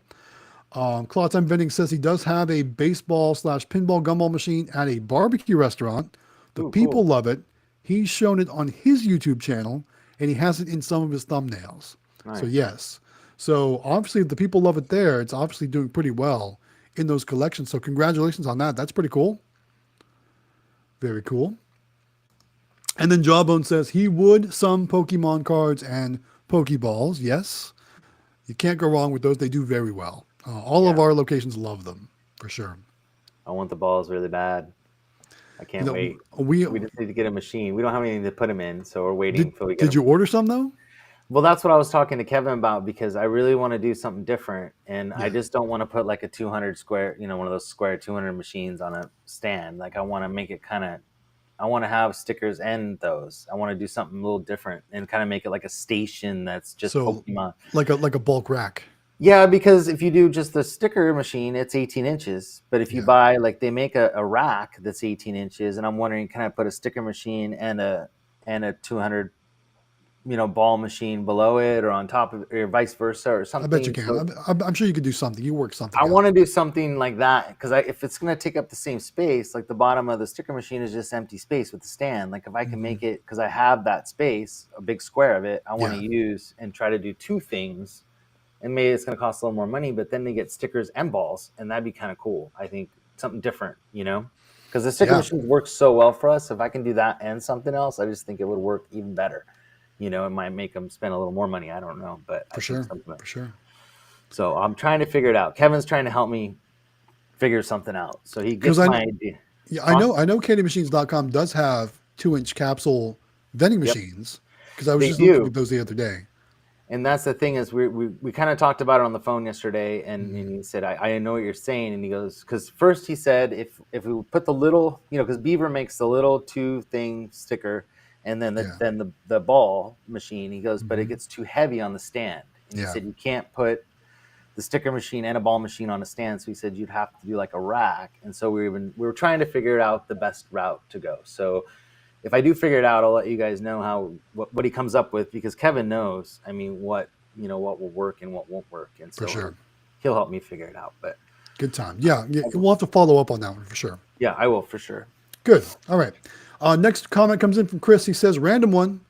Claude Time Vending says he does have a baseball/pinball gumball machine at a barbecue restaurant. The Ooh, people cool. love it. He's shown it on his YouTube channel, and he has it in some of his thumbnails. So Nice. yes. So obviously, if the people love it there, it's obviously doing pretty well in those collections. So congratulations on that. That's pretty cool. Very cool. And then Jawbone says he would some Pokemon cards and Pokeballs. Yes. You can't go wrong with those. They do very well. All of Yeah. our locations love them for sure. I want the balls really bad. I can't You know, wait. we We just need to get a machine. We don't have anything to put them in, so we're waiting until we get did you order some though? Well, that's what I was talking to Kevin about because I really want to do something different, and I Yeah. just don't want to put like a 200 square, one of those square 200 machines on a stand. Like I want to make it I want to have stickers and those. I want to do something a little different and kind of make it like a station that's just So Pokemon. like a bulk rack. Yeah, because if you do just the sticker machine, it's 18 inches. But if you Yeah. buy, like they make a rack that's 18 inches, and I'm wondering, can I put a sticker machine and a 200 ball machine below it or on top of it or vice versa or I something. bet you can. So I'm sure you could do something. You work something I out. want to do something like that because if it's going to take up the same space, like the bottom of the sticker machine is just empty space with the stand. Like if I can make it, because I have that space, a big square of it, I want to use and try to do two things. And maybe it's going to cost a little more money, but then they get stickers and balls, and that'd be kind of cool. I think something different, because the sticker machines work so well for us. If I can do that and something else, I just think it would work even better. It might make them spend a little more money. I don't know, but For sure. So I'm trying to figure it out. Kevin's trying to help me figure something out. So he gets my idea. Yeah, I know CandyMachines.com does have 2-inch capsule vending machines because I was just looking at those the other day. And that's the thing is we kind of talked about it on the phone yesterday, and he said, I know what you're saying. And he goes, because first he said, if we put the little, because Beaver makes the little 2-thing sticker, and then the ball machine, he goes, but it gets too heavy on the stand. And he said, you can't put the sticker machine and a ball machine on a stand. So he said, you'd have to do like a rack. And so we were trying to figure out the best route to go. So if I do figure it out, I'll let you guys know what he comes up with, because Kevin knows, what will work and what won't work. And so For sure. He'll help me figure it out, but good time. Yeah. We'll have to follow up on that one for sure. Yeah, I will for sure. Good. All right. Next comment comes in from Chris. He says, random one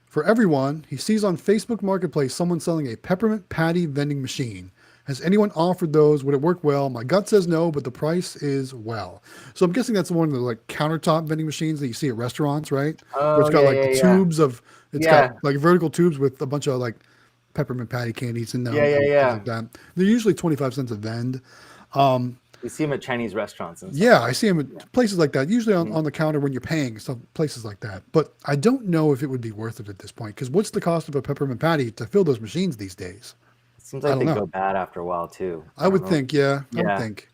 for everyone. He sees on Facebook Marketplace someone selling a peppermint patty vending machine. Has anyone offered those? Would it work well? My gut says no, but the price is well. So I'm guessing that's one of the like countertop vending machines that you see at restaurants, right? Where it's got tubes of, got like vertical tubes with a bunch of like peppermint patty candies in them. Yeah. Like that. They're usually 25 cents a vend. We see them at Chinese restaurants and stuff. Yeah, I see them at places like that, usually on the counter when you're paying, some places like that. But I don't know if it would be worth it at this point, because what's the cost of a peppermint patty to fill those machines these days? It seems like they go bad after a while too. I would think, I would think.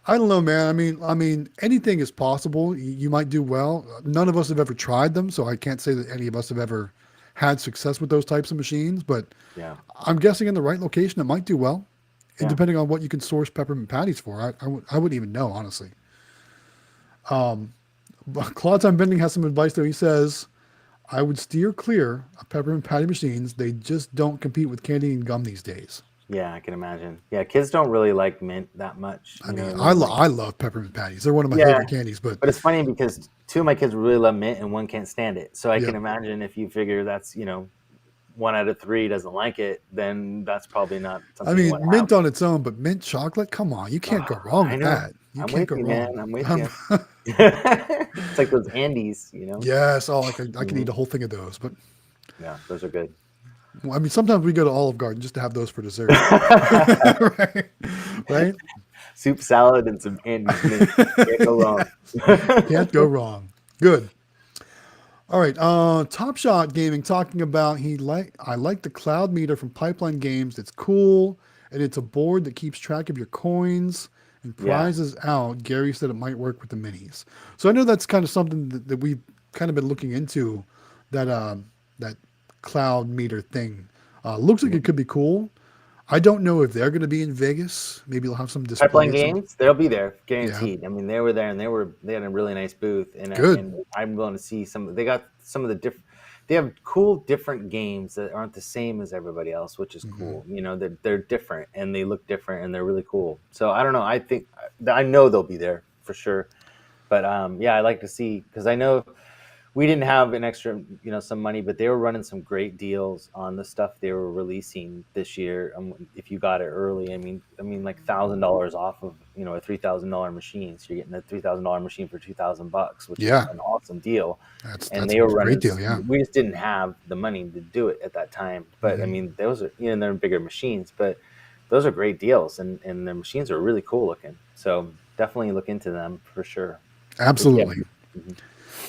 I don't know, man. I mean, anything is possible. You might do well. None of us have ever tried them, so I can't say that any of us have ever had success with those types of machines. But I'm guessing in the right location, it might do well. And depending on what you can source peppermint patties for, I wouldn't even know, honestly. But Claude Time Vending has some advice though. He says, I would steer clear of peppermint patty machines. They just don't compete with candy and gum these days. Yeah, I can imagine. Yeah, kids don't really like mint that much. I mean, I love peppermint patties. They're one of my favorite candies. But it's funny because 2 of my kids really love mint and one can't stand it. So I can imagine if you figure that's 1 out of 3 doesn't like it, then that's probably not something. I mean, mint on its own, but mint chocolate, come on, you can't go wrong with that. You can't go wrong. Man. I'm with you. It's like those Andes, Yes, I can eat a whole thing of those, but yeah, those are good. Well, I mean, sometimes we go to Olive Garden just to have those for dessert, right? Soup, salad, and some Andes mint. Can't go wrong. Can't go wrong. Good. All right. Top Shot Gaming talking about I like the cloud meter from Pipeline Games. It's cool, and it's a board that keeps track of your coins and prizes out. Gary said it might work with the minis. So I know that's kind of something that we've kind of been looking into. That cloud meter thing looks like it could be cool. I don't know if they're going to be in Vegas. Maybe they'll have some display. Pipeline Games, they'll be there, guaranteed. Yeah. I mean, they were there, and they had a really nice booth. And I'm going to see some. They got some of the different. They have cool, different games that aren't the same as everybody else, which is cool. They're different and they look different and they're really cool. So I don't know. I know they'll be there for sure. But I like to see, because I know we didn't have an extra, some money, but they were running some great deals on the stuff they were releasing this year. If you got it early, I mean, like $1,000 off of, a $3,000 machine. So you're getting a $3,000 machine for $2,000, which is an awesome deal. That's they were running, great deal. Yeah. We just didn't have the money to do it at that time. But I mean, those are, they're bigger machines, but those are great deals, and the machines are really cool looking. So definitely look into them for sure. Absolutely.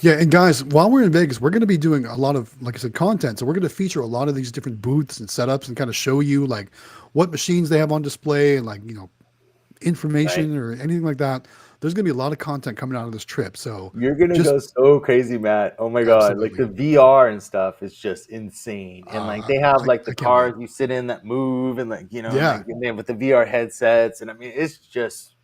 Yeah, and guys, while we're in Vegas, we're going to be doing a lot of, like I said, content. So we're going to feature a lot of these different booths and setups and kind of show you like what machines they have on display and like, information or anything like that. There's going to be a lot of content coming out of this trip. So you're going to go so crazy, Matt. Oh my God. Absolutely. Like the VR and stuff is just insane. And like they have like the cars you sit in that move and like, with the VR headsets. And I mean, it's just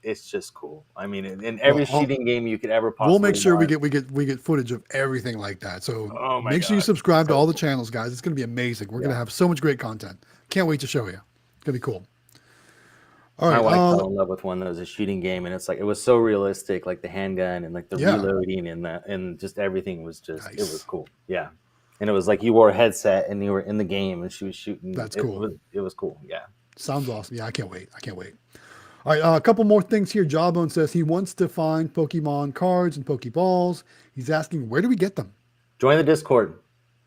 cool. I mean, in every shooting game you could ever possibly We'll make sure want. we get footage of everything like that. So make sure you subscribe to all the channels, guys. It's going to be amazing. We're going to have so much great content. Can't wait to show you. It's going to be cool. All right. My wife fell in love with one that was a shooting game, and it's like it was so realistic, like the handgun and like the reloading and just everything was just It was cool. Yeah. And it was like you wore a headset and you were in the game and she was shooting. That's cool. It was cool. Yeah. Sounds awesome. Yeah, I can't wait. All right, a couple more things here. Jawbone says he wants to find Pokemon cards and Pokeballs. He's asking, where do we get them? Join the Discord.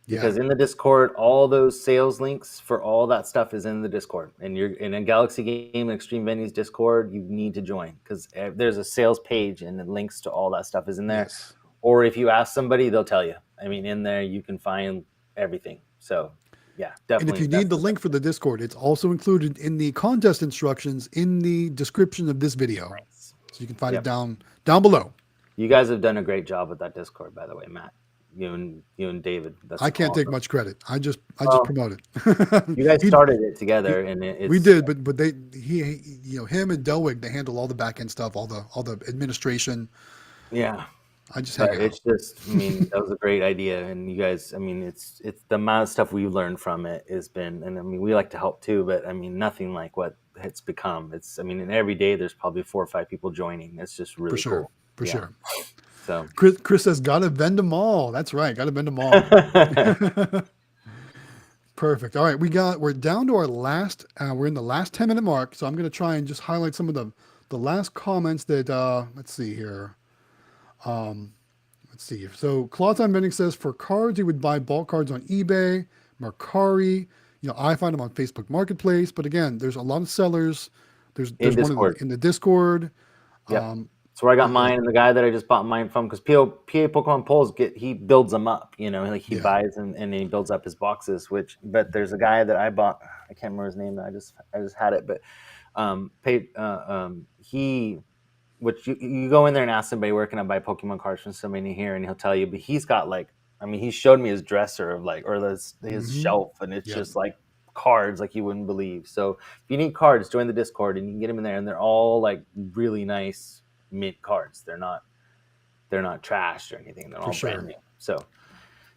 Because in the Discord, all those sales links for all that stuff is in the Discord. And you're in a Galaxy Game and Xtreme Vending's Discord, you need to join because there's a sales page and the links to all that stuff is in there. Yes. Or if you ask somebody, they'll tell you. I mean, in there you can find everything. So yeah, definitely. And if you need the link for the Discord, it's also included in the contest instructions in the description of this video. Nice. So you can find it down below. You guys have done a great job with that Discord, by the way, Matt. You and David. I can't take much credit. I just promote it. You guys started it together, and we did, but him and Delwig, they handle all the back end stuff, all the administration. Yeah. I just hang out. It's just, I mean, that was a great idea, and you guys, I mean, it's the amount of stuff we've learned from it has been, and I mean, we like to help too, but I mean, nothing like what it's become. It's, I mean, and every day there's probably 4 or 5 people joining. It's just really cool. For sure. So Chris says, gotta vend them all. That's right, gotta vend them all. Perfect. All right, we're down to our last. We're in the last 10-minute mark, so I'm going to try and just highlight some of the last comments that. Let's see here. Let's see. So Claude Time Vending says for cards, he would buy bulk cards on eBay, Mercari. I find them on Facebook Marketplace, but again, there's a lot of sellers. There's one in the Discord. Yeah. That's where I got mine, and the guy that I just bought mine from, because PA Pokemon Polls he builds them up, like he buys and he builds up his boxes. But there's a guy that I bought, I can't remember his name. I just had it, but you go in there and ask somebody, where can I buy Pokemon cards from somebody here, and he'll tell you. But he's got he showed me his dresser of his shelf, and it's just like cards like you wouldn't believe. So if you need cards, join the Discord and you can get them in there, and they're all like really nice mint cards. They're not trashed or anything. They're all brand new. So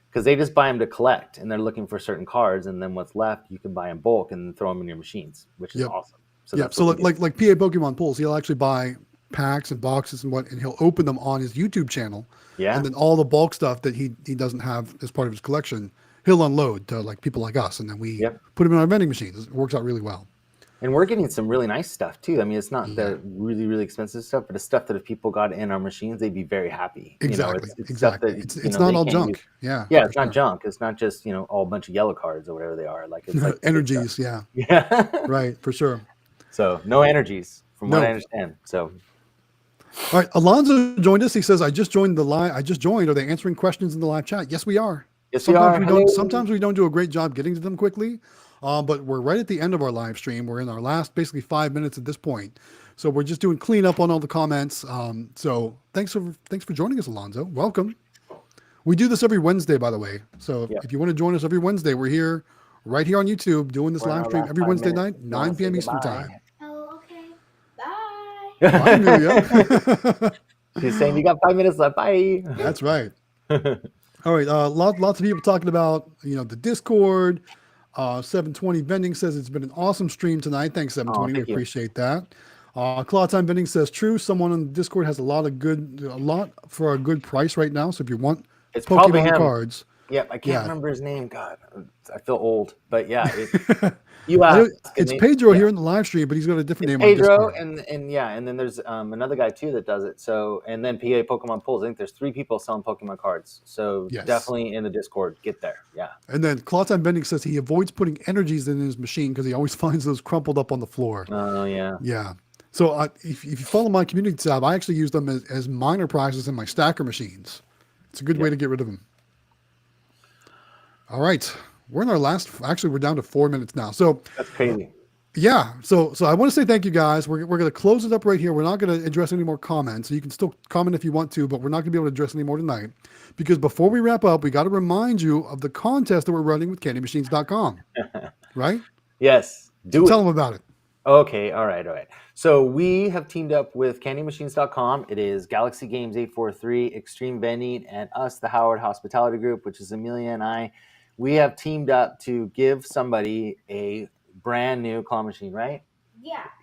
because they just buy them to collect, and they're looking for certain cards, and then what's left you can buy in bulk and throw them in your machines, which is awesome. So yeah, so like PA Pokemon Pulls, he'll actually buy packs and boxes and he'll open them on his YouTube channel. Yeah. And then all the bulk stuff that he doesn't have as part of his collection, he'll unload to like people like us, and then we put them in our vending machines. It works out really well. And we're getting some really nice stuff too. I mean, it's not the really, really expensive stuff, but it's stuff that if people got in our machines, they'd be very happy. Exactly. It's exactly. That, it's not all junk. Yeah. Yeah. It's not junk. It's not just, all a bunch of yellow cards or whatever they are. Like it's like energies. Yeah. Yeah. Right. For sure. So no energies from what I understand. So. All right. Alonzo joined us. He says, I just joined the live. Are they answering questions in the live chat? Yes, we are. Yes, Sometimes we don't do a great job getting to them quickly. But we're right at the end of our live stream. We're in our last basically 5 minutes at this point. So we're just doing cleanup on all the comments. So thanks for joining us, Alonzo. Welcome. We do this every Wednesday, by the way. So if you want to join us every Wednesday, we're here right here on YouTube doing this live stream every Wednesday night, 9 p.m. Eastern time. Oh, okay. Bye. Bye, Amelia. She's saying you got 5 minutes left. Bye. That's right. All right. Lots of people talking about, the Discord. 720 Vending says it's been an awesome stream tonight. Thanks, 720. We appreciate that. Claw Time Vending says true. Someone on the Discord has a lot for a good price right now. So if you want Pokemon cards. Yeah, I can't remember his name. God, I feel old. But yeah, you asked. It's Pedro here in the live stream, but he's got a different name. Pedro, on Discord. and then there's another guy too that does it. So and then PA Pokemon Pulls. I think there's 3 people selling Pokemon cards. So definitely in the Discord, get there. Yeah. And then Claw Time Vending says he avoids putting energies in his machine because he always finds those crumpled up on the floor. Oh yeah. Yeah. So if you follow my community tab, I actually use them as minor prizes in my stacker machines. It's a good way to get rid of them. All right. We're in our we're down to 4 minutes now. So that's crazy. Yeah. So I want to say thank you guys. We're going to close it up right here. We're not going to address any more comments. You can still comment if you want to, but we're not going to be able to address any more tonight because before we wrap up, we got to remind you of the contest that we're running with candymachines.com, right? Yes. Tell them about it. Okay. All right. So we have teamed up with candymachines.com. It is Galaxy Games 843, Xtreme Vending, and us, the Howard Hospitality Group, which is Amelia and I. We have teamed up to give somebody a brand new claw machine, right?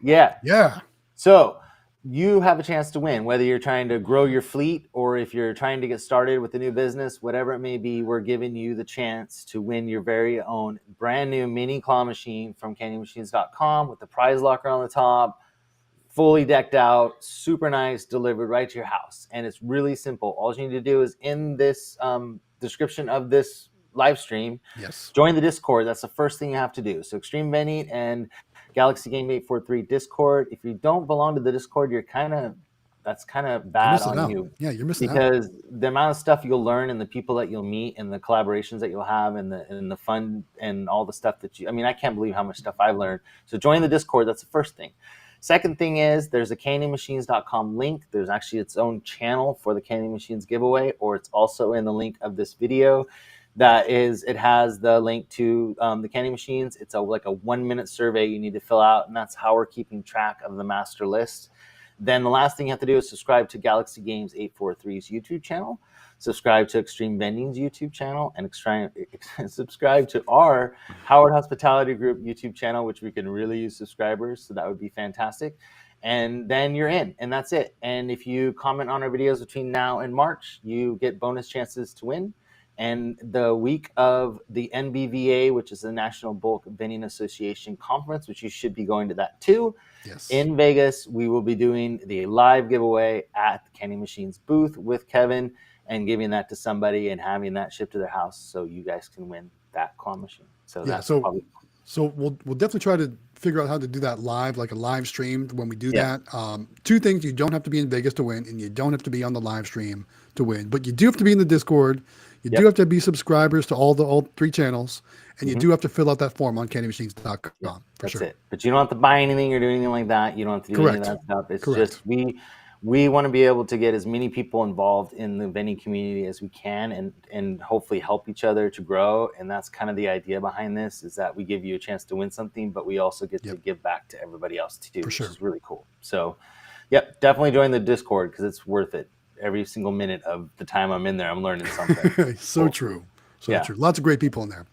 Yeah. So you have a chance to win, whether you're trying to grow your fleet or if you're trying to get started with a new business, whatever it may be, we're giving you the chance to win your very own brand new mini claw machine from candymachines.com with the prize locker on the top, fully decked out, super nice, delivered right to your house. And it's really simple. All you need to do is in this description of this live stream, join the Discord. That's the first thing you have to do. So Xtreme Vending and Galaxy Game 843 Discord. If you don't belong to the Discord, that's kind of bad on you. Yeah, you're missing because the amount of stuff you'll learn and the people that you'll meet and the collaborations that you'll have and the fun and all the stuff that I can't believe how much stuff I've learned. So join the Discord. That's the first thing. Second thing is there's a candymachines.com link. There's actually its own channel for the Candy Machines giveaway, or it's also in the link of this video. It has the link to the Candy Machines. It's like a 1-minute survey you need to fill out, and that's how we're keeping track of the master list. Then the last thing you have to do is subscribe to Galaxy Games 843's YouTube channel, subscribe to Xtreme Vending's YouTube channel, and subscribe to our Howard Hospitality Group YouTube channel, which we can really use subscribers, so that would be fantastic. And then you're in, and that's it. And if you comment on our videos between now and March, you get bonus chances to win. And the week of the NBVA, which is the National Bulk Vending Association Conference, which you should be going to that too, in Vegas, we will be doing the live giveaway at the Candy Machines booth with Kevin and giving that to somebody and having that shipped to their house so you guys can win that claw machine. So So we'll definitely try to figure out how to do that live, like a live stream when we do that. 2 things: you don't have to be in Vegas to win, and you don't have to be on the live stream to win. But you do have to be in the Discord. You do have to be subscribers to all 3 channels, and you do have to fill out that form on candymachines.com. That's it. But you don't have to buy anything or do anything like that. You don't have to do any of that stuff. It's just we we want to be able to get as many people involved in the vending community as we can, and hopefully help each other to grow. And that's kind of the idea behind this, is that we give you a chance to win something, but we also get to give back to everybody else too, which is really cool. So yep, definitely join the Discord, because it's worth it. Every single minute of the time I'm in there, I'm learning something. So true. True. Lots of great people in there.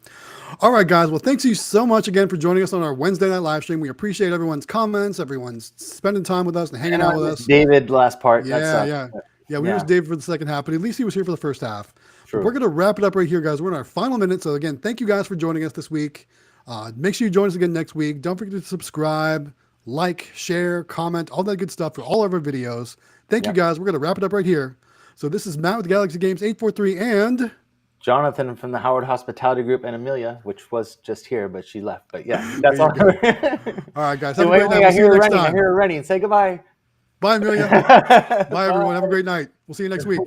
All right, guys. Well, thanks you so much again for joining us on our Wednesday night live stream. We appreciate everyone's comments, everyone's spending time with us and hanging out with us. David, last part. Yeah. We missed David for the second half, but at least he was here for the first half. But we're going to wrap it up right here, guys. We're in our final minute. So again, thank you guys for joining us this week. Make sure you join us again next week. Don't forget to subscribe, like, share, comment, all that good stuff for all of our videos. Thank you, guys. We're going to wrap it up right here. So this is Matt with Galaxy Games 843 and Jonathan from the Howard Hospitality Group, and Amelia, which was just here, but she left. But yeah, that's all. All right, guys. Have a great night. I hear her running. Say goodbye. Bye, Amelia. Bye, everyone. Have a great night. We'll see you next week.